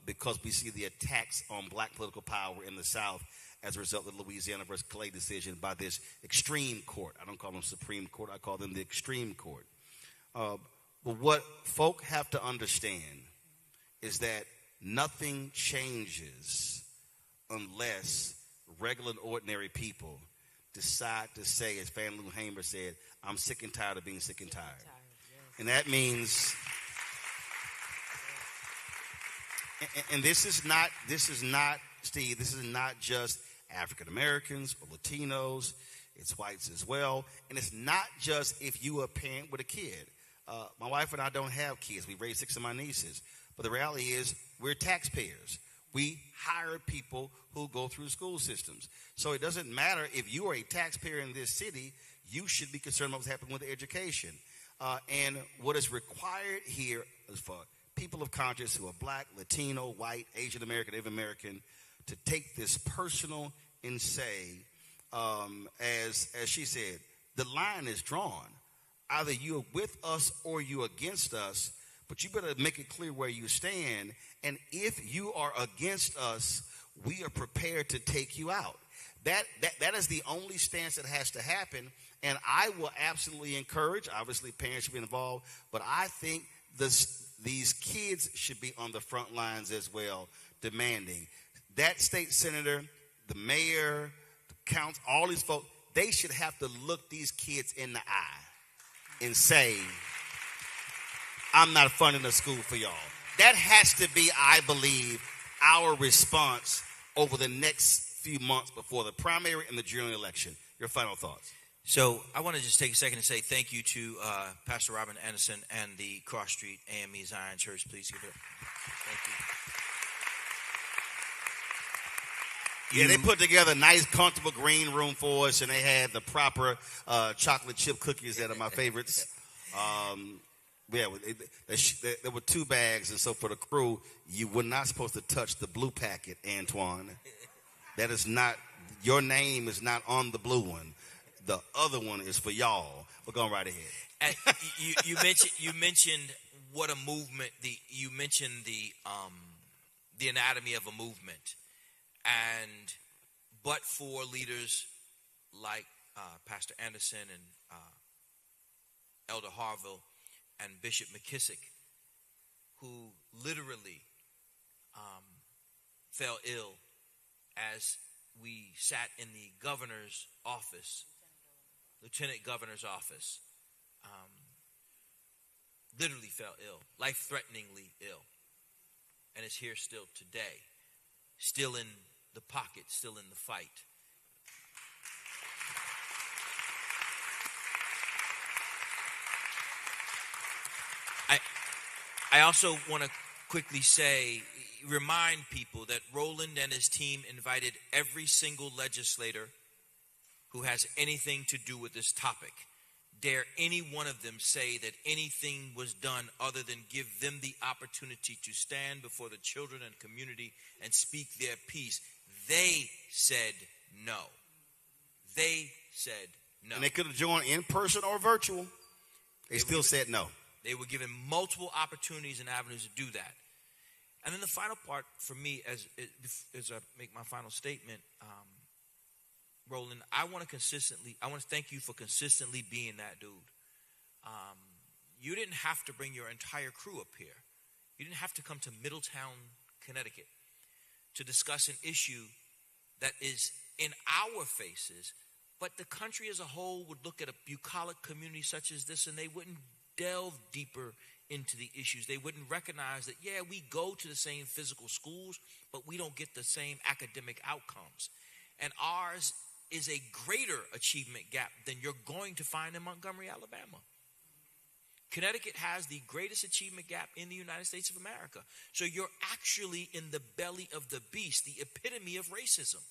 because we see the attacks on black political power in the South as a result of the Louisiana versus Clay decision by this extreme court. I don't call them Supreme Court. I call them the extreme court. But what folk have to understand is that nothing changes unless regular and ordinary people decide to say, as Fan Lou Hamer said, I'm sick and tired of being sick and tired. And that means, and this is not, Steve, this is not just African Americans or Latinos, it's whites as well. And it's not just if you are a parent with a kid. My wife and I don't have kids. We raised 6 of my nieces. But the reality is we're taxpayers. We hire people who go through school systems. So it doesn't matter if you are a taxpayer in this city, you should be concerned about what's happening with education. And what is required here is for people of conscience who are black, Latino, white, Asian American, Native American, to take this personal and say, as she said, the line is drawn. Either you're with us or you're against us, but you better make it clear where you stand. And if you are against us, we are prepared to take you out. That is the only stance that has to happen. And I will absolutely encourage, obviously parents should be involved, but I think these kids should be on the front lines as well, demanding. That state senator, the mayor, the council, all these folks, they should have to look these kids in the eye and say, I'm not funding a school for y'all. That has to be, I believe, our response over the next few months before the primary and the general election. Your final thoughts. So I want to just take a second to say thank you to Pastor Robin Anderson and the Cross Street AME Zion Church. Please give it up. Thank you. Yeah, they put together a nice, comfortable green room for us, and they had the proper chocolate chip cookies that are my favorites. Yeah, there were 2 bags, and so for the crew, you were not supposed to touch the blue packet, Antoine. That is not, your name is not on the blue one. The other one is for y'all. We're going right ahead. And you mentioned what a movement. You mentioned the anatomy of a movement, and but for leaders like Pastor Anderson and Elder Harville and Bishop McKissick, who literally fell ill as we sat in the governor's office. Lieutenant Governor's office, literally fell ill, life-threateningly ill, and is here still today, still in the pocket, still in the fight. I also want to quickly remind people that Roland and his team invited every single legislator who has anything to do with this topic. Dare any one of them say that anything was done other than give them the opportunity to stand before the children and community and speak their piece? They said no. They said no. And they could have joined in person or virtual. They still said no. They were given multiple opportunities and avenues to do that. And then the final part for me, as I make my final statement, Roland, I want to thank you for consistently being that dude. You didn't have to bring your entire crew up here. You didn't have to come to Middletown, Connecticut to discuss an issue that is in our faces, but the country as a whole would look at a bucolic community such as this and they wouldn't delve deeper into the issues. They wouldn't recognize that, yeah, we go to the same physical schools, but we don't get the same academic outcomes. And ours is a greater achievement gap than you're going to find in Montgomery, Alabama. Connecticut has the greatest achievement gap in the United States of America. So you're actually in the belly of the beast, the epitome of racism.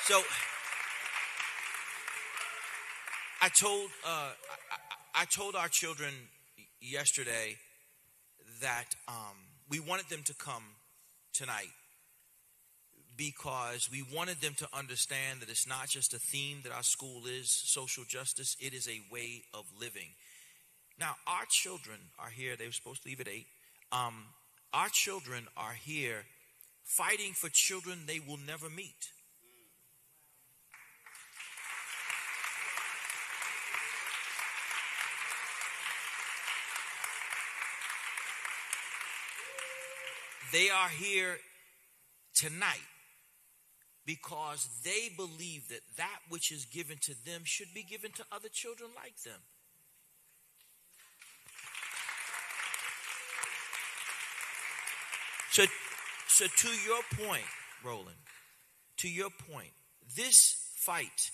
So I told our children yesterday that we wanted them to come tonight because we wanted them to understand that it's not just a theme that our school is, social justice. It is a way of living. Now, our children are here. They were supposed to leave at 8. Our children are here fighting for children they will never meet. They are here tonight because they believe that that which is given to them should be given to other children like them. So to your point, Roland, to your point, this fight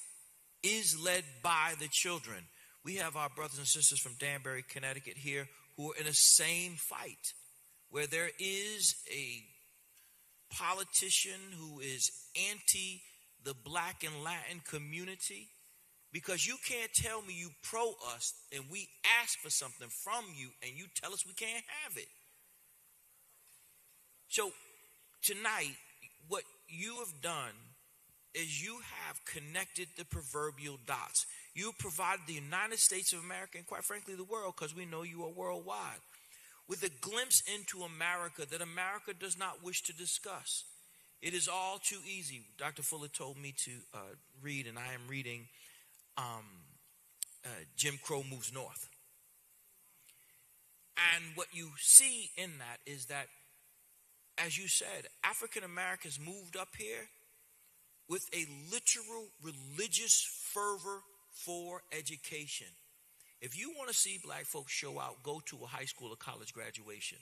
is led by the children. We have our brothers and sisters from Danbury, Connecticut here who are in the same fight, where there is a politician who is anti the Black and Latin community, because you can't tell me you pro us and we ask for something from you and you tell us we can't have it. So tonight, what you have done is you have connected the proverbial dots. You provided the United States of America and quite frankly the world, because we know you are worldwide, with a glimpse into America that America does not wish to discuss. It is all too easy. Dr. Fuller told me to read, and I am reading Jim Crow Moves North. And what you see in that is that, as you said, African Americans moved up here with a literal religious fervor for education. If you want to see black folks show out, go to a high school or college graduation.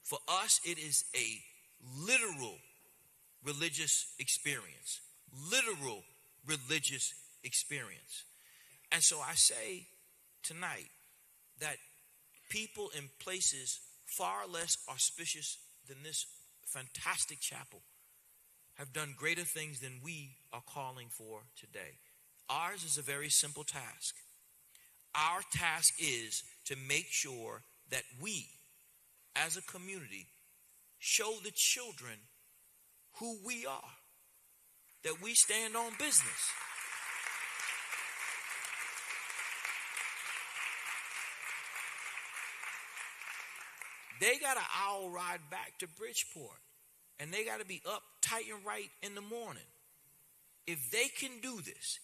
For us, it is a literal religious experience. Literal religious experience. And so I say tonight that people in places far less auspicious than this fantastic chapel have done greater things than we are calling for today. Ours is a very simple task. Our task is to make sure that we, as a community, show the children who we are, that we stand on business. They got an hour ride back to Bridgeport, and they got to be up tight and right in the morning. If they can do this,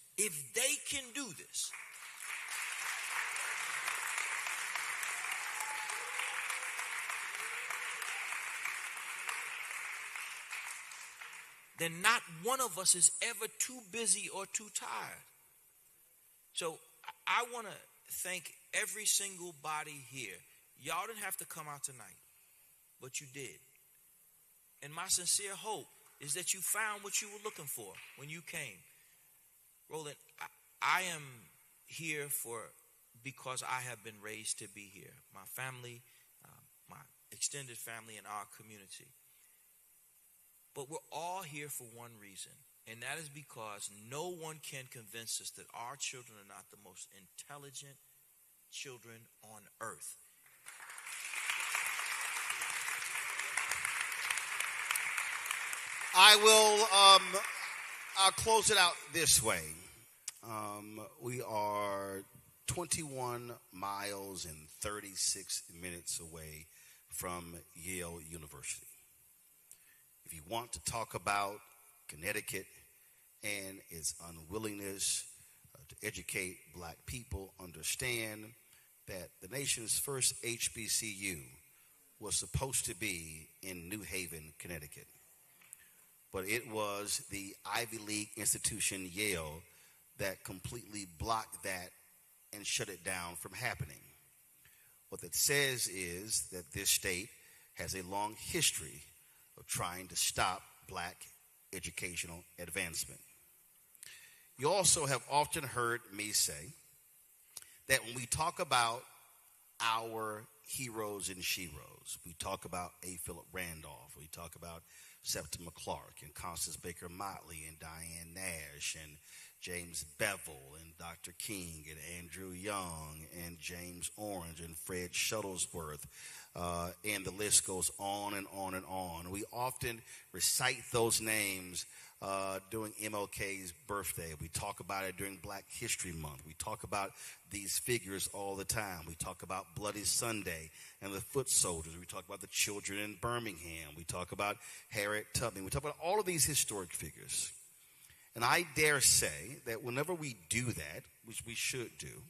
then not one of us is ever too busy or too tired. So I want to thank every single body here. Y'all didn't have to come out tonight, but you did. And my sincere hope is that you found what you were looking for when you came. Roland, I am here because I have been raised to be here. My family, my extended family, and our community. But we're all here for one reason, and that is because no one can convince us that our children are not the most intelligent children on earth. I'll close it out this way. We are 21 miles and 36 minutes away from Yale University. If you want to talk about Connecticut and its unwillingness to educate black people, understand that the nation's first HBCU was supposed to be in New Haven, Connecticut. But it was the Ivy League institution, Yale, that completely block that and shut it down from happening. What that says is that this state has a long history of trying to stop black educational advancement. You also have often heard me say that when we talk about our heroes and sheroes, we talk about A. Philip Randolph, we talk about Septima Clark and Constance Baker Motley and Diane Nash and James Bevel and Dr. King and Andrew Young and James Orange and Fred Shuttlesworth, and the list goes on and on and on. We often recite those names during MLK's birthday. We talk about it during Black History Month. We talk about these figures all the time. We talk about Bloody Sunday and the foot soldiers. We talk about the children in Birmingham. We talk about Harriet Tubman. We talk about all of these historic figures. And I dare say that whenever we do that, which we should do,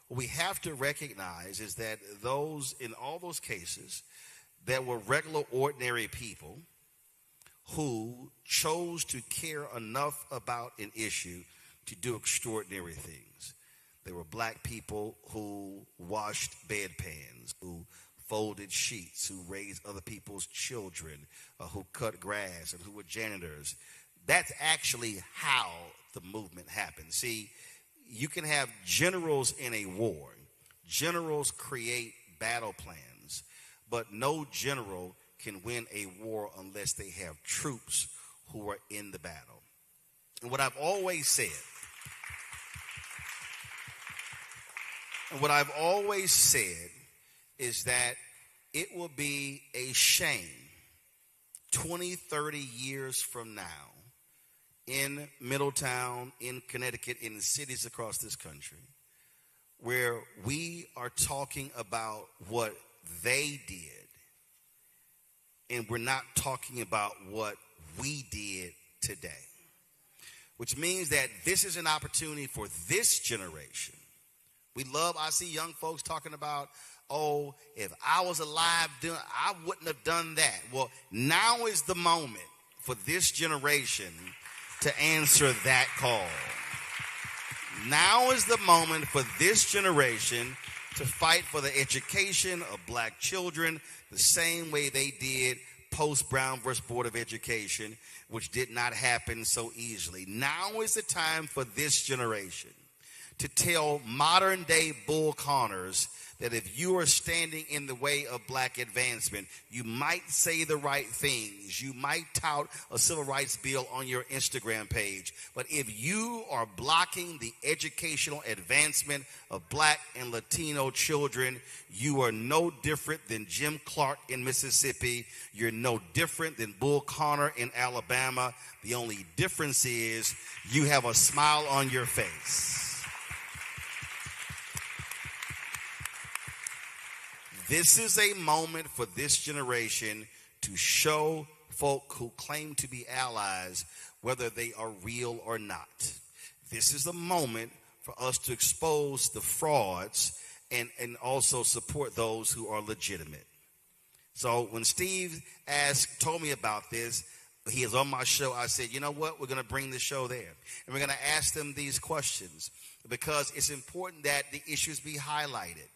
what we have to recognize is that those, in all those cases, there were regular, ordinary people who chose to care enough about an issue to do extraordinary things. There were black people who washed bedpans, who folded sheets, who raised other people's children, who cut grass, and who were janitors. That's actually how the movement happened. See, you can have generals in a war. Generals create battle plans, but no general can win a war unless they have troops who are in the battle. And what I've always said, is that it will be a shame 20, 30 years from now in Middletown, in Connecticut, in the cities across this country, where we are talking about what they did, and we're not talking about what we did today. Which means that this is an opportunity for this generation. I see young folks talking about, oh, if I was alive, I wouldn't have done that. Well, now is the moment for this generation to answer that call. Now is the moment for this generation to fight for the education of black children the same way they did post-Brown versus Board of Education, which did not happen so easily. Now is the time for this generation to tell modern-day Bull Connors that if you are standing in the way of black advancement, you might say the right things. You might tout a civil rights bill on your Instagram page. But if you are blocking the educational advancement of black and Latino children, you are no different than Jim Clark in Mississippi. You're no different than Bull Connor in Alabama. The only difference is you have a smile on your face. This is a moment for this generation to show folk who claim to be allies whether they are real or not. This is a moment for us to expose the frauds and also support those who are legitimate. So when Steve told me about this, he is on my show, I said, you know what, we're going to bring the show there. And we're going to ask them these questions because it's important that the issues be highlighted.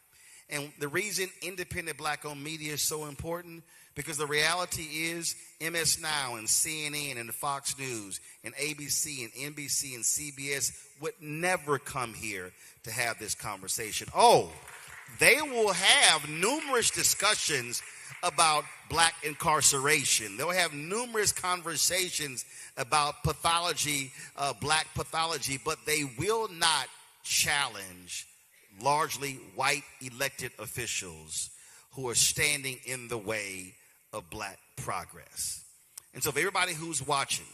And the reason independent black-owned media is so important, because the reality is MS Now and CNN and Fox News and ABC and NBC and CBS would never come here to have this conversation. Oh, they will have numerous discussions about black incarceration. They'll have numerous conversations about pathology, black pathology, but they will not challenge largely white elected officials who are standing in the way of black progress. And so for everybody who's watching,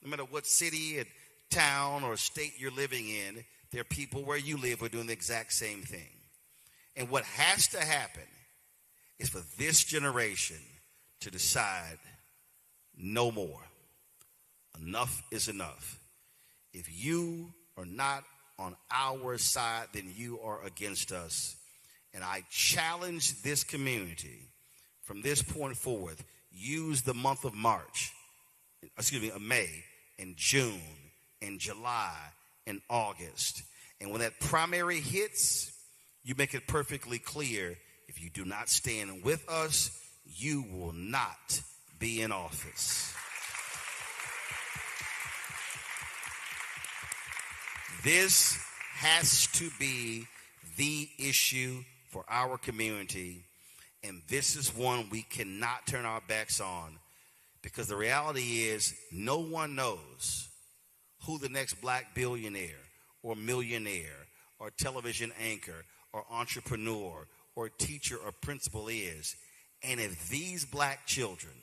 no matter what city, town, or state you're living in, there are people where you live who are doing the exact same thing. And what has to happen is for this generation to decide no more. Enough is enough. If you are not on our side, then you are against us. And I challenge this community from this point forward, use the month of May and June and July in August. And when that primary hits, you make it perfectly clear, if you do not stand with us, you will not be in office. This has to be the issue for our community, and this is one we cannot turn our backs on, because the reality is no one knows who the next black billionaire or millionaire or television anchor or entrepreneur or teacher or principal is. And if these black children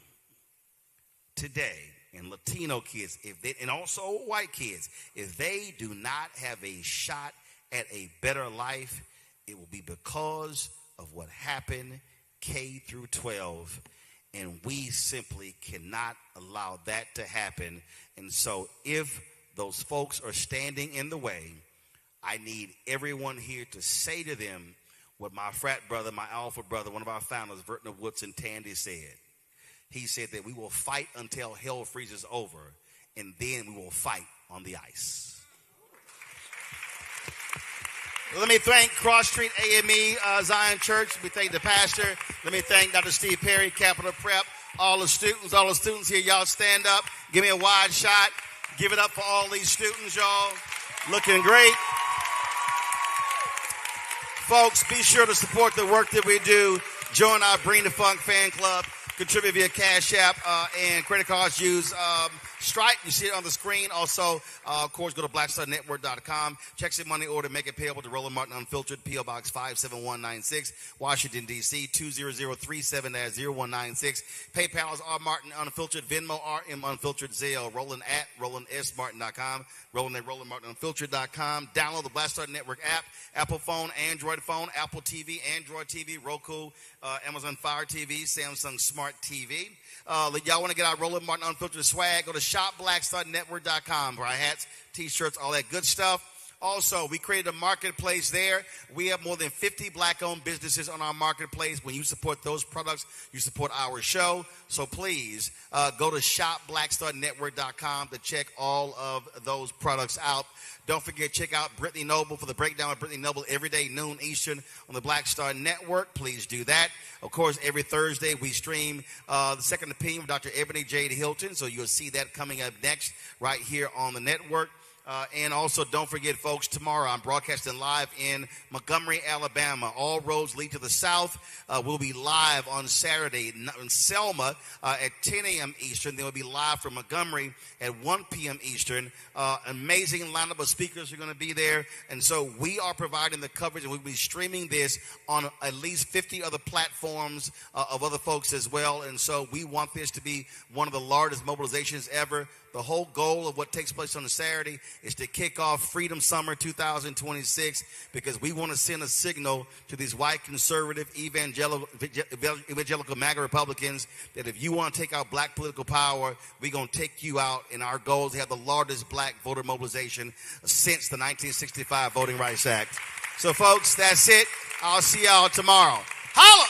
today, and Latino kids, and also white kids, if they do not have a shot at a better life, it will be because of what happened K through 12. And we simply cannot allow that to happen. And so if those folks are standing in the way, I need everyone here to say to them what my frat brother, my alpha brother, one of our founders, Vertner Woodson Tandy, said. He said that we will fight until hell freezes over, and then we will fight on the ice. Let me thank Cross Street AME Zion Church. We thank the pastor. Let me thank Dr. Steve Perry, Capital Prep, all the students here. Y'all stand up. Give me a wide shot. Give it up for all these students, y'all. Looking great. Folks, be sure to support the work that we do. Join our Bring the Funk fan club. Contribute via Cash App and credit cards. Use Stripe. You see it on the screen. Also, of course, go to blackstarnetwork.com. Check your money order. Make it payable to Roland Martin Unfiltered, P.O. Box 57196, Washington, D.C. 20037-0196. PayPal is R. Martin Unfiltered. Venmo, RM Unfiltered. Zelle, Roland at RolandSMartin.com. Roland at RolandMartinUnfiltered.com. Download the Black Star Network app. Apple phone, Android phone, Apple TV, Android TV, Roku, Amazon Fire TV, Samsung Smart TV. Y'all want to get our Roland Martin Unfiltered swag, go to shopblackstarnetwork.com for our hats, t-shirts, all that good stuff. Also, we created a marketplace there. We have more than 50 black-owned businesses on our marketplace. When you support those products, you support our show. So please go to shopblackstarnetwork.com to check all of those products out. Don't forget, check out Brittany Noble for the breakdown of Brittany Noble every day, noon Eastern on the Black Star Network. Please do that. Of course, every Thursday we stream The Second Opinion with Dr. Ebony Jade Hilton. So you'll see that coming up next right here on the network. And also, don't forget, folks, tomorrow I'm broadcasting live in Montgomery, Alabama. All roads lead to the south. We'll be live on Saturday in Selma at 10 a.m. Eastern. Then we'll be live from Montgomery at 1 p.m. Eastern. Amazing lineup of speakers are going to be there. And so we are providing the coverage, and we'll be streaming this on at least 50 other platforms of other folks as well. And so we want this to be one of the largest mobilizations ever. The whole goal of what takes place on a Saturday is to kick off Freedom Summer 2026, because we want to send a signal to these white conservative evangelical MAGA Republicans that if you want to take out black political power, we're going to take you out. And our goal is to have the largest black voter mobilization since the 1965 Voting Rights Act. So, folks, that's it. I'll see y'all tomorrow. Holla!